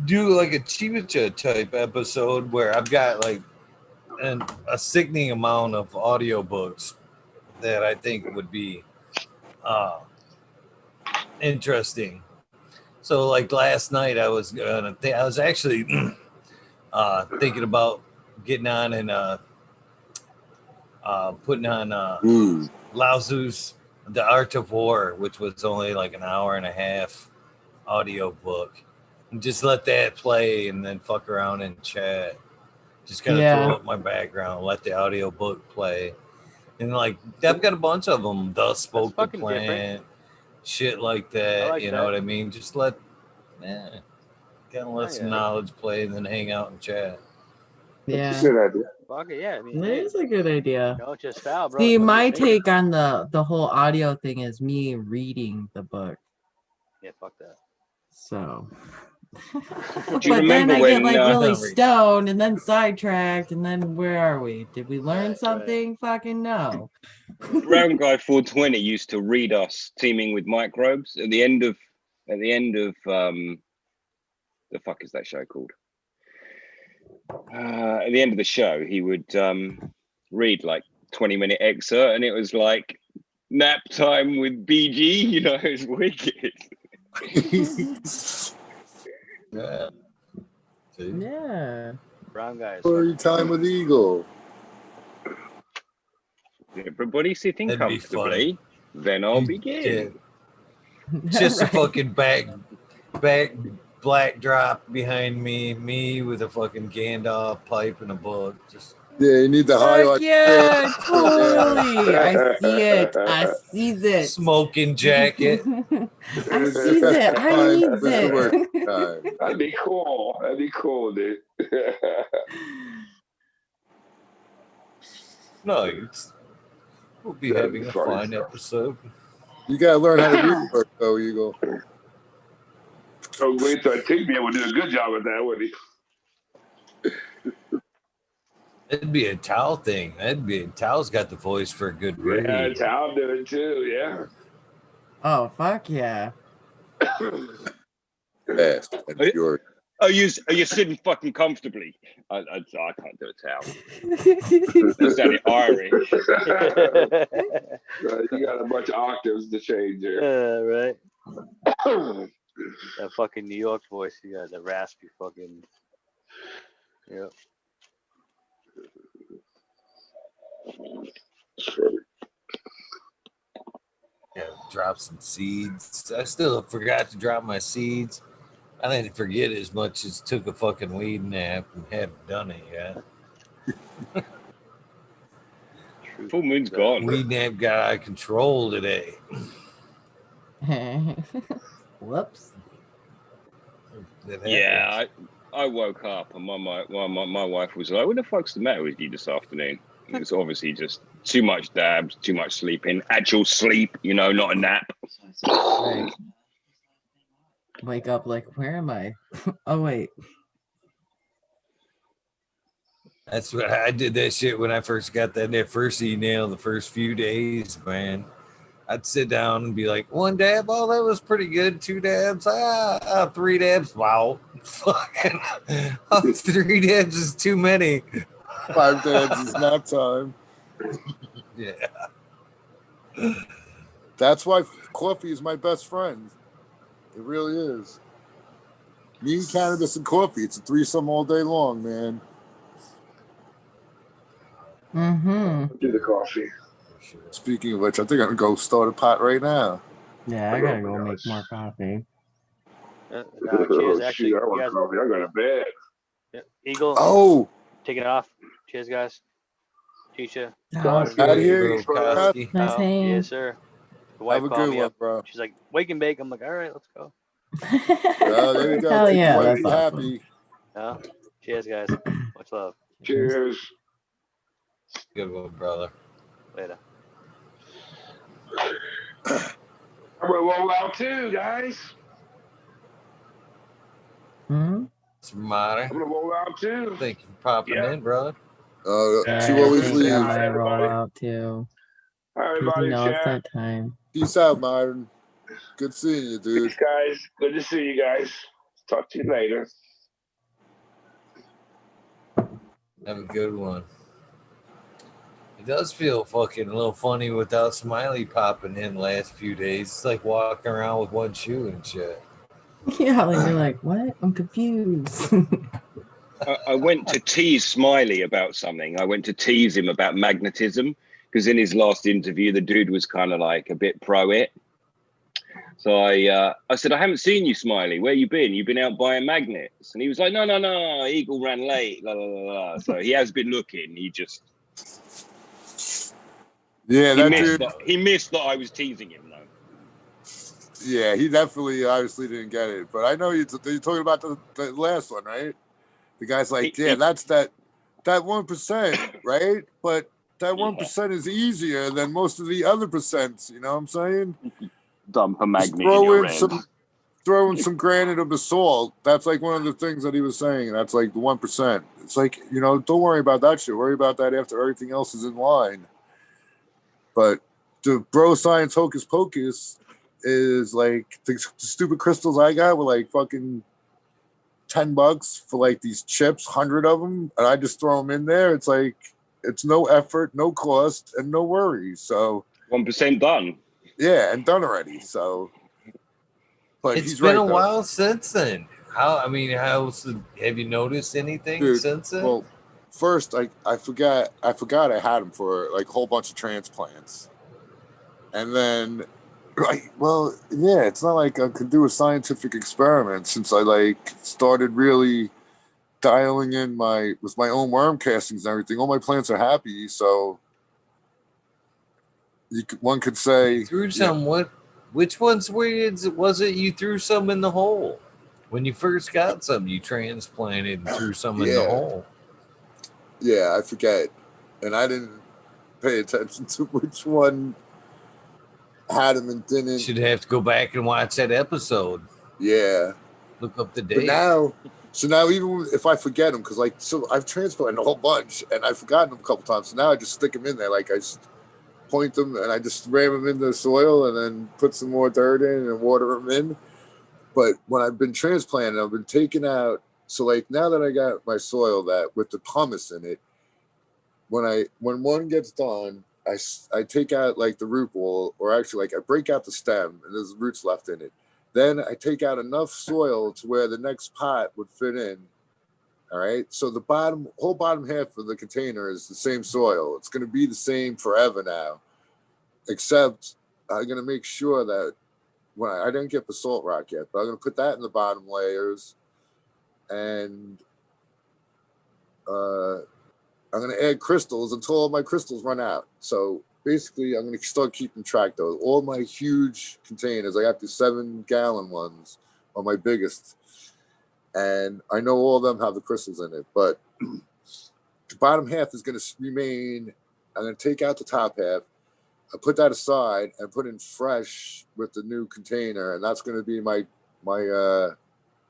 do like a Cheecha type episode where I've got like a sickening amount of audiobooks that I think would be interesting. So like last night I was actually thinking about getting on and putting on Lao Tzu's The Art of War, which was only like an hour and a half audio book, and just let that play and then fuck around and chat. Just kind of throw up my background, let the audio book play, and like I've got a bunch of them. Thus Spoke the Plant, shit like that. Like you that. know what I mean? Just let kind of let some knowledge play and then hang out and chat. Yeah. Good idea. Fuck it, yeah. I mean, It is a good idea. don't just foul, bro. See, Don't my just make it. take on the whole audio thing is me reading the book. Yeah, fuck that. So, Do you but then remember I when, get like really no, stoned and then sidetracked, and then where are we? Did we learn something? Fucking no. Brown Guy 420 used to read us Teaming with Microbes at the end of the fuck is that show called? At the end of the show, he would read like 20-minute excerpt, and it was like nap time with BG. You know, it was wicked. Yeah. See? Yeah. Brown guys. Story time with Eagle. Everybody sitting That'd be comfortably. Then I'll begin. Just a fucking back black drop behind me with a fucking Gandalf pipe and a book. Just Yeah, you need the Fuck highlight. yeah, totally. I see it. I see it. smoking jacket. I see it. I need it. That'd be cool. That'd be cool, dude. No, we'll be That'd having be a funny. fine episode. You gotta learn how to do the work, though, Eagle. So wait till Tigby would do a good job at that, wouldn't he? It'd be a Tal thing. Tal's got the voice for a good read. Yeah, Tal do it too. Yeah. Oh, fuck yeah. Fast and furious. Are you sitting fucking comfortably? I can't do a Tal. That's sounded Irish. You got a bunch of octaves to change there. Right. That fucking New York voice, you got the raspy fucking. Yep. Yeah, drop some seeds. I still forgot to drop my seeds. I didn't forget as much as took a fucking weed nap and hadn't done it yet. Full moon's gone. Weed nap got out of control today. Whoops. Yeah, I woke up and my wife was like, "What the fuck's the matter with you this afternoon?" And it's obviously just too much dabs, too much sleeping, actual sleep, not a nap. Right. Wake up like, where am I? Oh wait. That's what I did. That shit when I first got that first email. The first few days, man, I'd sit down and be like, 1 dab, oh, that was pretty good. 2 dabs, 3 dabs, wow, fucking, 3 dabs is too many. 5 dabs is nap time. Yeah. That's why coffee is my best friend. It really is. Me and cannabis and coffee, it's a threesome all day long, man. Do the coffee. Speaking of which, I think I'm gonna go start a pot right now. Yeah, I gotta go make more coffee. Cheers, actually. Shoot, I want coffee. I got to bed. Yeah, Eagle. Oh, take it off. Cheers, guys. Cheecha. out of here. Nice hang. Yes, sir. The wife Have a called good me one, up. bro. She's like, wake and bake. I'm like, all right, let's go. There you go. Hell Keep yeah, the wife that's awesome. happy. Yeah. Cheers, guys. Much love. Cheers. Good one, brother. Later. I'm gonna roll out too, guys. It's Marty. I'm gonna roll out too. Thank you for popping in, brother. She always I leaves. might roll out too. Everybody, No, it's chat. that time. Peace out, Myron. Good seeing you, dude. Thanks, guys. Good to see you guys. Talk to you later. Have a good one. It does feel fucking a little funny without Smiley popping in the last few days. It's like walking around with one shoe and shit. Yeah, like you're like, what? I'm confused. I went to tease Smiley about something. I went to tease him about magnetism because in his last interview, the dude was kind of like a bit pro it. So I said, I haven't seen you, Smiley. Where you been? You've been out buying magnets. And he was like, no. Eagle ran late. La, la, la, la. So he has been looking. He just... Yeah, he missed that I was teasing him, though. Yeah, he definitely obviously didn't get it. But I know you're talking about the last one, right? The guy's like, that's that 1%, right? But that 1% is easier than most of the other percents. You know what I'm saying? Dump a magnet throw in some granite of basalt. That's like one of the things that he was saying. That's like the 1%. It's like, don't worry about that shit. Worry about that after everything else is in line. But the bro science hocus pocus is like the stupid crystals I got were like fucking $10 for like these chips, 100 of them, and I just throw them in there. It's like it's no effort, no cost, and no worries. So 1% done. Yeah, and done already. So, but It's he's been right, a though. while since then. Have you noticed anything since then? Well, first I forgot I had him for like a whole bunch of transplants, and then it's not like I could do a scientific experiment since I like started really dialing in with my own worm castings and everything. All my plants are happy, so one could say you threw some. Which ones was it you threw some in the hole? When you first got some, you transplanted and threw some in the hole. Yeah, I forget. And I didn't pay attention to which one had him and didn't. Should have to go back and watch that episode. Yeah. Look up the date. But now even if I forget them, because I've transplanted a whole bunch and I've forgotten them a couple times. So now I just stick them in there. Like I just point them and I just ram them in the soil and then put some more dirt in and water them in. But when I've been transplanting, I've been taking out. So like now that I got my soil that with the pumice in it, when one gets done, I take out like the root ball, or actually like I break out the stem and there's roots left in it. Then I take out enough soil to where the next pot would fit in. All right. So the whole bottom half of the container is the same soil. It's going to be the same forever now, except I'm going to make sure that I didn't get basalt rock yet, but I'm going to put that in the bottom layers. And I'm going to add crystals until all my crystals run out. So basically, I'm going to start keeping track, though. All my huge containers, I got the 7-gallon ones, are my biggest. And I know all of them have the crystals in it. But the bottom half is going to remain. I'm going to take out the top half. I put that aside and put in fresh with the new container. And that's going to be my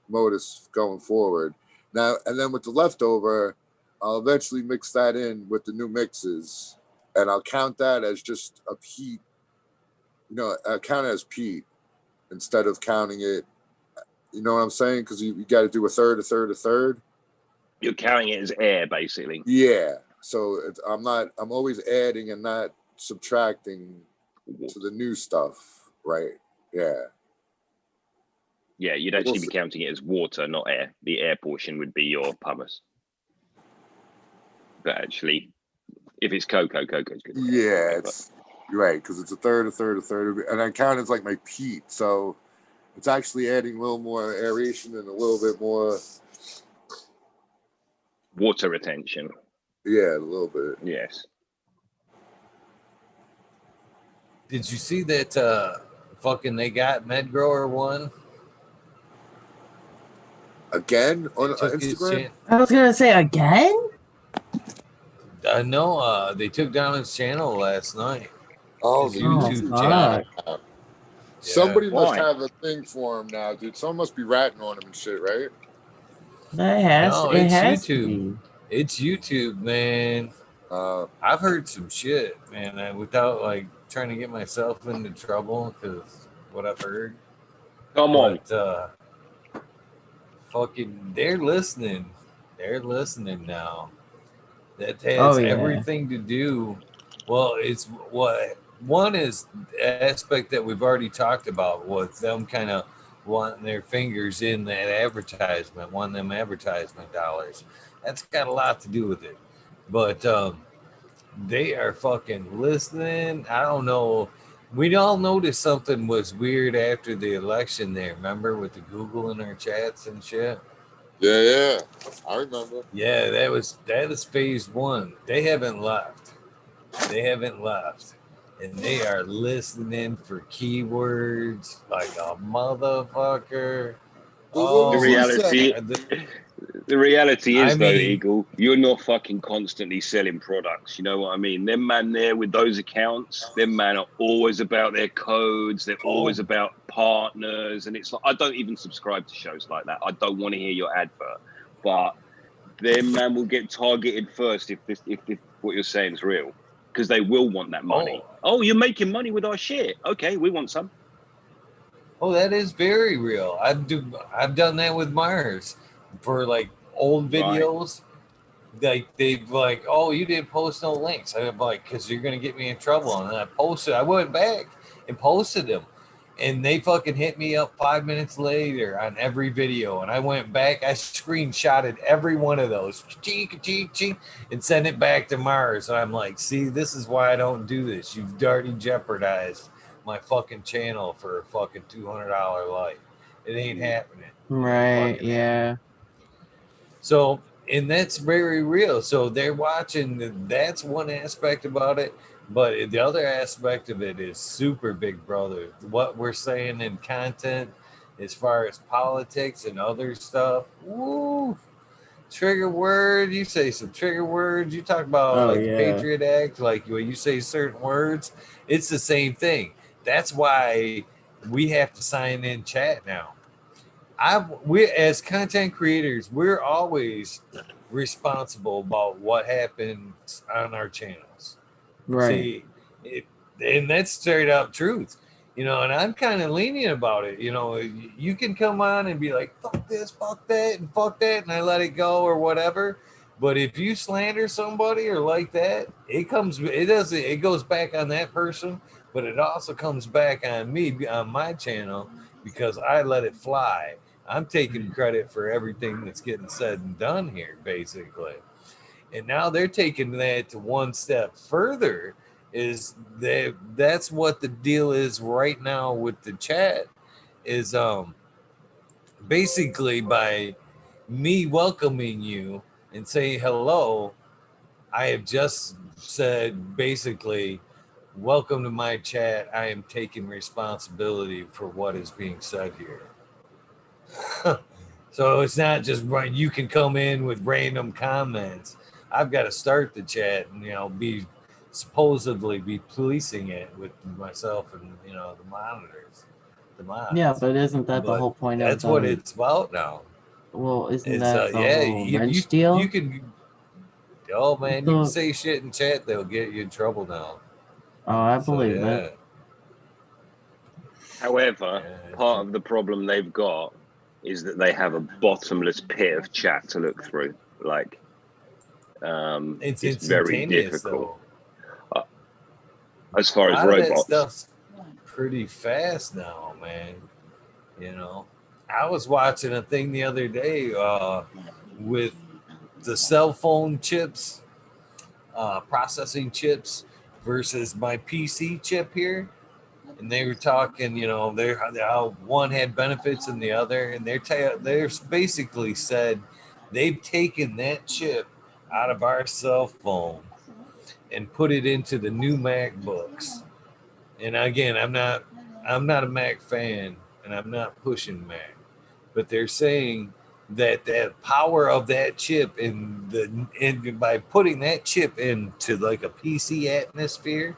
modus going forward. Now, and then with the leftover, I'll eventually mix that in with the new mixes, and I'll count that as just a peat. You know, I'll count it as peat instead of counting it. You know what I'm saying? Because you got to do a third, a third, a third. You're counting it as air, basically. Yeah. So I'm always adding and not subtracting to the new stuff, right? Yeah. Yeah, you'd actually be counting it as water, not air. The air portion would be your pumice. But actually, if it's cocoa's good. Yeah, you're right, because it's a third, a third, a third. And I count it as like my peat. So it's actually adding a little more aeration and a little bit more water retention. Yeah, a little bit. Yes. Did you see that fucking they got MedGrower one? Again on Instagram? I was gonna say again. No, they took down his channel last night. Oh, his the YouTube channel. Somebody must have a thing for him now, dude. Someone must be ratting on him and shit, right? It has to YouTube. It's YouTube, man. I've heard some shit, man. Without like trying to get myself into trouble, because what I've heard. Come on. Fucking, they're listening. They're listening now. That has everything to do. Well, it's what one is the aspect that we've already talked about with them kind of wanting their fingers in that advertisement, wanting them advertisement dollars. That's got a lot to do with it. But they are fucking listening. I don't know. We all noticed something was weird after the election there. Remember with the Google in our chats and shit? Yeah. I remember. Yeah, that was phase one. They haven't left. And they are listening for keywords like a motherfucker. The reality is, though, Eagle, you're not fucking constantly selling products. You know what I mean? Them man there with those accounts, them man are always about their codes. They're always about partners. And it's like, I don't even subscribe to shows like that. I don't want to hear your advert. But them man will get targeted first if what you're saying is real. Because they will want that money. Oh, you're making money with our shit. Okay, we want some. Oh, that is very real. I've done that with Myers for like old videos. Like they've like, oh, you didn't post no links. I'm like, because you're gonna get me in trouble. And I posted. I went back and posted them, and they fucking hit me up 5 minutes later on every video. And I went back. I screenshotted every one of those, and sent it back to Myers. And I'm like, see, this is why I don't do this. You've already jeopardized my fucking channel for a fucking $200 like. It ain't happening. Right, yeah. So, and that's very real. So they're watching. That's one aspect about it. But the other aspect of it is super Big Brother. What we're saying in content as far as politics and other stuff. Woo! Trigger word. You say some trigger words. You talk about the Patriot Act, like when you say certain words, it's the same thing. That's why we have to sign in chat now. We as content creators, we're always responsible about what happens on our channels. Right. See, and that's straight up truth, and I'm kind of lenient about it. You can come on and be like, fuck this, fuck that, and fuck that, and I let it go or whatever. But if you slander somebody or like that, it goes back on that person, but it also comes back on me, on my channel, because I let it fly. I'm taking credit for everything that's getting said and done here, basically. And now they're taking that to one step further. That's what the deal is right now with the chat is basically by me welcoming you and saying hello, I have just said basically, welcome to my chat. I am taking responsibility for what is being said here. So it's not just right. You can come in with random comments. I've got to start the chat and, be supposedly be policing it with myself and, the monitors, the mods. Yeah, but isn't that the whole point of that's what it's about now. Well, isn't that the whole wrench you deal? can, oh man, you can say shit in chat, they'll get you in trouble now. Oh, I believe it. However, part of the problem they've got is that they have a bottomless pit of chat to look through. Like, it's very difficult. As far as robots, that stuff's pretty fast now, man. I was watching a thing the other day with the cell phone chips, processing chips versus my PC chip here. And they were talking, how one had benefits and the other, and they're basically said they've taken that chip out of our cell phone and put it into the new MacBooks. And again, I'm not a Mac fan, and I'm not pushing Mac, but they're saying that the power of that chip and by putting that chip into like a PC atmosphere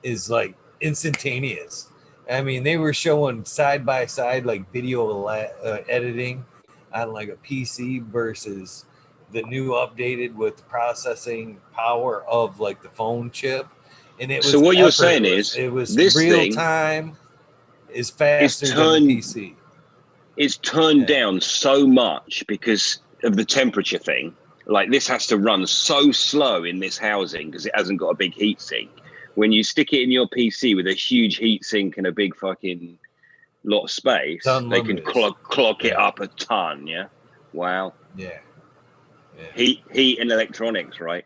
is like instantaneous. I mean, they were showing side by side like video editing on like a PC versus the new updated with the processing power of like the phone chip, and it was. So what you're saying is it was this real time is faster than the PC. It's turned down so much because of the temperature thing. Like this has to run so slow in this housing because it hasn't got a big heat sink. When you stick it in your PC with a huge heat sink and a big fucking lot of space, they can clock it up a ton. Yeah. Wow. Yeah. Heat and electronics, right?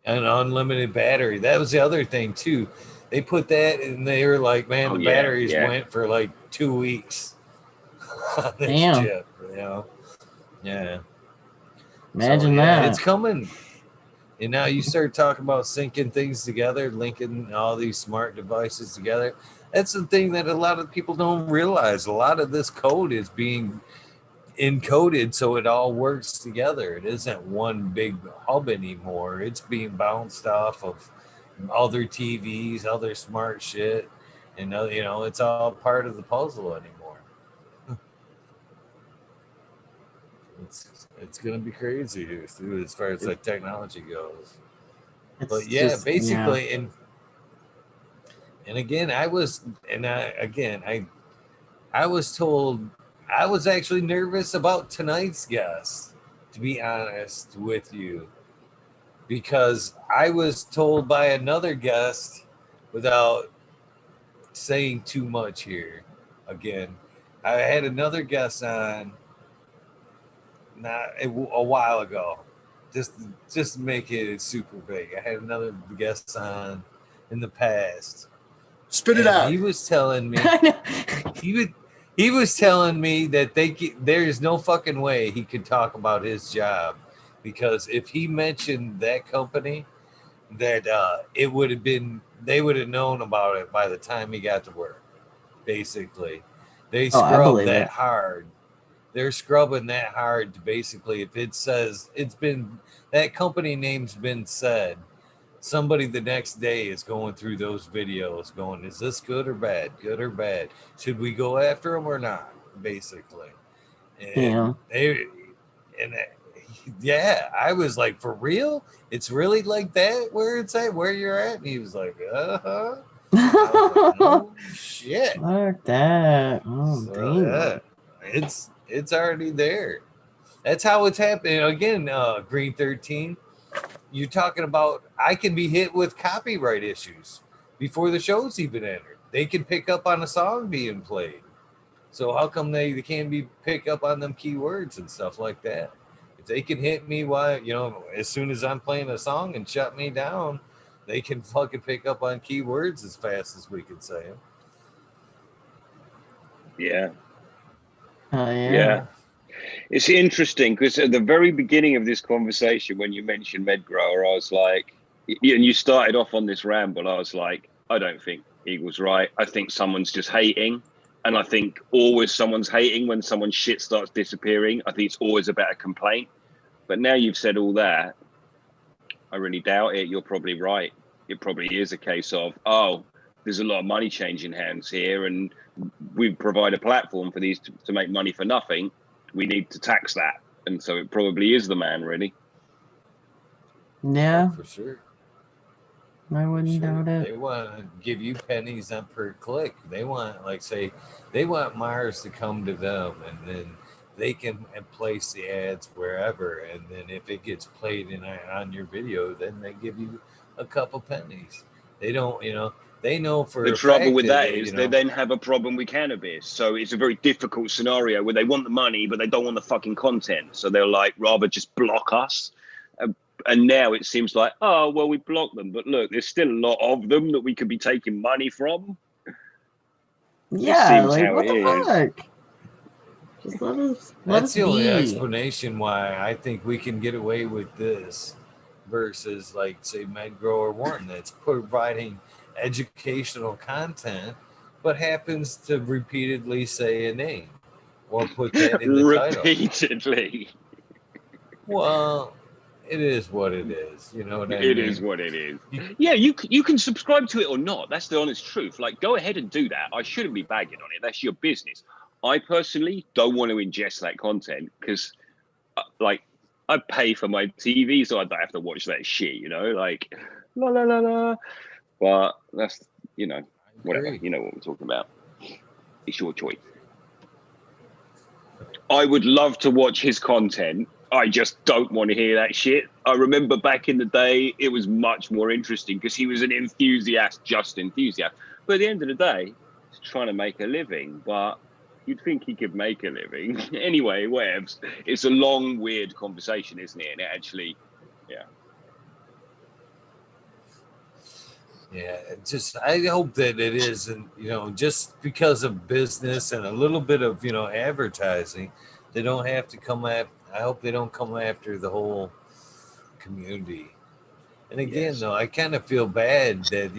And unlimited battery. That was the other thing too. They put that and they were like, man, the batteries went for like 2 weeks. Damn. Chip, Yeah. Imagine that. It's coming. And now you start talking about syncing things together, linking all these smart devices together. That's the thing that a lot of people don't realize. A lot of this code is being encoded so it all works together. It isn't one big hub anymore. It's being bounced off of other TVs, other smart shit. And, it's all part of the puzzle anymore. It's gonna be crazy here too, as far as like technology goes. But basically, and again, I was told I was actually nervous about tonight's guest, to be honest with you, because I was told by another guest, without saying too much here. Again, I had another guest on. A while ago, just to make it super big. I had another guest on in the past. Spit it out. He was telling me he was telling me that there's no fucking way he could talk about his job, because if he mentioned that company, that it would have been, they would have known about it by the time he got to work. Basically, they scrubbed that hard. They're scrubbing that hard to basically, if it says it's been, that company name's been said, somebody the next day is going through those videos going, is this good or bad? Good or bad? Should we go after them or not? Basically. And I was like, for real? It's really like that where it's at, where you're at? And he was like, uh-huh. Like, oh, shit. Fuck that. Oh, damn. It's already there. That's how it's happening. Again, Green 13, you're talking about, I can be hit with copyright issues before the show's even entered. They can pick up on a song being played. So how come they can't pick up on them keywords and stuff like that? If they can hit me while, as soon as I'm playing a song and shut me down, they can fucking pick up on keywords as fast as we can say them. Yeah. Yeah. It's interesting because at the very beginning of this conversation, when you mentioned Medgrower, I was like, and you started off on this ramble, I was like, I don't think Eagle's right. I think someone's just hating. And I think always someone's hating when someone's shit starts disappearing. I think it's always about a complaint. But now you've said all that, I really doubt it. You're probably right. It probably is a case of, oh, there's a lot of money changing hands here, and we provide a platform for these to make money for nothing. We need to tax that. And so it probably is the man, really. Yeah. For sure. I wouldn't doubt it. They want to give you pennies on per click. They want, like, say, they want Mars to come to them, and then they can place the ads wherever. And then if it gets played on your video, then they give you a couple pennies. They don't, they know for the trouble with that is they then have a problem with cannabis. So it's a very difficult scenario where they want the money, but they don't want the fucking content. So they're like, rather just block us. And now it seems like, oh, well, we blocked them. But look, there's still a lot of them that we could be taking money from. Yeah, like, what the fuck? Just let us That's the only be. explanation why I think we can get away with this versus, like, say, Medgrower 1 that's providing educational content but happens to repeatedly say a name or put that in the title. Repeatedly. Well, it is what it is. You know what I mean? It is what it is. Yeah, you can subscribe to it or not. That's the honest truth. Like, go ahead and do that. I shouldn't be bagging on it. That's your business. I personally don't want to ingest that content because, like, I pay for my TV, so I don't have to watch that shit, like, la, la, la, la. But that's, whatever. You know what we're talking about. It's your choice. I would love to watch his content. I just don't want to hear that shit. I remember back in the day, it was much more interesting because he was an enthusiast. But at the end of the day, he's trying to make a living. But you'd think he could make a living. Anyway, whatevs. It's a long, weird conversation, isn't it? And it actually, yeah. Yeah, I hope that it isn't, just because of business and a little bit of, advertising, they don't have to come I hope they don't come after the whole community. And again, though, I kind of feel bad that,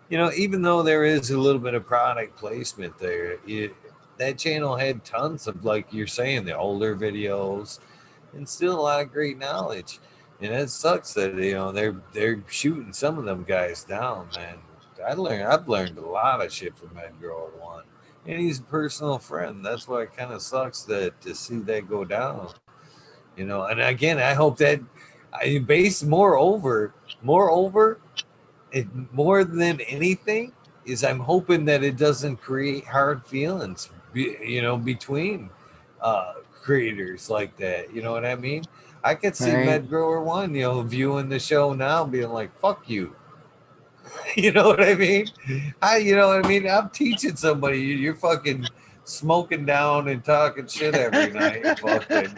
even though there is a little bit of product placement there, that channel had tons of, like you're saying, the older videos and still a lot of great knowledge. And it sucks that they're shooting some of them guys down, man. I've learned a lot of shit from Medgrower 1, and he's a personal friend. That's why it kind of sucks to see that go down, And again, I hope that moreover, more than anything is I'm hoping that it doesn't create hard feelings, between creators like that. You know what I mean? I could see Medgrower 1, viewing the show now, being like, "Fuck you." You know what I mean? I'm teaching somebody. You're fucking smoking down and talking shit every night. Fucking,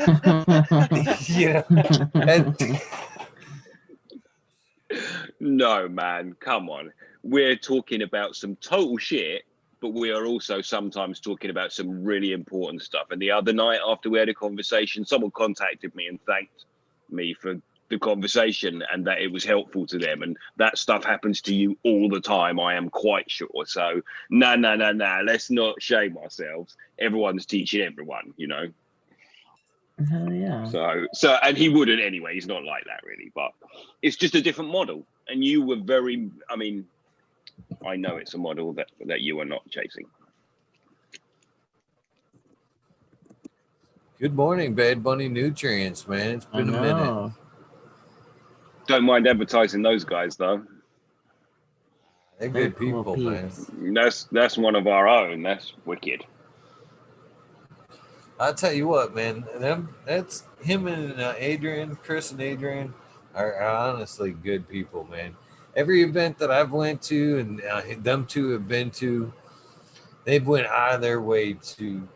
No, man, come on. We're talking about some total shit, but we are also sometimes talking about some really important stuff. And the other night after we had a conversation, someone contacted me and thanked me for the conversation and that it was helpful to them. And that stuff happens to you all the time, I am quite sure. So no, let's not shame ourselves. Everyone's teaching everyone, Hell yeah. So, and he wouldn't anyway. He's not like that really, but it's just a different model. And you were I know it's a model that you are not chasing. Good morning, Bad Bunny Nutrients, man. It's been a minute. Don't mind advertising those guys though. They're good people, man. That's one of our own. That's wicked. I'll tell you what, man. That's him and Chris and Adrian are honestly good people, man. Every event that I've went to and them two have been to, they've went out of their way to,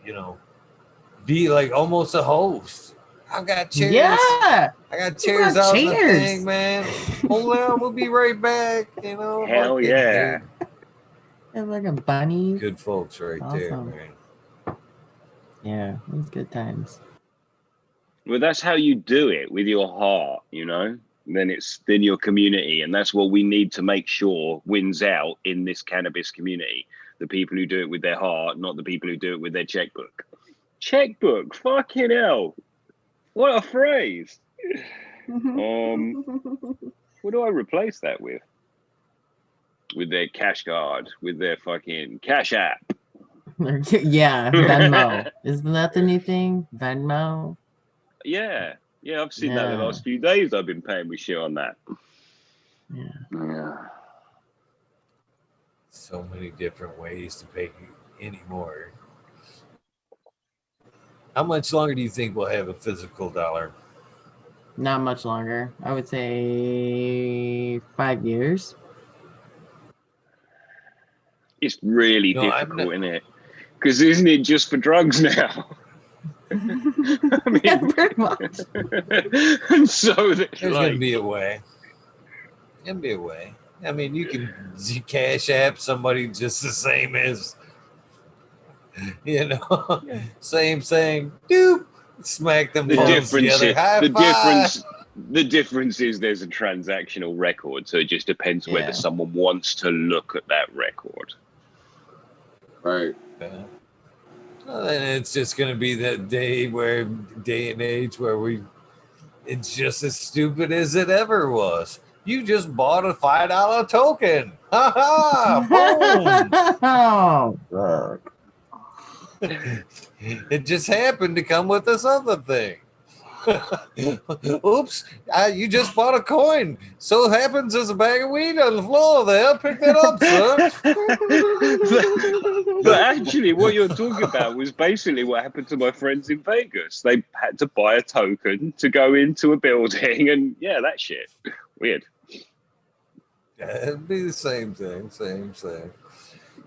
be like almost a host. I've got chairs. Yeah. I got chairs out in the thing, man. Hold on, we'll be right back. Hell yeah. And like a bunny. Good folks right there, man. Yeah, it was good times. Well, that's how you do it, with your heart, you know. Then your community, and that's what we need to make sure wins out in this cannabis community. The people who do it with their heart, not the people who do it with their checkbook. Checkbook, fucking hell! What a phrase. What do I replace that with? With their cash card, with their fucking cash app. Yeah, Venmo. Isn't that the new thing? Venmo? Yeah, I've seen that the last few days. I've been paying me shit on that. Yeah. So many different ways to pay anymore. How much longer do you think we'll have a physical dollar? Not much longer. I would say 5 years. It's really difficult, isn't it? Because isn't it just for drugs now? I mean, yeah, pretty much. And so there's going to be a way. There's going to be a way. I mean, you can cash app somebody just the same as, you know, same, doop, smack them both together. The difference is there's a transactional record, so it just depends whether someone wants to look at that record. Right. Well, and it's just going to be that day and age where it's just as stupid as it ever was. You just bought a $5 token. Ha ha! Boom! It just happened to come with this other thing. Oops! You just bought a coin. So happens there's a bag of weed on the floor there. Pick that up, sir. But actually, what you're talking about was basically what happened to my friends in Vegas. They had to buy a token to go into a building, and that shit. Weird. It'd be the same thing. Same.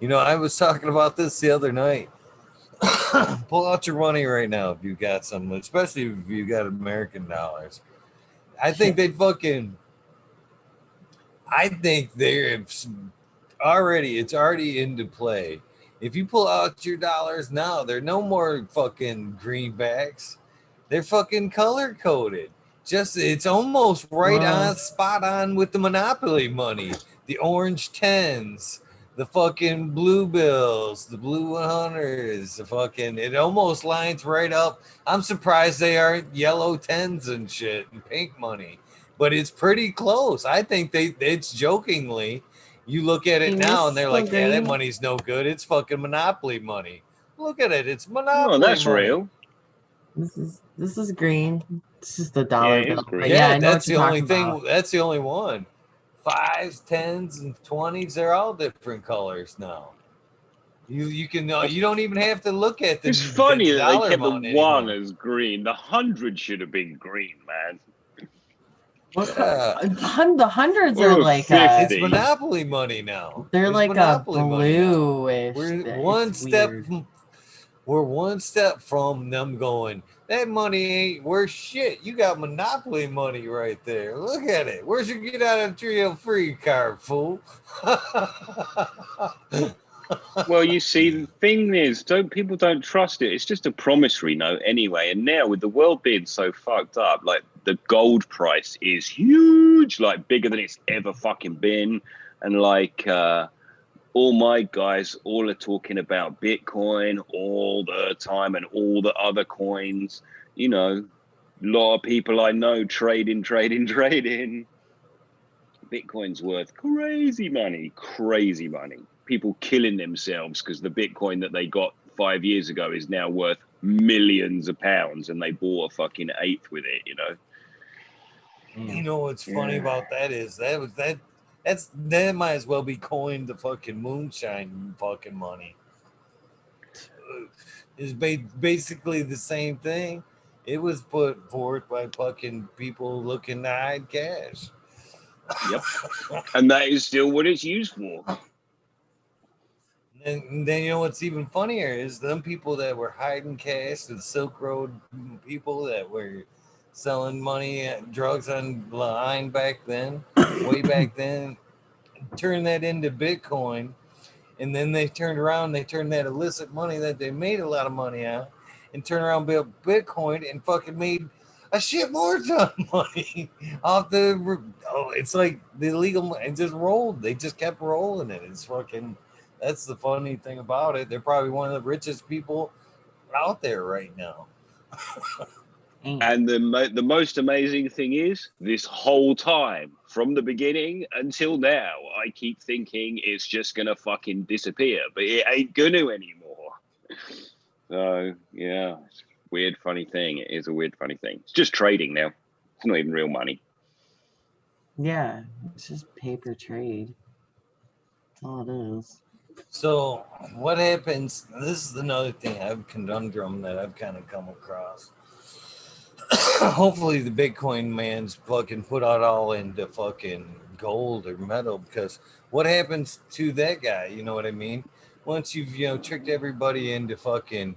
You know, I was talking about this the other night. Pull out your money right now if you got some, especially if you got American dollars. I think they're already into play. If you pull out your dollars now, they're no more fucking greenbacks. They're fucking color coded. It's almost on spot on with the Monopoly money. The orange 10s. The fucking blue bills, the blue 100s, it almost lines right up. I'm surprised they aren't yellow 10s and shit and pink money, but it's pretty close. I think it's jokingly, you look at it now and they're like, yeah, that money's no good. It's fucking Monopoly money. Look at it. It's Monopoly money. That's real. This is green. This is the dollar bill. Yeah, that's the only thing. That's the only one. 5s, 10s, and 20s, they're all different colors now. You can you don't even have to look at the. It's funny that they kept the one as green. The 100 should have been green, man. The hundreds are like it's Monopoly money now. They're like Monopoly a bluish. We're one step from them going, that money ain't worth shit. You got Monopoly money right there. Look at it. Where's your get out of jail free card, fool? Well, you see, the thing is, people don't trust it. It's just a promissory note anyway. And now with the world being so fucked up, like the gold price is huge, like bigger than it's ever fucking been. And like all my guys all are talking about Bitcoin all the time and all the other coins. You know, a lot of people I know trading. Bitcoin's worth crazy money. People killing themselves because the Bitcoin that they got 5 years ago is now worth millions of pounds and they bought a fucking eighth with it, you know? You know what's funny about that is that might as well be coined the fucking moonshine fucking money. It's basically the same thing. It was put forth by fucking people looking to hide cash. Yep. And that is still what it's used for. And then you know what's even funnier is them people that were hiding cash, the Silk Road people that were selling money, drugs online back then, way back then, turned that into Bitcoin. And then they turned that illicit money that they made a lot of money out and turned around, built Bitcoin and fucking made a shit more ton of money off the. Oh, it's like the illegal. It just rolled. They just kept rolling it. It's fucking. That's the funny thing about it. They're probably one of the richest people out there right now. And the most amazing thing is, this whole time, from the beginning until now, I keep thinking it's just gonna fucking disappear, but it ain't gonna anymore. So yeah, it's a weird, funny thing. It is a weird, funny thing. It's just trading now. It's not even real money. Yeah, it's just paper trade. That's all it is. So what happens? This is another thing I've conundrum that I've kind of come across. Hopefully the Bitcoin man's fucking put out all into fucking gold or metal, because what happens to that guy? You know what I mean? Once you've tricked everybody into fucking,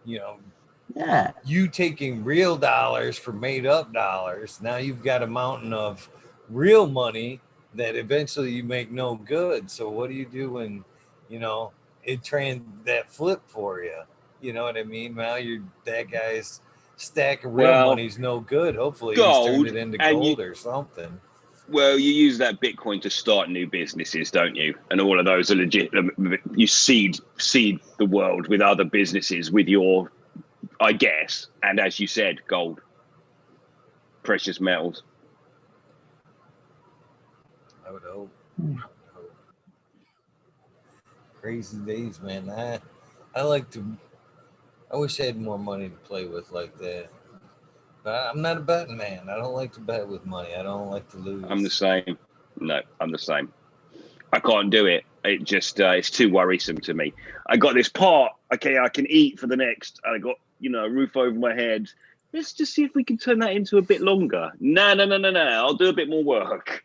Yeah, you taking real dollars for made up dollars. Now you've got a mountain of real money that eventually you make no good. So what do you do when, that flip for you? You know what I mean? Now that guy's stack of real money's no good. Hopefully he's turned it into gold or something. Well, you use that Bitcoin to start new businesses, don't you? And all of those are legit. You seed the world with other businesses with your, I guess, and as you said, gold, precious metals. I would hope. Crazy days, man. I wish I had more money to play with like that. But I'm not a betting man. I don't like to bet with money. I don't like to lose. I'm the same. No, I'm the same. I can't do it. It just it's too worrisome to me. I got this pot. Okay, I can eat for the next. I got a roof over my head. Let's just see if we can turn that into a bit longer. No. I'll do a bit more work.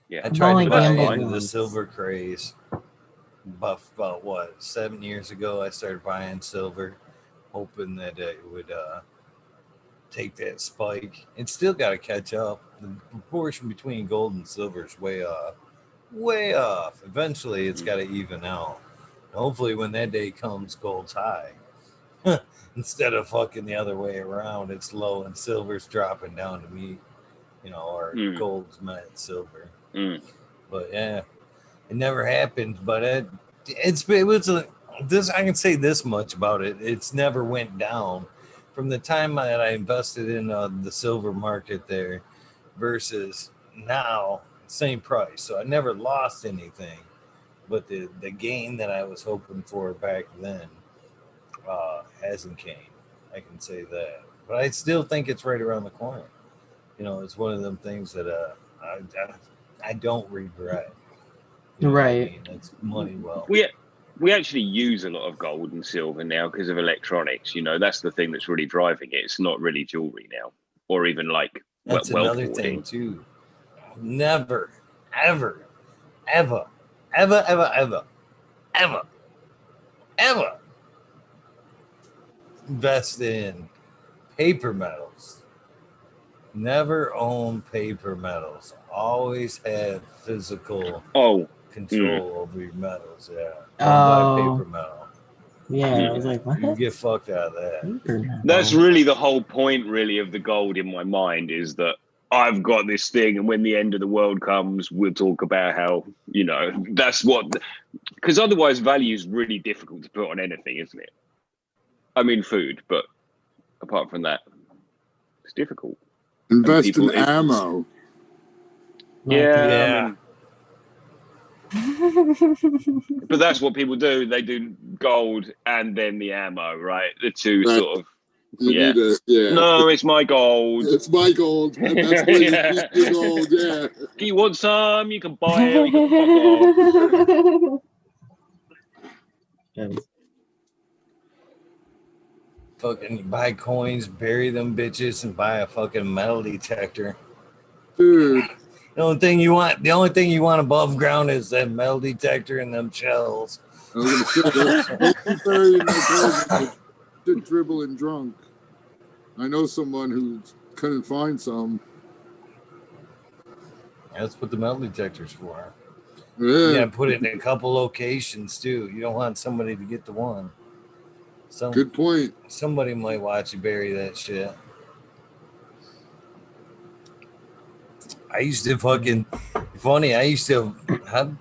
Yeah, I tried to buy into the silver craze. About what, 7 years ago, I started buying silver, hoping that it would take that spike. It's still got to catch up. The proportion between gold and silver is way off. Way off. Eventually, it's got to even out. Hopefully, when that day comes, gold's high. Instead of fucking the other way around, it's low and silver's dropping down to me, or gold's met silver. But yeah, it never happened. But I can say this much about it: it's never went down from the time that I invested in the silver market there versus now, same price. So I never lost anything, but the gain that I was hoping for back then hasn't came. I can say that, but I still think it's right around the corner. It's one of them things that I don't regret. Right. I mean? It's money well. We actually use a lot of gold and silver now because of electronics. That's the thing that's really driving it. It's not really jewelry now, or even like that's another thing too. Never, ever, ever, ever, ever, ever, ever, ever invest in paper metals. Never own paper metals. Always have physical control over your metals. Yeah. Don't buy paper metal. Yeah, I was like, what? You get fucked out of that. That's really the whole point, really, of the gold in my mind, is that I've got this thing, and when the end of the world comes, we'll talk about how, that's what, because otherwise value is really difficult to put on anything, isn't it? I mean, food, but apart from that, it's difficult. Invest in ammo. Yeah. But that's what people do. They do gold and then the ammo, right? The two sort of. Yeah. No, it's my gold. It's my gold. And that's where you keep your gold. Yeah. Do you want some? You can buy it. You can fuck off. Fucking buy coins, bury them bitches, and buy a fucking metal detector. Dude. The only thing you want above ground is that metal detector and them shells. I was gonna say that. Buried in my closet, dribbling drunk. I know someone who couldn't find some. That's what the metal detector's for. Yeah. You gotta put it in a couple locations too. You don't want somebody to get the one. Good point. Somebody might watch you bury that shit. I used to fucking funny. I used to have.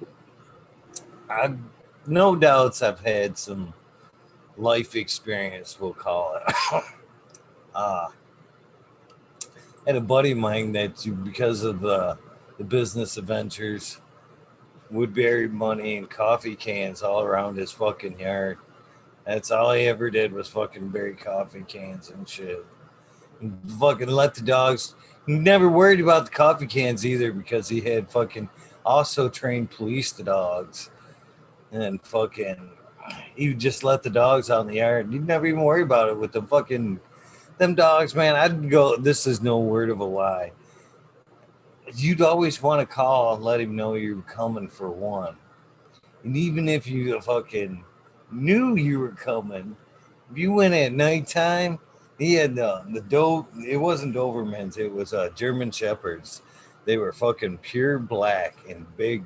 No doubts I've had some life experience, we'll call it. Had a buddy of mine that, because of the business adventures, would bury money in coffee cans all around his fucking yard. That's all he ever did was fucking bury coffee cans and shit. And fucking let the dogs. He never worried about the coffee cans either, because he had fucking also trained police the dogs. And fucking, he would just let the dogs out in the yard. He'd never even worry about it with the fucking, them dogs, man. I'd go, this is no word of a lie. You'd always want to call and let him know you're coming for one. And even if you fucking knew you were coming, if you went at nighttime, he had it wasn't Dobermans, it was German Shepherds. They were fucking pure black and big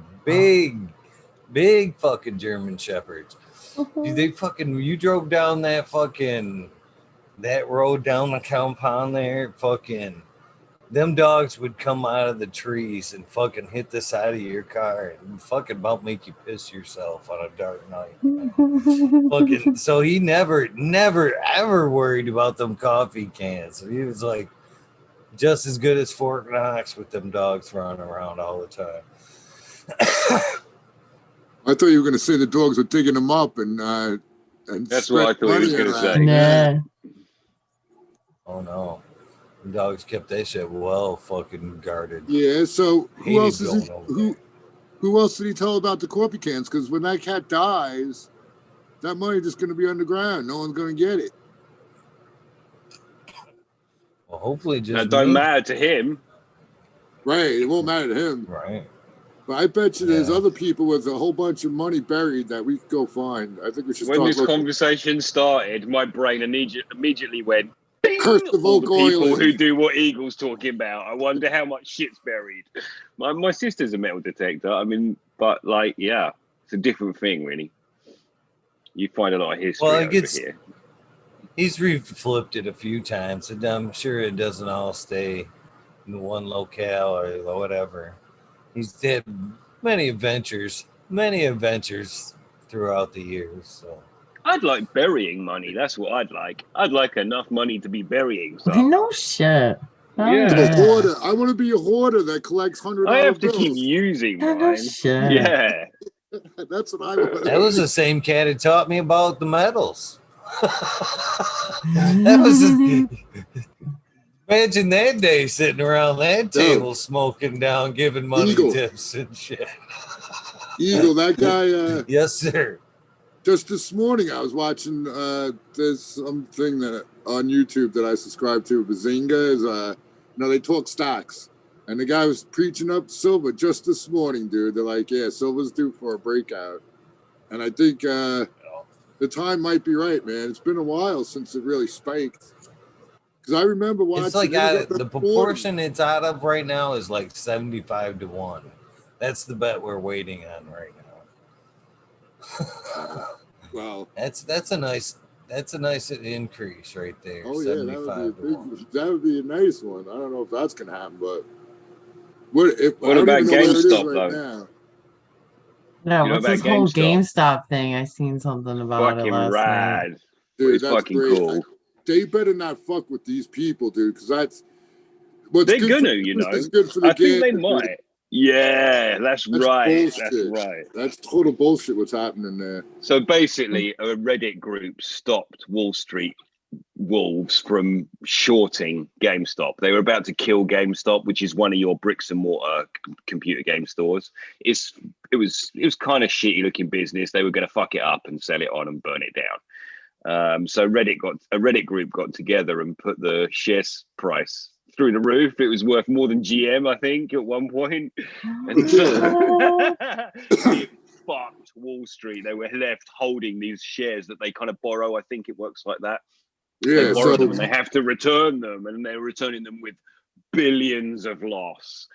fucking German Shepherds. They fucking, you drove down that road down the compound there, fucking, them dogs would come out of the trees and fucking hit the side of your car and fucking about make you piss yourself on a dark night. Fucking, so he never ever worried about them coffee cans. He was like just as good as Fort Knox with them dogs running around all the time. I thought you were going to say the dogs were digging them up and that's what I thought he was going to say. Nah. Oh no. The dogs kept that shit well fucking guarded. Yeah, so who else did he tell about the coffee cans? Because when that cat dies, that money just going to be underground. No one's going to get it. Well, hopefully just it don't matter to him. Right, it won't matter to him. Right. But I bet you there's other people with a whole bunch of money buried that we could go find. I think we should When this conversation started, my brain immediately went, curse the all the people Volk who do what Eagle's talking about. I wonder how much shit's buried. My sister's a metal detector. I mean, but like, yeah, it's a different thing, really. You find a lot of history over here. He's reflipped it a few times, and I'm sure it doesn't all stay in one locale or whatever. He's had many adventures throughout the years. So I'd like burying money. That's what I'd like. I'd like enough money to be burying stuff. No shit. Oh, yeah. A hoarder. I want to be a hoarder that collects $100 bills. I have to keep using mine. No shit. Yeah. That's what I want. That was the same cat who taught me about the metals. That was imagine that day sitting around that table smoking down, giving money tips and shit. Eagle, that guy. Yes, sir. Just this morning, I was watching. There's something that on YouTube that I subscribe to. Bazinga is they talk stocks, and the guy was preaching up silver just this morning, dude. They're like, yeah, silver's due for a breakout, and I think the time might be right, man. It's been a while since it really spiked. Because I remember watching. It's like the proportion it's out of right now is like 75-1. That's the bet we're waiting on right now. Well, that's a nice increase right there. Oh yeah, that would be a nice one. I don't know if that's gonna happen, but what about GameStop though? Yeah, what's this whole GameStop thing? I seen something about it last night. Dude, it's fucking great. cool. They better not fuck with these people, dude, because that's what's they're gonna, It's good for the game. I think they might. Yeah, that's right. Bullshit. That's right. That's total bullshit what's happening there. So basically, a Reddit group stopped Wall Street wolves from shorting GameStop. They were about to kill GameStop, which is one of your bricks and mortar computer game stores. It was kind of shitty looking business. They were going to fuck it up and sell it on and burn it down. So a Reddit group got together and put the shares price through the roof. It was worth more than GM, I think, at one point. And so it fucked Wall Street. They were left holding these shares that they kind of borrow. I think it works like that. Yeah, they borrow them and they have to return them, and they're returning them with billions of loss.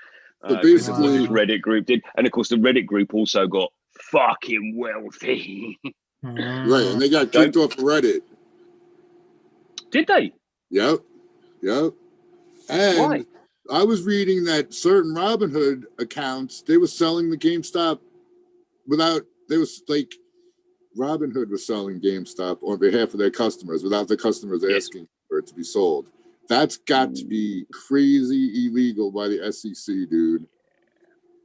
So basically, what this Reddit group did, and of course, the Reddit group also got fucking wealthy. Right, and they got kicked off Reddit. Did they? Yep. And Why? I was reading that certain Robinhood accounts, they were selling the GameStop Robinhood was selling GameStop on behalf of their customers without the customers asking for it to be sold. That's got to be crazy illegal by the SEC, dude.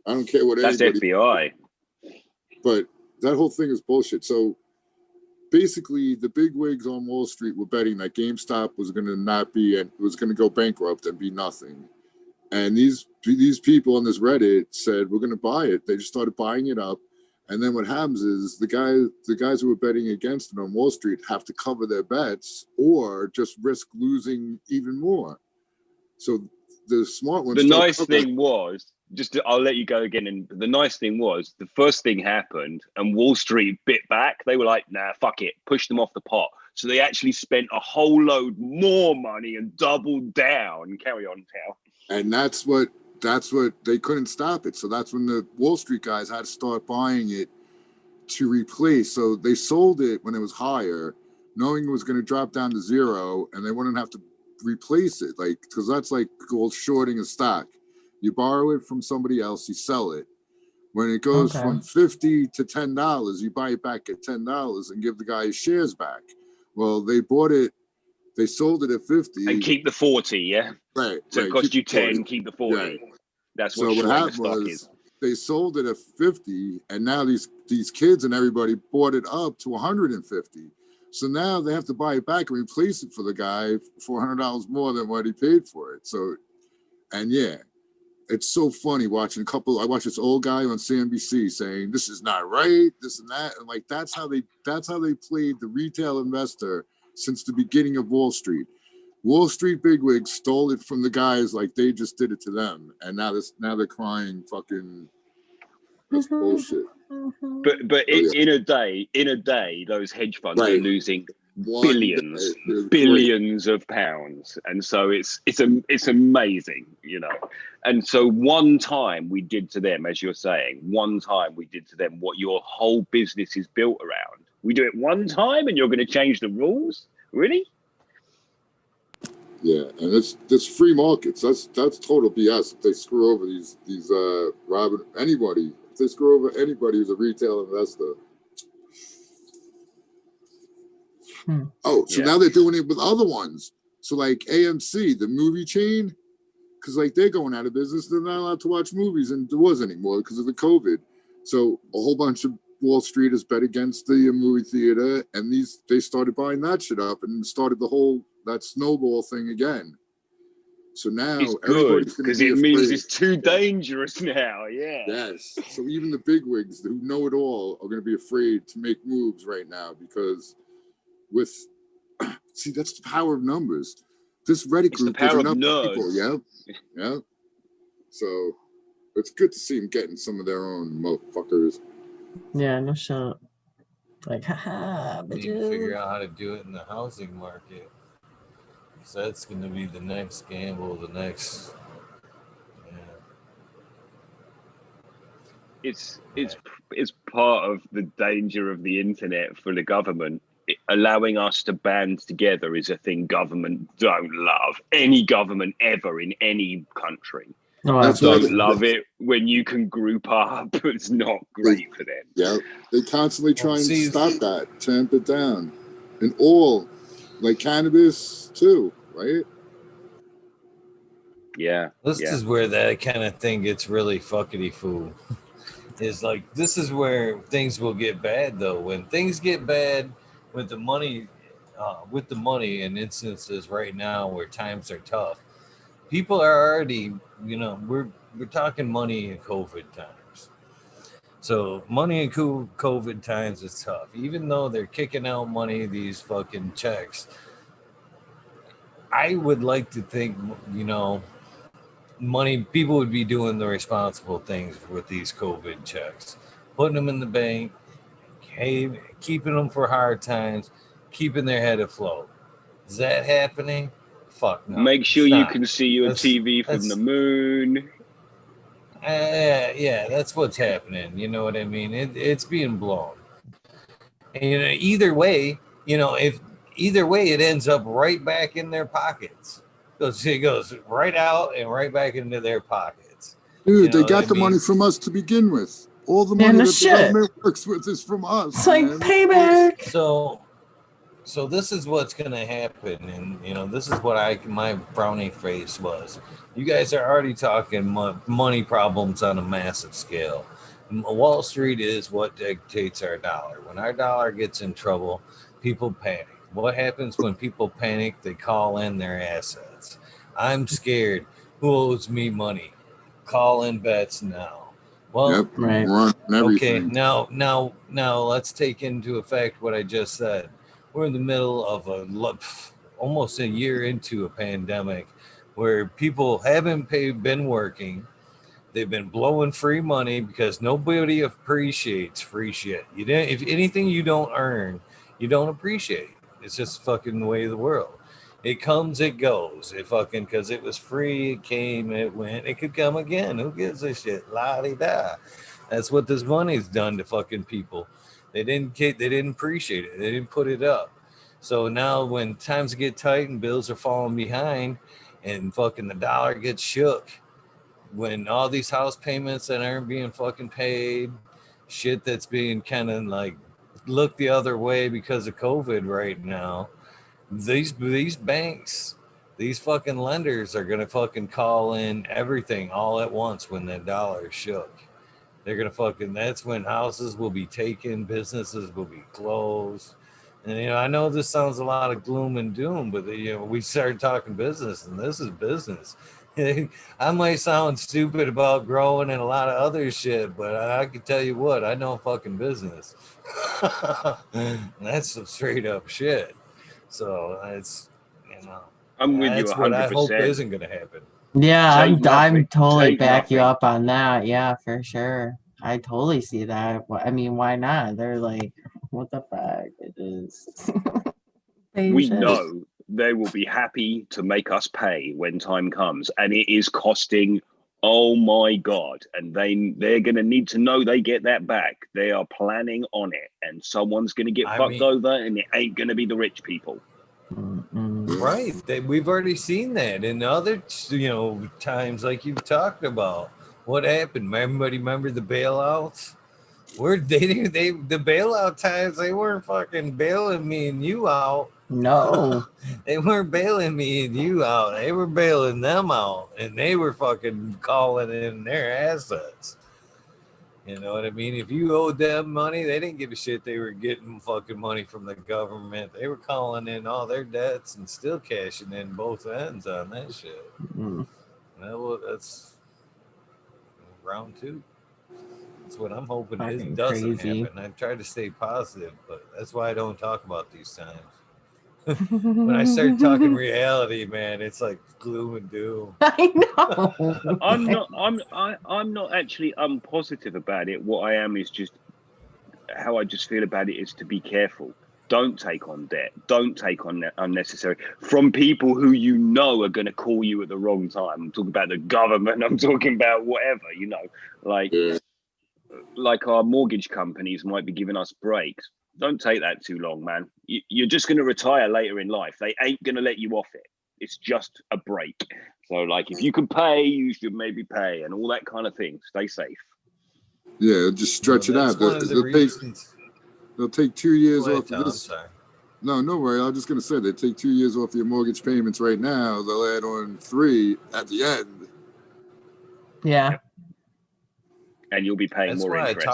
I don't care what That's anybody. FBI. But that whole thing is bullshit. So basically, the big wigs on Wall Street were betting that GameStop was going to go bankrupt and be nothing. And these people on this Reddit said, we're going to buy it. They just started buying it up. And then what happens is the guys who were betting against it on Wall Street have to cover their bets or just risk losing even more. So the smart ones. The nice thing was, I'll let you go again. And the nice thing was, the first thing happened and Wall Street bit back. They were like, nah, fuck it. Push them off the pot. So they actually spent a whole load more money and doubled down. Carry on, Tal. And that's what they couldn't stop it. So that's when the Wall Street guys had to start buying it to replace. So they sold it when it was higher, knowing it was going to drop down to zero and they wouldn't have to replace it. Like, because that's like gold shorting a stock. You borrow it from somebody else, you sell it. When it goes from $50 to $10, you buy it back at $10 and give the guy his shares back. Well, they sold it at 50 and keep the 40, yeah. Right. So it cost you 10, keep the 40. Right. That's what happened was they sold it at 50, and now these kids and everybody bought it up to 150. So now they have to buy it back and replace it for the guy for $400 more than what he paid for it. So, and yeah, it's so funny watching I watched this old guy on CNBC saying this is not right, this and that, and like that's how they played the retail investor since the beginning of Wall Street. Wall Street bigwigs stole it from the guys like they just did it to them, and now they're crying fucking. That's bullshit. But in a day, those hedge funds are losing billions of pounds, and so it's amazing, you know. And so one time we did to them, as you're saying, what your whole business is built around. We do it one time, and you're going to change the rules, really? Yeah, and it's free markets. That's total BS. If they screw over these anybody, if they screw over anybody who's a retail investor. Oh, so now they're doing it with other ones. So like AMC, the movie chain, because like they're going out of business. They're not allowed to watch movies indoors anymore because of the COVID. So a whole bunch of Wall Streeters bet against the movie theater, and they started buying that shit up and started that snowball thing again. So now it's everybody's good because it means it's too dangerous now. Yeah. Yes. So even the bigwigs who know it all are going to be afraid to make moves right now because that's the power of numbers. This Reddit group is enough people. Yeah. So it's good to see them getting some of their own motherfuckers. Yeah, no shit. Like, haha, bitches. You need to figure out how to do it in the housing market. So that's going to be the next gamble, the next. Yeah. It's part of the danger of the internet for the government. Allowing us to band together is a thing government don't love. Any government ever in any country. Don't love it when you can group up. It's not great for them. Yeah, they constantly try and stop that, tamp it down, and all, like cannabis too, right? Yeah, this is where that kind of thing gets really fuckity fool. Is like this is where things will get bad though. When things get bad with the money in instances right now where times are tough. People are already, we're talking money in COVID times. So money in COVID times is tough. Even though they're kicking out money, these fucking checks, I would like to think, money, people would be doing the responsible things with these COVID checks. Putting them in the bank, keeping them for hard times, keeping their head afloat. Is that happening? Fuck no. Make sure you can see your TV from the moon. Yeah, that's what's happening. You know what I mean? It's being blown. And either way, if either way, it ends up right back in their pockets. It goes right out and right back into their pockets. Dude, they got the money from us to begin with. All the money that the government works with is from us. It's like payback. So this is what's gonna happen, and this is what my brownie face was. You guys are already talking money problems on a massive scale. Wall Street is what dictates our dollar. When our dollar gets in trouble, people panic. What happens when people panic? They call in their assets. I'm scared. Who owes me money? Call in bets now. Well, okay. Now, let's take into effect what I just said. We're in the middle of almost a year into a pandemic where people haven't been working. They've been blowing free money because nobody appreciates free shit. If anything you don't earn, you don't appreciate. It's just fucking the way of the world. It comes, it goes. It fucking, because it was free, it came, it went, it could come again. Who gives a shit? La-di-da. That's what this money's done to fucking people. They didn't appreciate it. They didn't put it up. So now when times get tight and bills are falling behind and fucking the dollar gets shook, when all these house payments that aren't being fucking paid, shit that's being kind of like looked the other way because of COVID right now, these banks, these fucking lenders are gonna fucking call in everything all at once when that dollar is shook. They're gonna fucking, that's when houses will be taken, businesses will be closed. And I know this sounds a lot of gloom and doom, but we started talking business, and this is business. I might sound stupid about growing and a lot of other shit, but I can tell you what, I know fucking business. That's some straight up shit. So it's, I'm with you 100%. That's what I hope isn't going to happen. Yeah, I'm totally back you up on that. Yeah, for sure. I totally see that. I mean, why not? They're like, what the fuck? It is. We know they will be happy to make us pay when time comes, and it is costing, oh my God, and they're going to need to know they get that back. They are planning on it, and someone's going to get fucked over, and it ain't going to be the rich people. Right. We've already seen that in other times, like you've talked about. What happened? Everybody remember the bailouts? The bailout times, they weren't fucking bailing me and you out. No. They weren't bailing me and you out. They were bailing them out, and they were fucking calling in their assets. You know what I mean? If you owed them money, they didn't give a shit. They were getting fucking money from the government. They were calling in all their debts and still cashing in both ends on that shit. That's round two. That's what I'm hoping it doesn't happen. I try to stay positive, but that's why I don't talk about these times. When I start talking reality, man, it's like gloom and doom. I know. I'm not actually positive about it. What I am is just how I just feel about it is to be careful. Don't take on debt. Don't take on unnecessary from people who are going to call you at the wrong time. I'm talking about the government. I'm talking about whatever, like our mortgage companies might be giving us breaks. Don't take that too long, man. You're just going to retire later in life. They ain't going to let you off it. It's just a break. So, like, if you can pay, you should maybe pay and all that kind of thing. Stay safe. Yeah, just stretch it out. They'll take 2 years off of this. No worry. I was just going to say, they take 2 years off your mortgage payments right now. They'll add on 3 at the end. Yeah. And you'll be paying more interest.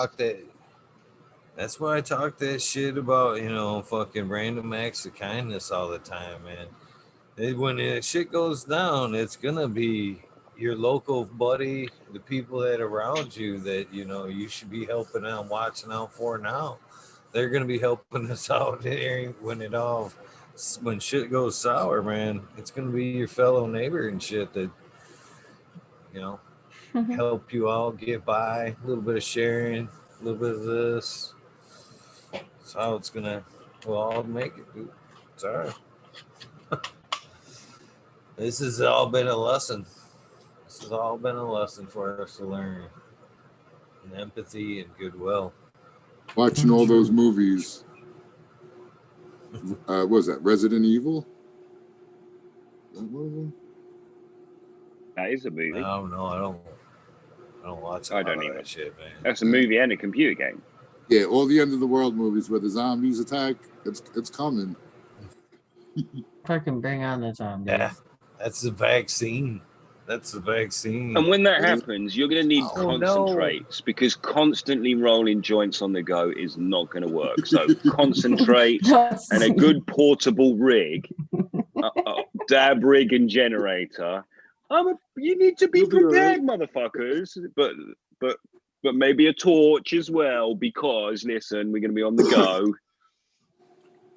That's why I talk that shit about, fucking random acts of kindness all the time, man. When shit goes down, it's going to be your local buddy, the people that are around you that, you should be helping out, watching out for now. They're going to be helping us out when shit goes sour, man. It's going to be your fellow neighbor and shit that, help you all get by, a little bit of sharing, a little bit of this. That's how it's we'll all make it, dude. It's all right. This has all been a lesson. This has all been a lesson for us to learn. And empathy and goodwill. Watching all those movies. What was that? Resident Evil? That is a movie. No, I don't watch a lot of that shit, man. That's a movie and a computer game. Yeah, all the end of the world movies where the zombies attack, it's coming. Fucking bring on the zombies. Yeah, that's the vaccine. That's the vaccine. And when that happens, you're going to need concentrates because constantly rolling joints on the go is not going to work. So concentrate and a good portable rig, dab rig and generator. You need to be prepared, motherfuckers. But maybe a torch as well because listen, we're going to be on the go.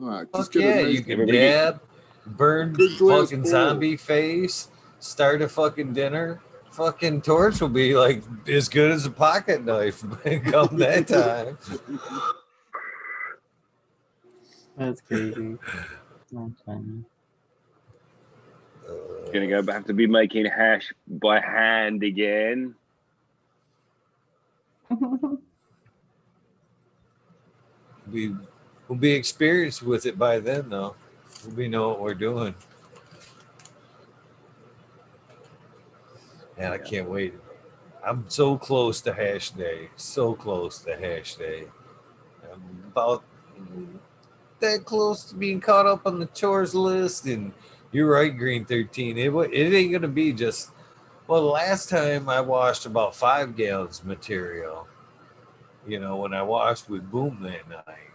All right, fuck yeah, you can dab, burn fucking zombie face, start a fucking dinner. Fucking torch will be like as good as a pocket knife come that time. That's crazy. That's funny. Gonna go back to be making hash by hand again. We'll be experienced with it by then, though. We know what we're doing. And I can't wait. I'm so close to hash day. So close to hash day. I'm about that close to being caught up on the chores list. And you're right, Green 13. It ain't going to be just... Well, the last time I washed about 5 gallons of material, you know, when I washed with Boom that night.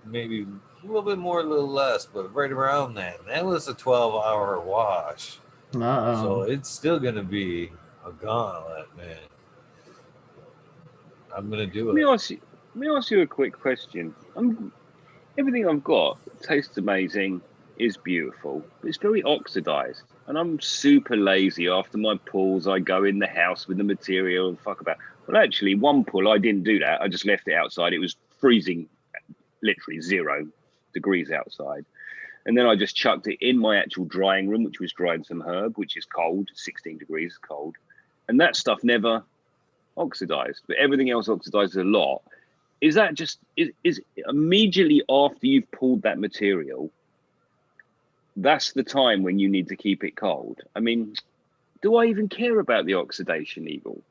Maybe a little bit more, a little less, but right around that. And that was a 12-hour wash. So it's still going to be a gauntlet, man. I'm going to do it. Let me ask you a quick question. Everything I've got tastes amazing, is beautiful, but it's very oxidized. And I'm super lazy. After my pulls, I go in the house with the material and fuck about. Well, actually, one pull, I didn't do that. I just left it outside. It was freezing, literally 0 degrees outside. And then I just chucked it in my actual drying room, which was drying some herb, which is cold, 16 degrees cold. And that stuff never oxidized, but everything else oxidizes a lot. Is that just, is immediately after you've pulled that material, that's the time when you need to keep it cold? I mean, do I even care about the oxidation, Eagle?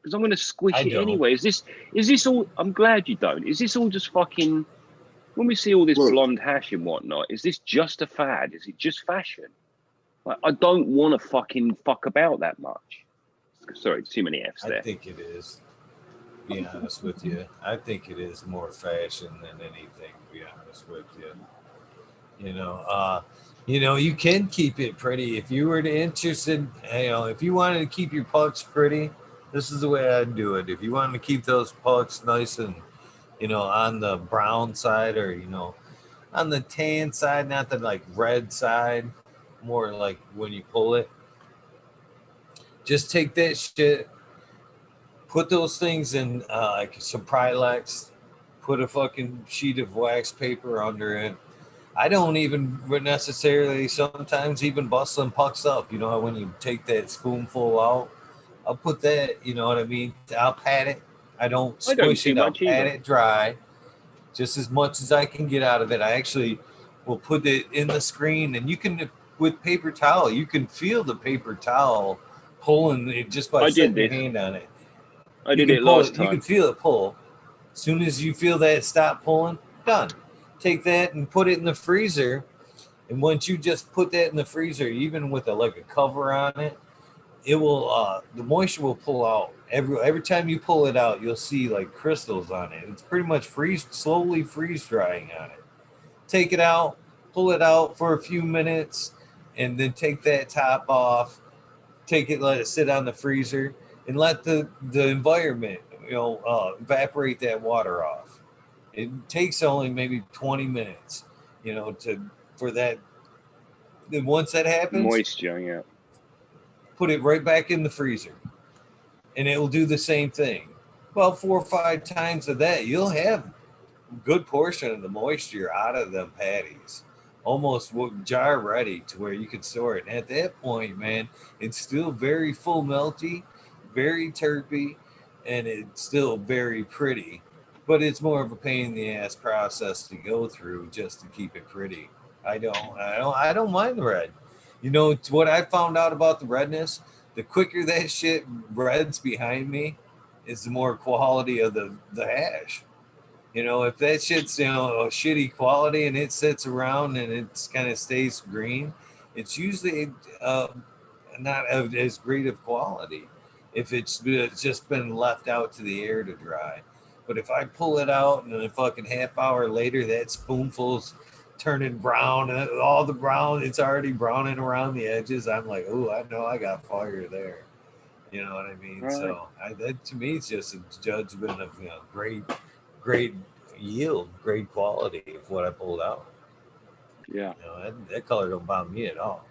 Because I'm going to squish it anyway. Is this all, I'm glad you don't. Is this all just fucking, when we see all this blonde hash and whatnot, is this just a fad? Is it just fashion? Like, I don't want to fucking fuck about that much. Sorry, too many F's there. I think it is. To be honest with you, I think it is more fashion than anything. To be honest with you, you can keep it pretty if you were interested. If you wanted to keep your pucks pretty, this is the way I'd do it. If you wanted to keep those pucks nice and on the brown side or on the tan side, not the like red side, more like when you pull it. Just take that shit, put those things in like some Prilex, put a fucking sheet of wax paper under it. I don't even necessarily sometimes even bust some pucks up. You know, when you take that spoonful out, I'll put that, you know what I mean? I'll pat it. I don't squish it. I'll pat it dry just as much as I can get out of it. I actually will put it in the screen, and you can, with paper towel, you can feel the paper towel pulling it just by setting your hand on it. I did it last time. You can feel it pull. As soon as you feel that stop pulling, done. Take that and put it in the freezer. And once you just put that in the freezer, even with a cover on it, it will the moisture will pull out. Every time you pull it out, you'll see like crystals on it. It's pretty much slowly freeze drying on it. Take it out, pull it out for a few minutes, and then take that top off. Take it, let it sit on the freezer, and let the environment, evaporate that water off. It takes only maybe 20 minutes, for that. Then once that happens, moisture, yeah. Put it right back in the freezer, and it will do the same thing. Well, 4 or 5 times of that, you'll have a good portion of the moisture out of them patties. Almost jar ready to where you can store it. And at that point, man, it's still very full melty, very terpy, and it's still very pretty. but it's more of a pain in the ass process to go through just to keep it pretty. I don't mind the red. You know, it's what I found out about the redness. The quicker that shit reds behind me, is the more quality of the hash. You know, if that shit's, you know, a shitty quality and it sits around and it kind of stays green, it's usually not as great of quality if it's just been left out to the air to dry. But if I pull it out and a fucking half hour later, that spoonful's turning brown and all the brown, it's already browning around the edges, I'm like, oh, I know I got fire there. You know what I mean? Right. So that to me, it's just a judgment of, you know, great yield, great quality of what I pulled out. Yeah. You know, that color don't bother me at all.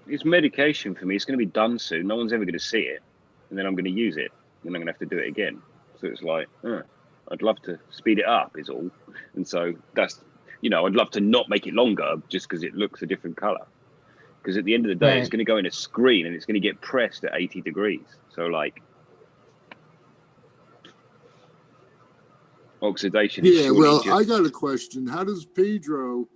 It's medication for me. It's going to be done soon. No one's ever going to see it. And then I'm going to use it. And I'm going to have to do it again. So it's like, I'd love to speed it up is all. And so that's, you know, I'd love to not make it longer just because it looks a different color. Because at the end of the day, it's going to go in a screen and it's going to get pressed at 80 degrees. So like, oxidation. Yeah, well, I got a question. How does Pedro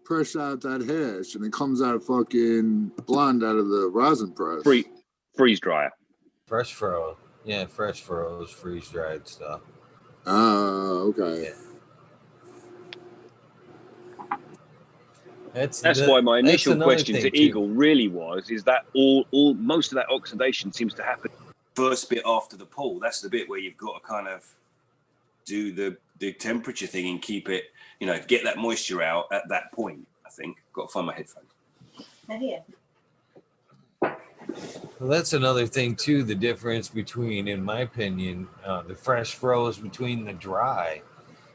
press out that hash and it comes out fucking blonde out of the rosin press? Freeze dryer. Fresh froze. Yeah, fresh froze, freeze dried stuff. Oh, okay. Yeah. That's why my initial question to Eagle really is that all most of that oxidation seems to happen first bit after the pull. That's the bit where you've got to kind of do the temperature thing and keep it, you know, get that moisture out at that point. I think got to find my headphones. Here. Well, that's another thing too. The difference between, in my opinion, the fresh froze between the dry.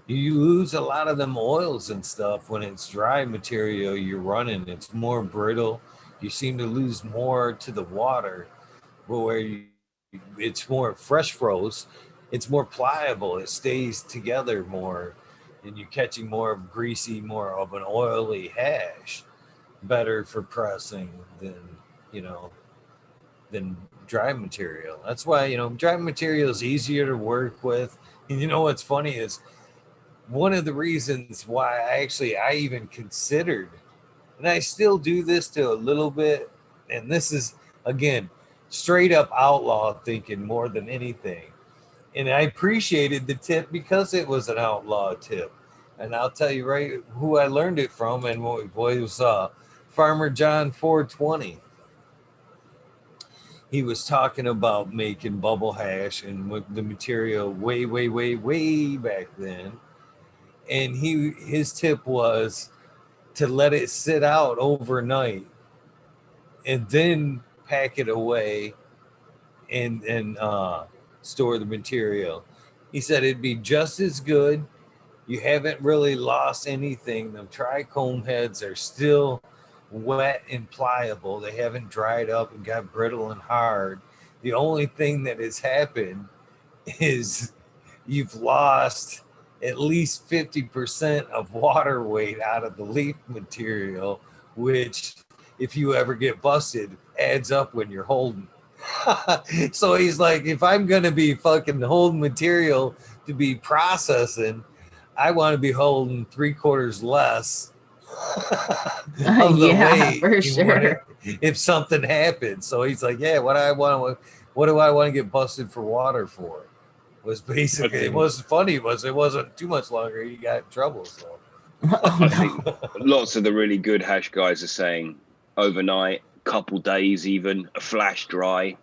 You lose a lot of them oils and stuff when it's dry material you're running. It's more brittle. You seem to lose more to the water, but where it's more fresh froze, it's more pliable. It stays together more, and you're catching more of greasy, more of an oily hash. Better for pressing than, you know, than dry material. That's why, you know, dry material is easier to work with. And you know what's funny is one of the reasons why I even considered, and I still do this to a little bit, and this is again straight up outlaw thinking more than anything. And I appreciated the tip because it was an outlaw tip. And I'll tell you right who I learned it from, and it was Farmer John 420. He was talking about making bubble hash and with the material way back then. And his tip was to let it sit out overnight and then pack it away and store the material. He said it'd be just as good. You haven't really lost anything. The trichome heads are still wet and pliable. They haven't dried up and got brittle and hard. The only thing that has happened is you've lost at least 50% of water weight out of the leaf material, which if you ever get busted adds up when you're holding. So he's like, if I'm going to be fucking holding material to be processing, I want to be holding 3/4 less of the weight for sure. if something happens. So he's like, yeah, what do I want to get busted for water for? Was basically, it was funny, it wasn't too much longer, he got in trouble. So I think lots of the really good hash guys are saying overnight, couple days, even a flash dry,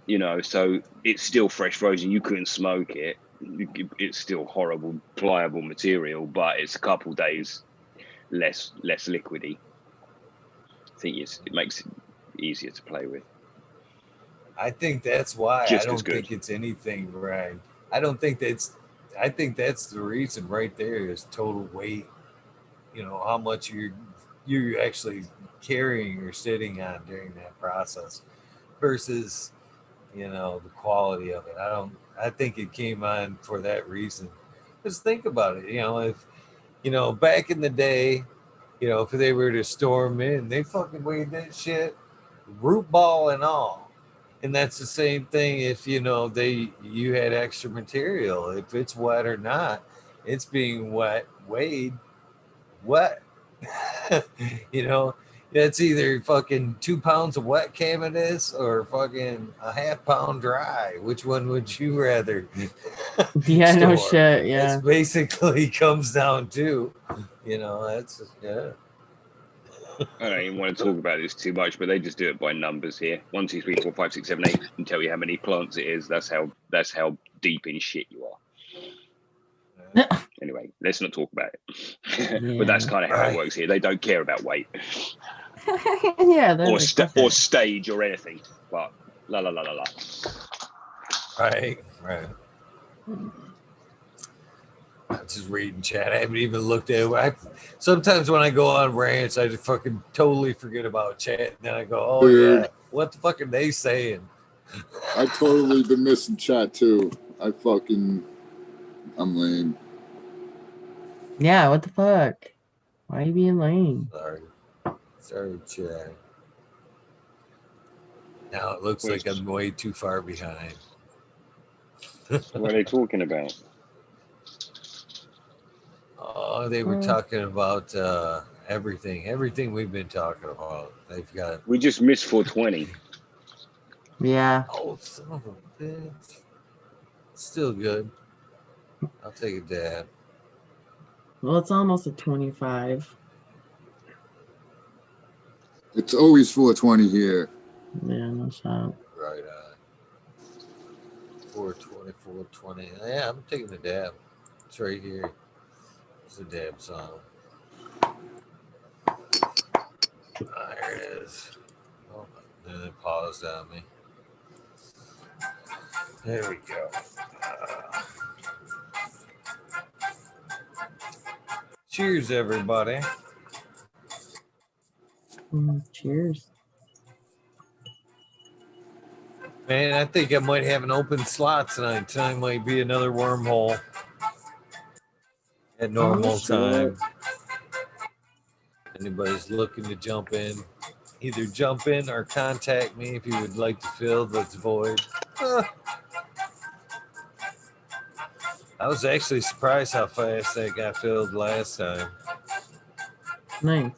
you know, so it's still fresh frozen. You couldn't smoke it. It's still horrible, pliable material, but it's a couple days less liquidy. I think it makes it easier to play with. I think that's why Just I don't think it's anything right. I think that's the reason right there is total weight. You know, how much you're actually carrying or sitting on during that process versus, you know, the quality of it. I think it came on for that reason. Just think about it. You know, if, you know, back in the day, you know, if they were to storm in, they fucking weighed that shit, root ball and all. And that's the same thing if you know you had extra material. If it's wet or not, it's being weighed wet. You know, it's either fucking 2 pounds of wet cam it is or fucking a half pound dry. Which one would you rather? Yeah, no store? shit. Yeah. It's basically comes down to, you know, that's yeah. I don't even want to talk about this too much, but they just do it by numbers here. 1, 2, 3, 4, 5, 6, 7, 8, and tell you how many plants it is. That's how deep in shit you are. Anyway, let's not talk about it. Yeah. But that's kind of how it works here. They don't care about weight Yeah. or stage or anything. But la la la la la. Right. I'm just reading chat. I haven't even looked at it. Sometimes when I go on rants, I just fucking totally forget about chat. And then I go, oh, Dude. yeah, what the fuck are they saying? I've totally been missing chat, too. I'm lame. Yeah, what the fuck? Why are you being lame? Sorry, chat. Now it looks like I'm way too far behind. What are they talking about? Oh, they were talking about everything we've been talking about. They've got. We just missed 420. Yeah. Oh, son of a bitch. Still good. I'll take a dab. Well, it's almost a 25. It's always 420 here. Yeah, no shot. Right on. 420, 420. Yeah, I'm taking a dab. It's right here. It's a dab song. There it is. Oh, then it paused on me. There we go. Cheers, everybody. Cheers. Man, I think I might have an open slot tonight. Tonight might be another wormhole at normal time. Anybody's looking to jump in, either jump in or contact me if you would like to fill this void. I was actually surprised how fast that got filled last time. Nice.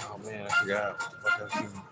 Oh man, I forgot what the fuck I was doing.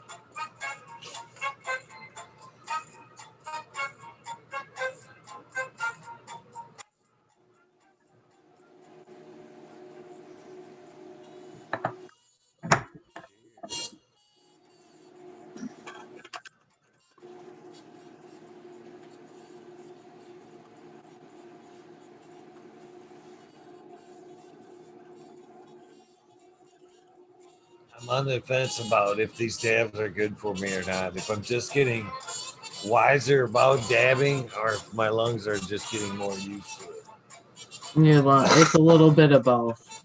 I'm on the fence about if these dabs are good for me or not. If I'm just getting wiser about dabbing or if my lungs are just getting more used to it. Yeah, it's a little bit of both.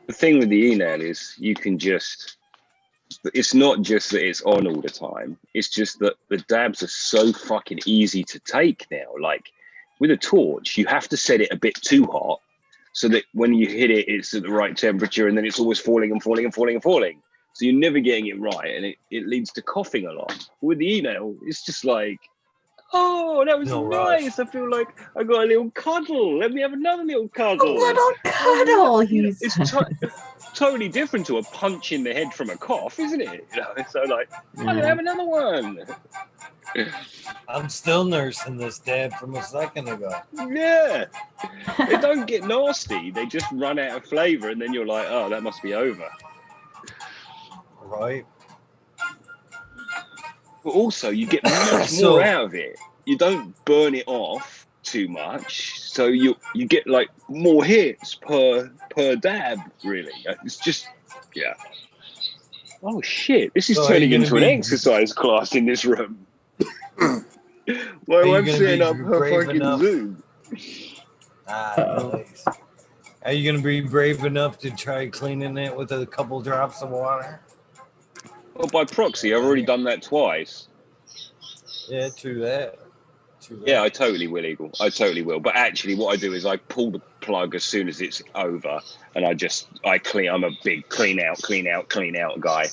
The thing with the e-nail is you can just, it's not just that it's on all the time. It's just that the dabs are so fucking easy to take now. Like with a torch, you have to set it a bit too hot so that when you hit it, it's at the right temperature and then it's always falling and falling and falling and falling. So you're never getting it right and it leads to coughing a lot. With the e-nail, it's just like, oh, that was No nice. rush. I feel like I got a little cuddle. Let me have another little cuddle. A little cuddle, It's totally different to a punch in the head from a cough, isn't it? You know, so like, I'm gonna have another one. I'm still nursing this dab from a second ago. Yeah. They don't get nasty. They just run out of flavor and then you're like, oh, that must be over. Right. But also you get much more out of it. You don't burn it off too much. So you get like more hits per dab, really. It's just, yeah. Oh shit, this is turning into an exercise class in this room. My wife's setting up her fucking Zoom. Nice. Are you gonna be brave enough to try cleaning it with a couple drops of water? Well, by proxy, I've already done that twice. Yeah, true that. Yeah, I totally will, Eagle. I totally will. But actually, what I do is I pull the plug as soon as it's over, and I clean. I'm a big clean out guy.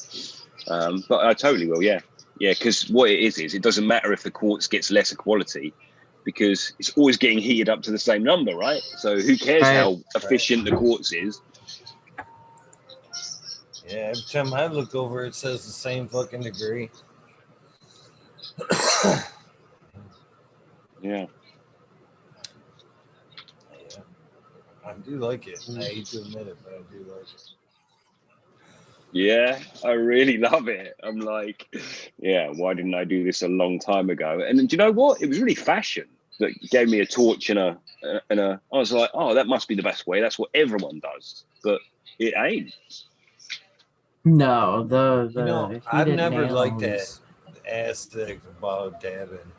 But I totally will. Yeah, because what it is it doesn't matter if the quartz gets lesser quality, because it's always getting heated up to the same number, right? So who cares how efficient the quartz is? Yeah, every time I look over, it says the same fucking degree. Yeah. I do like it. I hate to admit it, but I do like it. Yeah, I really love it. I'm like, yeah, why didn't I do this a long time ago? And do you know what? It was really fashion that gave me a torch and a. I was like, oh, that must be the best way. That's what everyone does, but it ain't. No, I've never liked that aesthetic about dabbing.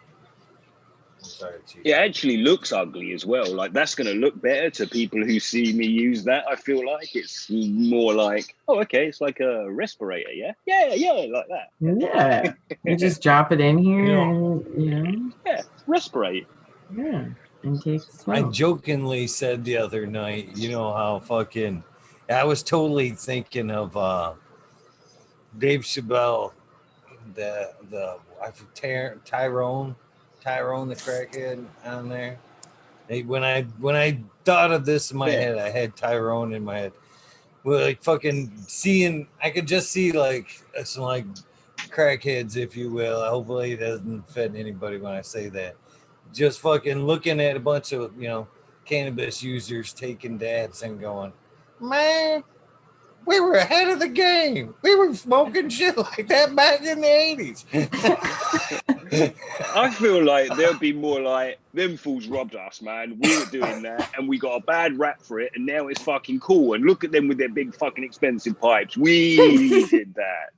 I'm sorry, Chief. It actually looks ugly as well. Like, that's going to look better to people who see me use that. I feel like it's more like, oh, okay, it's like a respirator, yeah, like that. Yeah, you just drop it in here, yeah, respirate. Yeah, and take the smoke. I jokingly said the other night, you know how fucking, I was totally thinking of Dave Chappelle, Tyrone the crackhead on there. When I thought of this in my head, I had Tyrone in my head. Well, like fucking seeing, I could just see like some like crackheads, if you will. Hopefully it doesn't offend anybody when I say that. Just fucking looking at a bunch of cannabis users taking dabs and going, man, we were ahead of the game. We were smoking shit like that back in the 80s. I feel like there'll be more like, them fools robbed us, man. We were doing that and we got a bad rap for it, and now it's fucking cool. And look at them with their big fucking expensive pipes. We did that.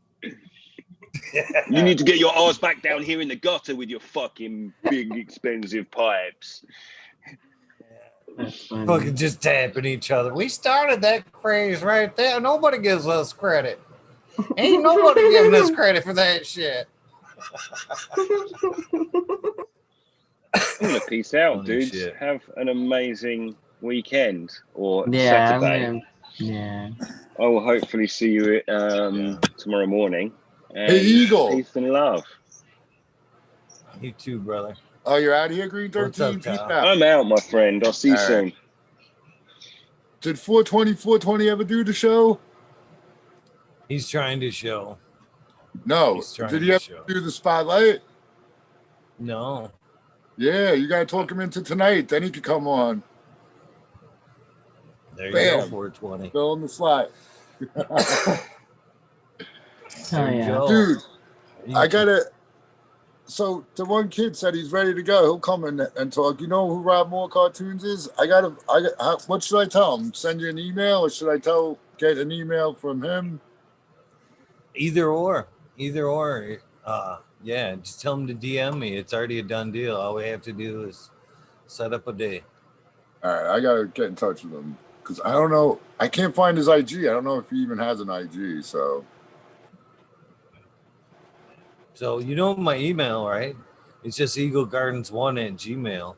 You need to get your ass back down here in the gutter with your fucking big expensive pipes. Fucking just tapping each other. We started that craze right there. Nobody gives us credit. Ain't nobody giving us credit for that shit. I'm gonna peace out, dudes. Shit. Have an amazing weekend or Yeah, Saturday. I will hopefully see you tomorrow morning. And hey, Eagle. Peace and love. You too, brother. Oh, you're out of here, Green 13? Peace out. I'm out, my friend. I'll see you soon. Did 420 ever do the show? He's trying to show. No. Did he ever do the spotlight? No. Yeah, you gotta talk him into tonight. Then he could come on. There you go, 420. Fill in the slot. Dude, I gotta. So the one kid said he's ready to go. He'll come in and talk. You know who Rob Moore Cartoons is? What should I tell him? Send you an email, or should I get an email from him? Either or. Yeah, just tell him to DM me. It's already a done deal. All we have to do is set up a day. All right, I gotta get in touch with him because I don't know. I can't find his IG. I don't know if he even has an IG. So you know my email, right? It's just eaglegardens1@gmail.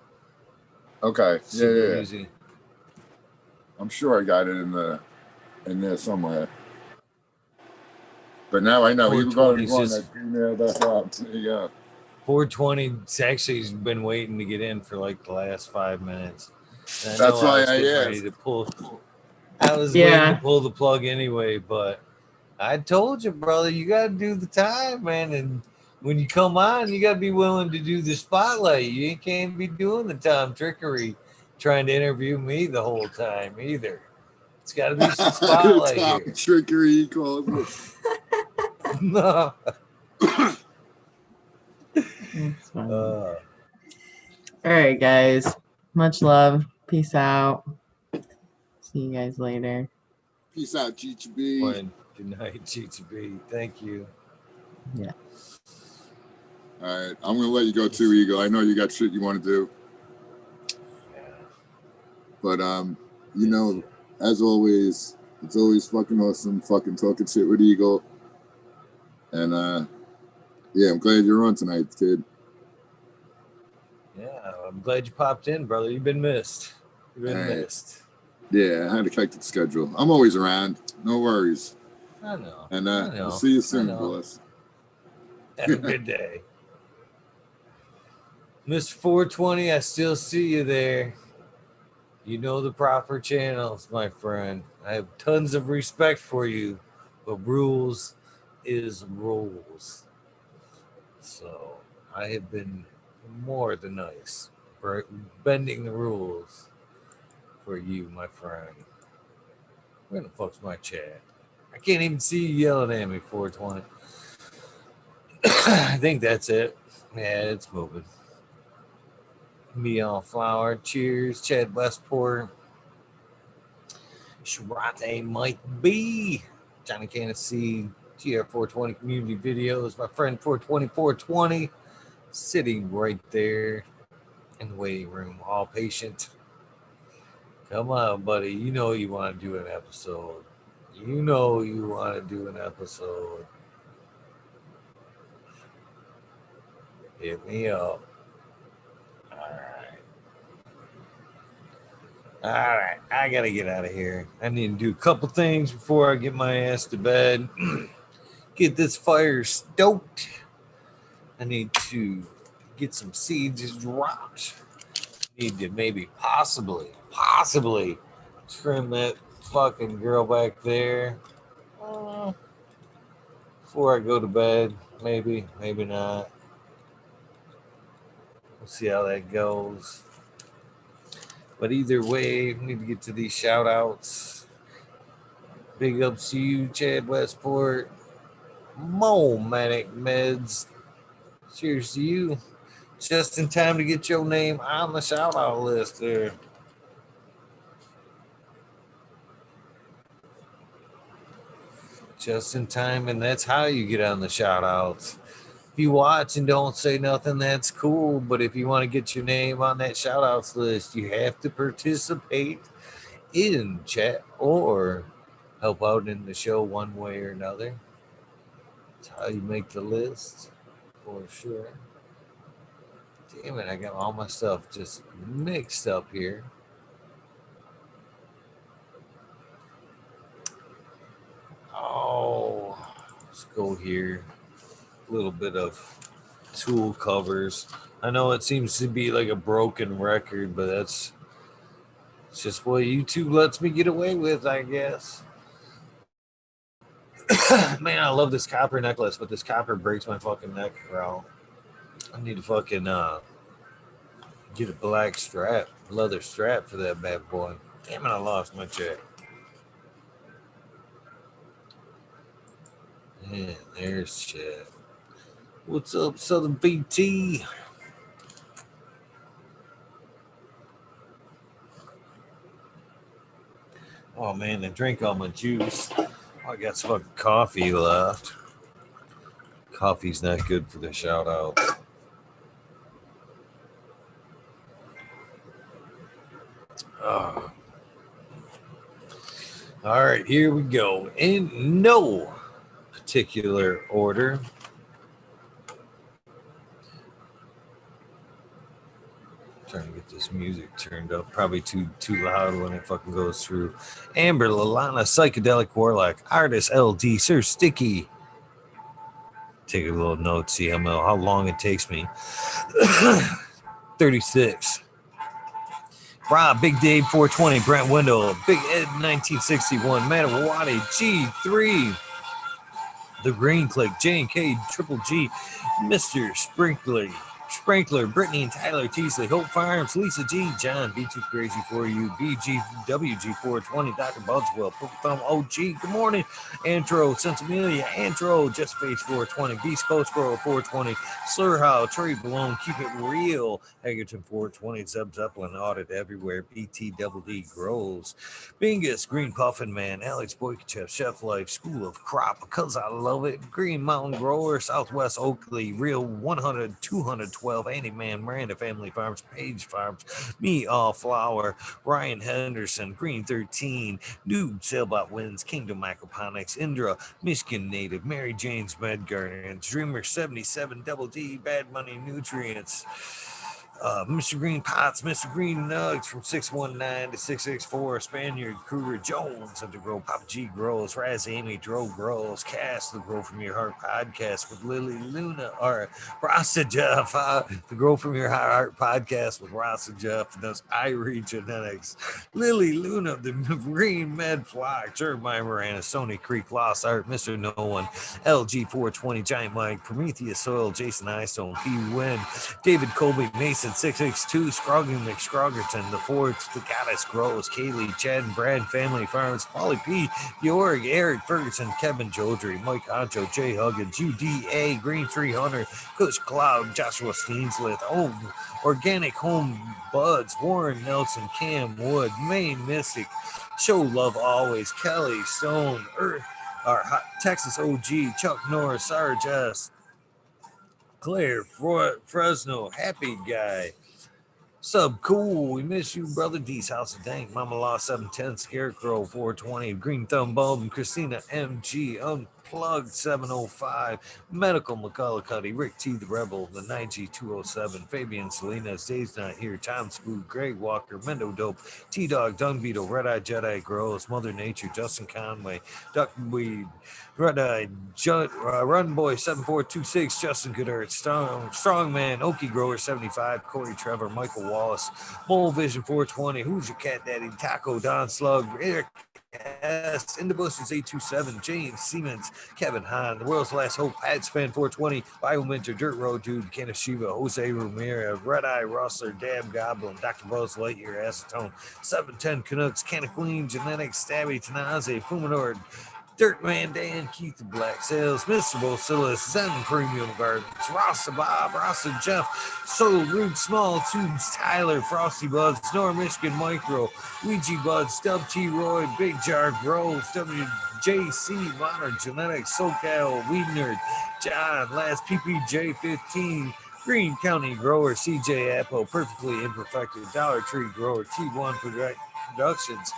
Okay. Super easy. I'm sure I got it in there somewhere. But now I know eaglegardens1@gmail.com. There you go. 420. Actually, he's been waiting to get in for like the last 5 minutes. That's why I asked. I was waiting to pull the plug anyway, but I told you, brother, you got to do the time, man. And when you come on, you got to be willing to do the spotlight. You can't be doing the time trickery, trying to interview me the whole time either. It's got to be some spotlight here. Trickery, he calls it. No. All right, guys. Much love. Peace out. See you guys later. Peace out, Cheecha B. Good night, Cheecha B. Thank you. Yeah. All right. I'm going to let you go too, Eagle. I know you got shit you want to do. But, as always, it's always fucking awesome fucking talking shit with Eagle. And, I'm glad you're on tonight, kid. Yeah, I'm glad you popped in, brother. You've been missed. You've been missed. Yeah, I had to connect the schedule. I'm always around. No worries. I know. And I know. we'll see you soon, boys. Have a good day. Mr. 420, I still see you there. You know the proper channels, my friend. I have tons of respect for you, but rules is rules. So I have been more than nice for bending the rules for you, my friend. Where the fuck's my chat? I can't even see you yelling at me, 420. I think that's it. Yeah, it's moving. Me on Flower. Cheers. Chad Westport. Sharate Mike B. Johnny Candace. GR420 community videos. My friend 420 sitting right there in the waiting room, all patient. Come on, buddy. You know you want to do an episode. You know you want to do an episode. Hit me up. All right. I got to get out of here. I need to do a couple things before I get my ass to bed. Get this fire stoked. I need to get some seeds dropped. Need to maybe possibly trim that fucking girl back there before I go to bed. Maybe not. We'll see how that goes. But either way, we need to get to these shout outs. Big ups to you, Chad Westport. Manic Meds. Cheers to you. Just in time to get your name on the shout out list there. Just in time, and that's how you get on the shout outs. If you watch and don't say nothing, that's cool. But if you want to get your name on that shout outs list, you have to participate in chat or help out in the show one way or another. That's how you make the list for sure. Damn it, I got all my stuff just mixed up here. Oh, let's go here. A little bit of tool covers. I know it seems to be like a broken record, but it's just what YouTube lets me get away with, I guess. Man, I love this copper necklace, but this copper breaks my fucking neck, bro. I need to fucking get a black strap, leather strap for that bad boy. Damn it, I lost my check. Man, there's Chad. What's up, Southern BT? Oh man, I drank all my juice. I got some fucking coffee left. Coffee's not good for the shout out. Oh. All right, here we go. In no particular order. Trying to get this music turned up. Probably too loud when it fucking goes through. Amber Lalana, Psychedelic Warlock, Artist LD, Sir Sticky. Take a little note, see how long it takes me. 36. Rob, Big Dave 420, Brent Wendell, Big Ed 1961, Matawati, G3, The Green Click, J&K, Triple G, Mr. Sprinkler, Brittany and Tyler Teasley, Hope Farms, Lisa G, John, B2 Crazy for You, BGWG420, Dr. Budswell, Poke Thumb OG, good morning, Antro, Sensimilia, Antro, Just Face 420, Beast Coast Grower 420, Slurhow, Trey Balone, Keep It Real, Egerton 420, Zeb Zeppelin, Audit Everywhere, BT Double D Grows, Bingus, Green Puffin Man, Alex Boykachev, Chef Life, School of Crop, Because I Love It, Green Mountain Grower, Southwest Oakley, Real 100, 212, Andyman, Miranda Family Farms, Page Farms, Me All Flower, Ryan Henderson, Green 13, Noob Sailbot Wins, Kingdom Aquaponics, Indra, Michigan Native, Mary Jane's Med Garden, Dreamer 77, Double D, Bad Money Nutrients, Mr. Green Pots, Mr. Green Nugs from 619 to 664, Spaniard, Kruger, Jones of the Grow, Papa G Grows, Raz Amy, Dro Grows, Cast, the Grow From Your Heart podcast with Lily Luna, or Rasta Jeff, the Grow From Your Heart podcast with Rasta Jeff, and those Irie Genetics, Lily Luna, the Green Med Flock, Jeremiah Miranda, Sony Creek, Lost Art, Mr. No One, LG 420, Giant Mike, Prometheus Soil, Jason Eyestone, P. Win, David Colby, Mason 662, Scroggin McScroggerton, The Forge, The Goddess Grows, Kaylee, Chad and Brad, Family Farms, Polly P, Georg, Eric Ferguson, Kevin Jodry, Mike Honcho, Jay Huggins, UDA, Green 300, Kush Cloud, Joshua Steenslith, Organic Home Buds, Warren Nelson, Cam Wood, Maine Mystic, Show Love Always, Kelly Stone, Earth, Texas OG, Chuck Norris, Sarge S, Claire, Fresno, Happy Guy, Sub Cool, we miss you, Brother D's House of Dank, Mama Law 710, Scarecrow 420, Green Thumb Bulb, Christina MG, Unplugged 705, Medical McCullough, Rick T. the Rebel, the 9G207, Fabian Salinas, Dave's Not Here, Tom Spook, Greg Walker, Mendo Dope, T Dog, Dung Beetle, Red Eye Jedi Grows, Mother Nature, Justin Conway, Duckweed, Red Eye, Run Boy 7426, Justin Goodert, Strongman, Okie Grower 75, Corey Trevor, Michael Wallace, Mole Vision 420, Who's Your Cat Daddy, Taco Don Slug, Eric S, In the Bushes 827, James Siemens, Kevin Hahn, The World's Last Hope, Pats Fan 420, Biominter, Dirt Road Dude, Kenneth Shiva, Jose Ramirez, Red Eye Rustler, Dab Goblin, Dr. Buzz Lightyear, Acetone, 710 Canucks, Canna Queen, Genetics, Stabby, Tanaze, Fuminord, Dirt Man Dan, Keith the Black Sales, Mr. Bosilis, Zen Premium Gardens, Rasta Bob, Rasta Jeff, Soul Rude Small Tubes, Tyler, Frosty Buds, Nor Michigan Micro, Ouija Buds, Dub T Roy, Big Jar Groves, WJC, Modern Genetics, SoCal, Weed Nerd, John, Last PPJ 15, Green County Grower, CJ Apple, Perfectly Imperfected, Dollar Tree Grower, T1 Productions,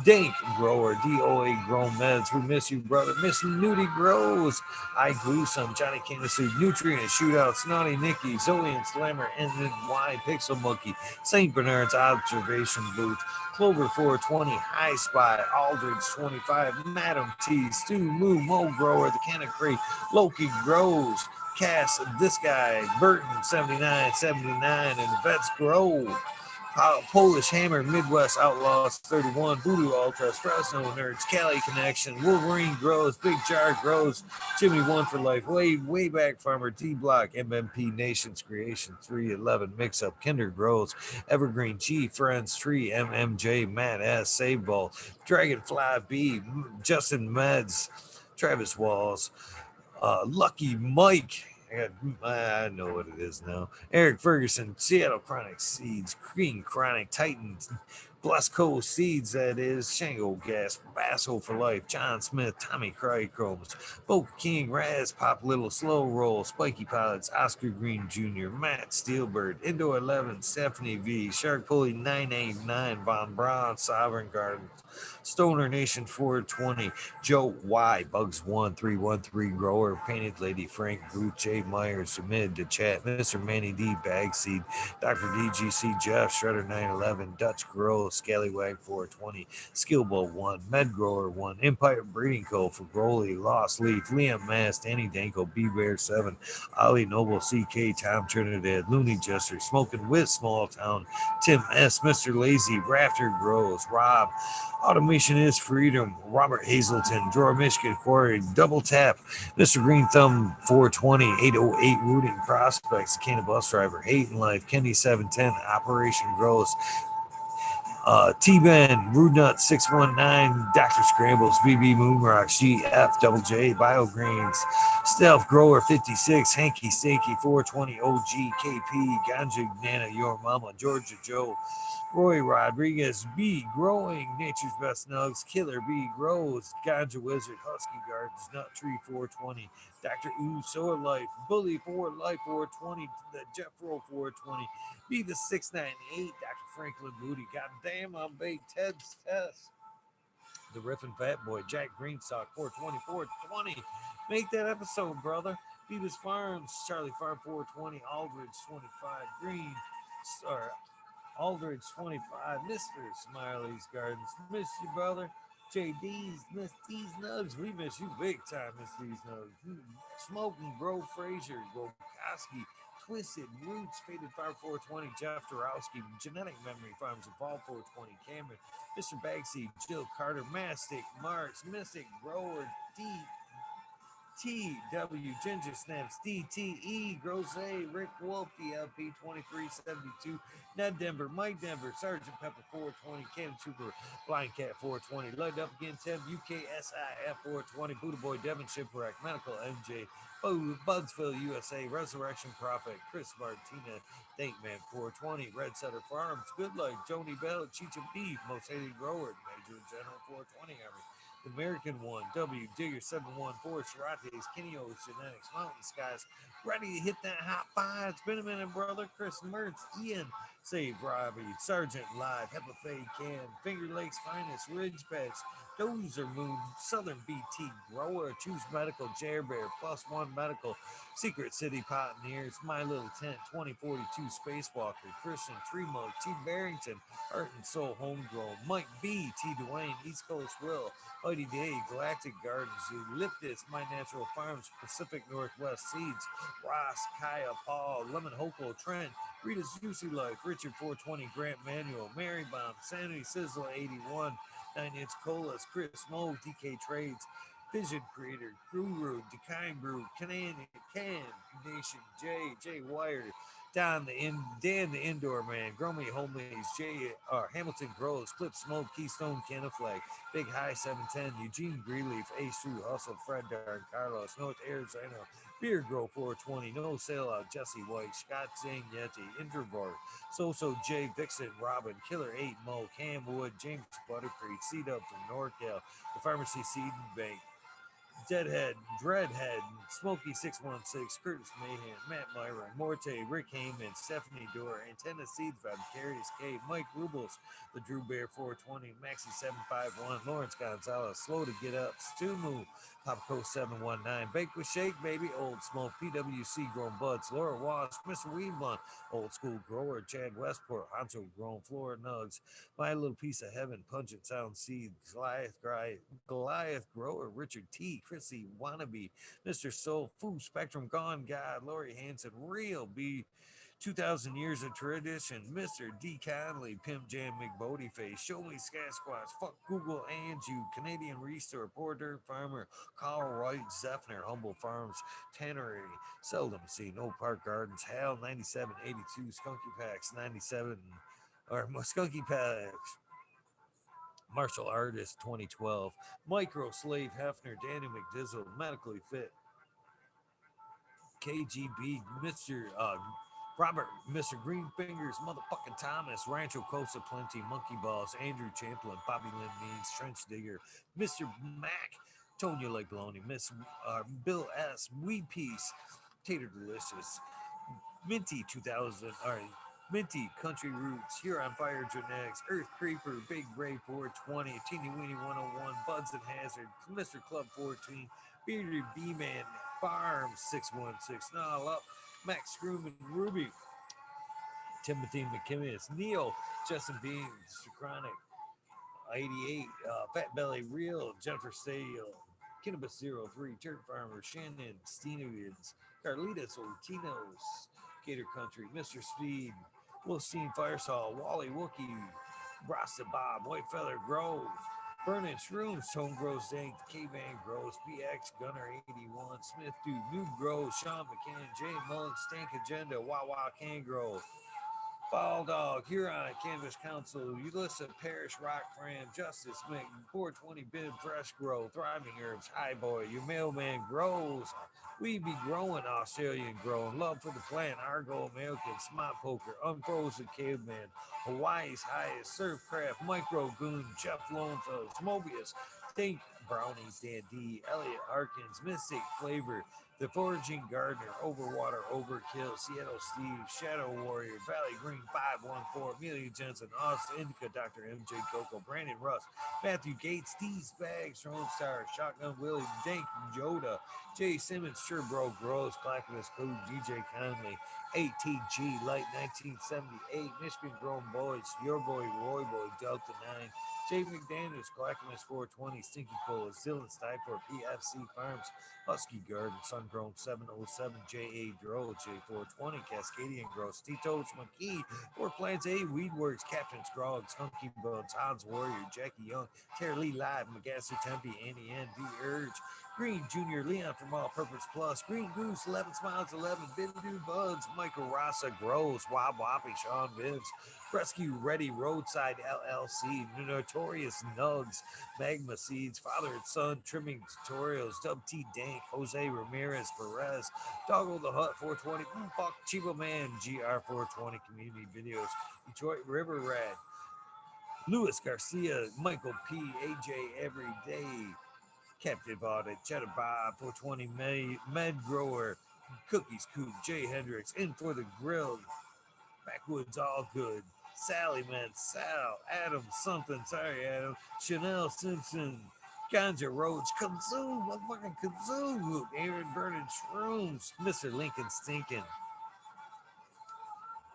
Dank Grower, DOA Grow Meds, we miss you, brother. Miss Nudie Grows, I Glue Some, Johnny Candice, Nutrient Shootout, Snotty Nicky, Zoe and Slammer, NY Pixel Monkey, St. Bernard's Observation Booth, Clover 420, High Spy, Aldridge 25, Madam T, Stu Moo, Mo Grower, The Canna Crate, Loki Grows, Cass, This Guy, Burton 7979, and Vets Grow. Polish Hammer, Midwest Outlaws 31, Voodoo Ultras, Fresno Nerds, Cali Connection, Wolverine Grows, Big Jar Grows, Jimmy One for Life, Way Back Farmer, D Block, MMP Nations Creation 311, Mix Up, Kinder Grows, Evergreen G, Friends Tree, MMJ, Matt S, Save Ball, Dragonfly B, Justin Meds, Travis Walls, Lucky Mike. I know what it is now. Eric Ferguson, Seattle Chronic Seeds, Green Chronic Titans, Blasco Seeds, that is, Shango Gas, Basso for Life, John Smith, Tommy Crychromes, Boca King, Raz, Pop Little, Slow Roll, Spiky Pilots, Oscar Green Jr., Matt Steelbird, Indo 11, Stephanie V, Shark Pulley 989, Von Braun, Sovereign Gardens, Stoner Nation 420, Joe Y, Bugs 1313, Grower, Painted Lady, Frank Boot, Jay Myers, Mid to Chat, Mr. Manny D, Bagseed, Dr. DGC, Jeff, Shredder 911, Dutch Grow, Scallywag 420, Skillbow 1, Med Grower 1, Empire Breeding Co. for Broly, Lost Leaf, Liam Mass, Danny Danko, B Bear 7, Ollie Noble, CK, Tom Trinidad, Looney Jester, Smoking with Small Town, Tim S, Mr. Lazy, Rafter Grows, Rob, Automation is Freedom, Robert Hazelton, Drawer Michigan Quarry, Double Tap, Mr. Green Thumb 420, 808 Rooting Prospects, Canna Bus Driver, Hate in Life, Kenny 710, Operation Gross, T-Ben, Rude Nut 619, Dr. Scrambles, VB Moonrocks, GF Double J, Biogreens, Stealth Grower 56, Hanky Stanky 420, OG, KP, Ganja Nana, Your Mama, Georgia Joe, Roy Rodriguez, B Growing, Nature's Best Nugs, Killer B Grows, Ganja Wizard, Husky Gardens, Nut Tree 420, Dr. Ooh, Soar Life, Bully 4 Life 420, the Jeff Roll 420, Be the 698, Dr. Franklin Moody, Goddamn, I'm Big Ted's Test, the Riffin' Fat Boy, Jack Greenstock 420, 420, make that episode, brother. Beavis Farms, Charlie Farm 420, Aldridge 25, Green, or Aldridge 25, Mr. Smiley's Gardens. Miss you, brother. JD's, Miss D's Nugs. We miss you big time, Miss D's Nugs. Smoking, Bro Frazier, Grokoski, Twisted Roots, Faded Fire 420, Jeff Dorowski, Genetic Memory Farms, and Fall 420, Cameron, Mr. Bagsy, Jill Carter, Mastic, Marks, Mystic, Grower, D. TW, Ginger Snaps, DTE, Grosse, Rick Wolf, DLP 2372, Ned Denver, Mike Denver, Sergeant Pepper 420, Cannon Trooper, Blind Cat 420, Lugged Up Again, Tim, UKSIF 420, Buddha Boy, Devin Shipwreck, Medical MJ, Budsville, USA, Resurrection Prophet, Chris Martina, Thinkman 420, Red Setter Farms, Good Life, Joni Bell, Cheecha B, Most Hated Grower, Major General 420 Army, the American One, W, Digger 714, Shirates, Kenny O's, Genetics, Mountain Skies, ready to hit that hot five. It's been a minute, brother. Chris Mertz, Ian, Save Robbie, Sergeant Live, Hepafe Can, Finger Lakes Finest, Ridge Patch, Dozer Moon, Southern BT Grower, Choose Medical, Jair Bear, Plus One Medical, Secret City Pioneers, My Little Tent, 2042 Spacewalker, Christian Tree Mug, T. Barrington, Art and Soul Homegrown, Mike B, T. Dwayne, East Coast Will, Mighty Day, Galactic Gardens, Eucalyptus, My Natural Farms, Pacific Northwest Seeds, Ross, Kaya, Paul, Lemon Hoko, Trent, Rita's Juicy Life, Richard 420, Grant Manuel, Mary Bomb, Sanity Sizzle 81, 9-inch Colas, Chris Mo, DK Trades, Vision Creator, Guru, Decaying Brew, Can, Nation, J Wired, Dan the Indoor Man, Gromy Homies, Hamilton Grows, Clip Smoke, Keystone, Canna Flag, Big High 710, Eugene Greenleaf, Ace True Hustle, Fred Darn, Carlos, North Arizona, Beer Grow 420, No Sellout, Jesse White, Scott Zane Yeti, Introvert, So J, Vixen, Robin, Killer 8, Mo, Cam Wood, James Buttercreek, Seed Up from NorCal, The Pharmacy Seed Bank, Deadhead, Dreadhead, Smokey 616, Curtis Mahan, Matt Myron, Morte, Rick Heyman, Stephanie Dorr, Antenna Seed Fab, Carius K, Mike Rubles, the Drew Bear 420, Maxi 751, Lawrence Gonzalez, Slow to Get Up, Stu Moo, Popco 719, Bake with Shake, Baby, Old Smoke, PWC Grown Buds, Laura Wasp, Mr. Weedblunt, Old School Grower, Chad Westport, Honcho Grown, Flora Nugs, My Little Piece of Heaven, Pungent Sound Seed, Goliath Grower, Richard T, Chrissy Wannabe, Mr. Soul, Food Spectrum, Gone God, Lori Hanson, Real B, 2,000 Years of Tradition, Mr. D. Conley, Pimp Jam McBodyface, Show Me Sasquatch, Fuck Google and You, Canadian Restore, Poor Dirt Farmer, Carl Wright, Zephyr, Humble Farms, Tannery, Seldom Seen, No Park Gardens, Hal 9782, Skunky Packs 97, or Skunky Packs, Martial Artist 2012, Micro Slave Hefner, Danny McDizzle, Medically Fit, KGB, Mr. Robert, Mr. Green Fingers, Motherfucking Thomas, Rancho Costa Plenty, Monkey Balls, Andrew Champlin, Bobby Lynn Means, Trench Digger, Mr. Mac, Tonya Lake Baloney, Miss Bill S, Weed Piece, Tater Delicious, Minty 2000, Minty, Country Roots, Huron Fire Genetics, Earth Creeper, Big Ray 420, Teeny Weeny 101, Buds and Hazard, Mr. Club 14, Bearded B-Man, Farms 616, Snarl Up, Max Scroom and Ruby, Timothy McKimmis, Neil, Justin Bean, Mr. Chronic, 88, Fat Belly Real, Jennifer Stale, Kinnabis 03, Turk Farmer, Shannon, Steenovids, Carlitos Ortinos, Gator Country, Mr. Speed, Wolfstein Firesaw, Wally Wookie, Rasta Bob, White Feather Grove, Burning Shrooms, Tone Grows Dank, K-Man Grows, BX, Gunner 81, Smith Dude, Noob Grows, Sean McCann, Jay Mullen, Stank Agenda, Wawa Can Grow, Fall Dog, Huron, Canvas Council, Ulissa Parish, Rock Fram, Justice Mick, 420 Bin, Fresh Grow, Thriving Herbs, High Boy, Your Mailman Grows, We Be Growing, Australian Growing, Love for the Plant, Argo American, Smart Poker, Unfrozen Caveman, Hawaii's Highest, Surfcraft, Micro Goon, Jeff Lonefellows, Mobius, Think Brownies, Dan D, Elliot Harkins, Mystic Flavor, The Foraging Gardener, Overwater, Overkill, Seattle Steve, Shadow Warrior, Valley Green 514, Amelia Jensen, Austin Indica, Dr. MJ Coco, Brandon Russ, Matthew Gates, Steve's Bags, Throne Star, Shotgun Willie, Dank Yoda, Jay Simmons, Sure Bro Gross, Clackamas Code, DJ Conley, ATG, Light 1978, Michigan Grown Boys, Your Boy, Roy Boy, Delta 9, Jay McDaniels, Clackamas 420, Stinky Cola, Dylan Stifor, PFC Farms, Husky Garden, Sungrown 707, J.A. Dro, J420, Cascadian Gross, Tito's McKee, Four Plants A, Weedworks, Captain Scroggs, Hunky Bones, Hans Warrior, Jackie Young, Terry Lee Live, Magasu Tempe, Annie N, D Urge, Green Junior, Leon from All Purpose Plus, Green Goose, 11 Smiles 11, Bindu Buds, Michael Rasa Gross, Wob Woppy, Sean Vince, Rescue Ready, Roadside LLC, Notorious Nugs, Magma Seeds, Father and Son, Trimming Tutorials, Dub T Dank, Jose Ramirez Perez, Doggo the Hut 420, Fuck Chiba Man, GR420 Community Videos, Detroit River Rat, Luis Garcia, Michael P, AJ Everyday, Captive Audit, Cheddar Bob 420, Med Grower, Cookies Coop, Jay Hendricks, In for the Grill, Backwoods All Good, Sally Man, Sal, Adam something, sorry Adam, Chanel Simpson, Ganja Roach, Kazoo, motherfucking Kazoo, Aaron Burning Shrooms, Mr. Lincoln Stinkin',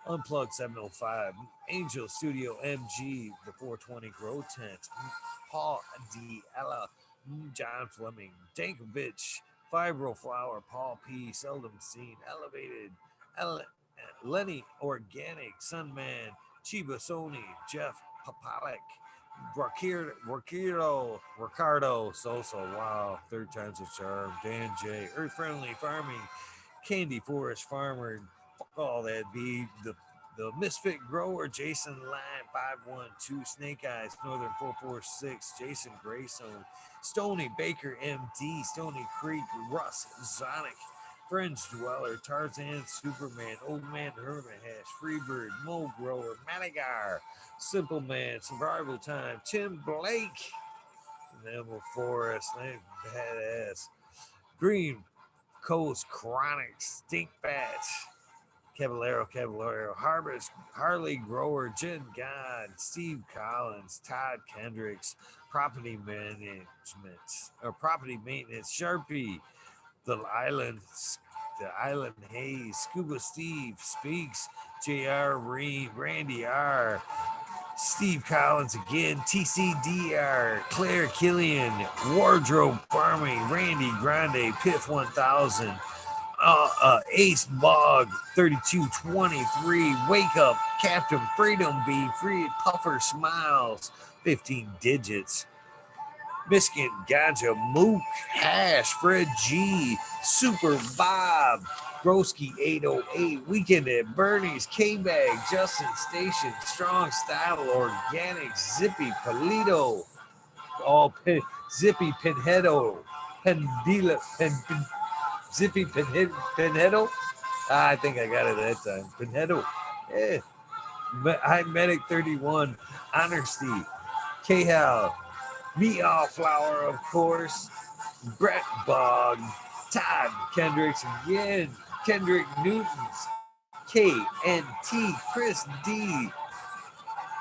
Unplugged 705, Angel Studio MG, the 420 Grow Tent, Paul D. Ella, John Fleming, Dankovich, Fibro Flower, Paul P. Seldom Seen, Elevated, Lenny Organic, Sunman, Chiba Sony, Jeff Papalik, Ricardo Sosa, wow, third time's a charm, Dan J, Earth Friendly Farming, Candy Forest Farmer, fuck all that be, the Misfit Grower, Jason Line 512, Snake Eyes, Northern 446, Jason Grayson, Stony Baker MD, Stony Creek, Russ Zonic, Fringe Dweller, Tarzan, Superman, Old Man Hermit Hash, Freebird, Mo Grower, Managar, Simple Man, Survival Time, Tim Blake, and Emerald Forest, badass, Green Coast Chronics, Stink Batch, Caballero, Harvest, Harley Grower, Jen God, Steve Collins, Todd Kendricks, Property Maintenance, Sharpie, The Island Hayes, Scuba Steve, Speaks, JR Reed, Randy R, Steve Collins again, TCDR, Claire Killian, Wardrobe Farming, Randy Grande, Piff 1000, Ace Bog 3223, Wake Up, Captain Freedom B, Free Puffer Smiles, 15 digits, Michigan Ganja, Mook, Hash, Fred G, Super Bob, Broski 808, Weekend at Bernie's, K-Bag, Justin Station, Strong Style, Organic, Zippy, Polito, Zippy Pinhedo, Pendila, Zippy Pinhedo? I think I got it that time. Pinhedo. Yeah. I'm Medic 31, Honesty, K-Hal, Meow Flower, of course, Brett Bog, Todd Kendricks again, Kendrick Newtons, KNT, Chris D,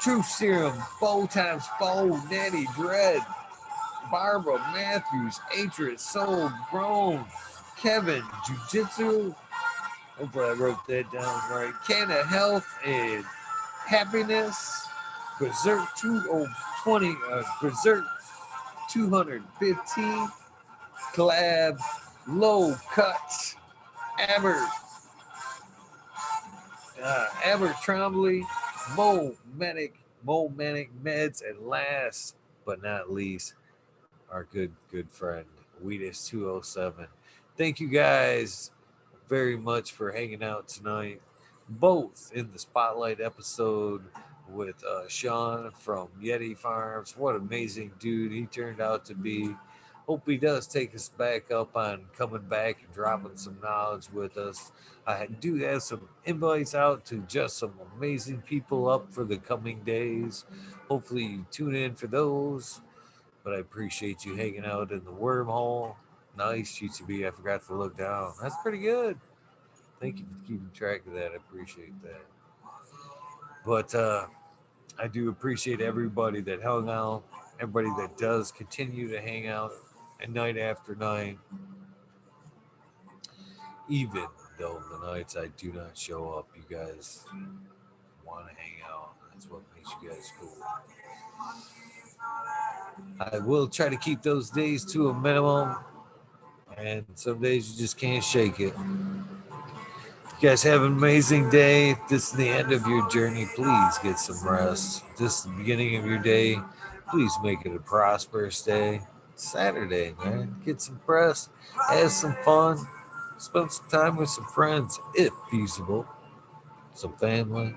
Truth Serum, Bow Times Foe, Natty Dread, Barbara Matthews, Atris, Soul Grown, Kevin, Jiu-Jitsu, hopefully I wrote that down right, Canna Health and Happiness, Berserk 2020, Berserk 215, Collab, Low Cuts, Aber Trombley, Mo Manic Meds, and last but not least, our good friend, Wheatus 207. Thank you guys very much for hanging out tonight, both in the Spotlight episode with Sean from Yeti Farms. What an amazing dude he turned out to be. Hope he does take us back up on coming back and dropping some knowledge with us. I do have some invites out to just some amazing people up for the coming days. Hopefully you tune in for those. But I appreciate you hanging out in the wormhole. Nice, Cheecha B. I forgot to look down. That's pretty good. Thank you for keeping track of that. I appreciate that. But I do appreciate everybody that hung out, everybody that does continue to hang out and night after night, even though the nights I do not show up, you guys want to hang out. That's what makes you guys cool. I will try to keep those days to a minimum, and some days you just can't shake it. You guys have an amazing day. If this is the end of your journey, please get some rest. If this is the beginning of your day, please make it a prosperous day. It's Saturday, man. Get some rest, have some fun, spend some time with some friends, if feasible, some family.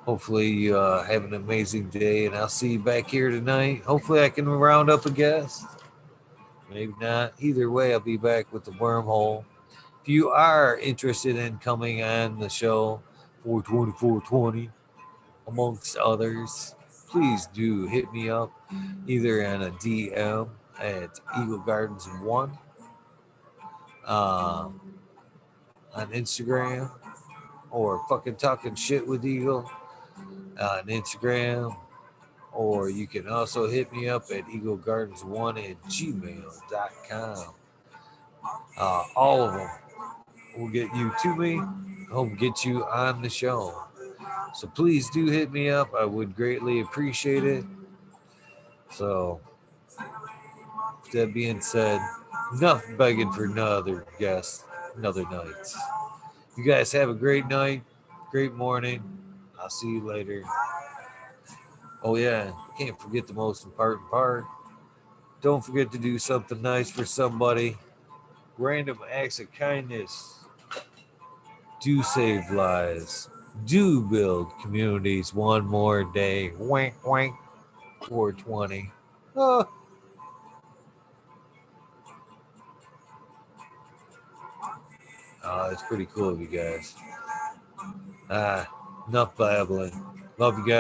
Hopefully you have an amazing day, and I'll see you back here tonight. Hopefully I can round up a guest. Maybe not. Either way, I'll be back with the wormhole. If you are interested in coming on the show, 420, amongst others, please do hit me up either on a DM at Eagle Gardens 1 on Instagram, or fucking talking shit with Eagle on Instagram, or you can also hit me up at eaglegardens1@gmail.com. All of them will get you to me, hope get you on the show. So please do hit me up. I would greatly appreciate it. So with that being said, enough begging for another guest, another night. You guys have a great night, great morning. I'll see you later. Oh yeah, can't forget the most important part. Don't forget to do something nice for somebody. Random acts of kindness do save lives. Do build communities one more day. Wank, wank. 420. Oh. It's pretty cool of you guys. Enough babbling. Love you guys.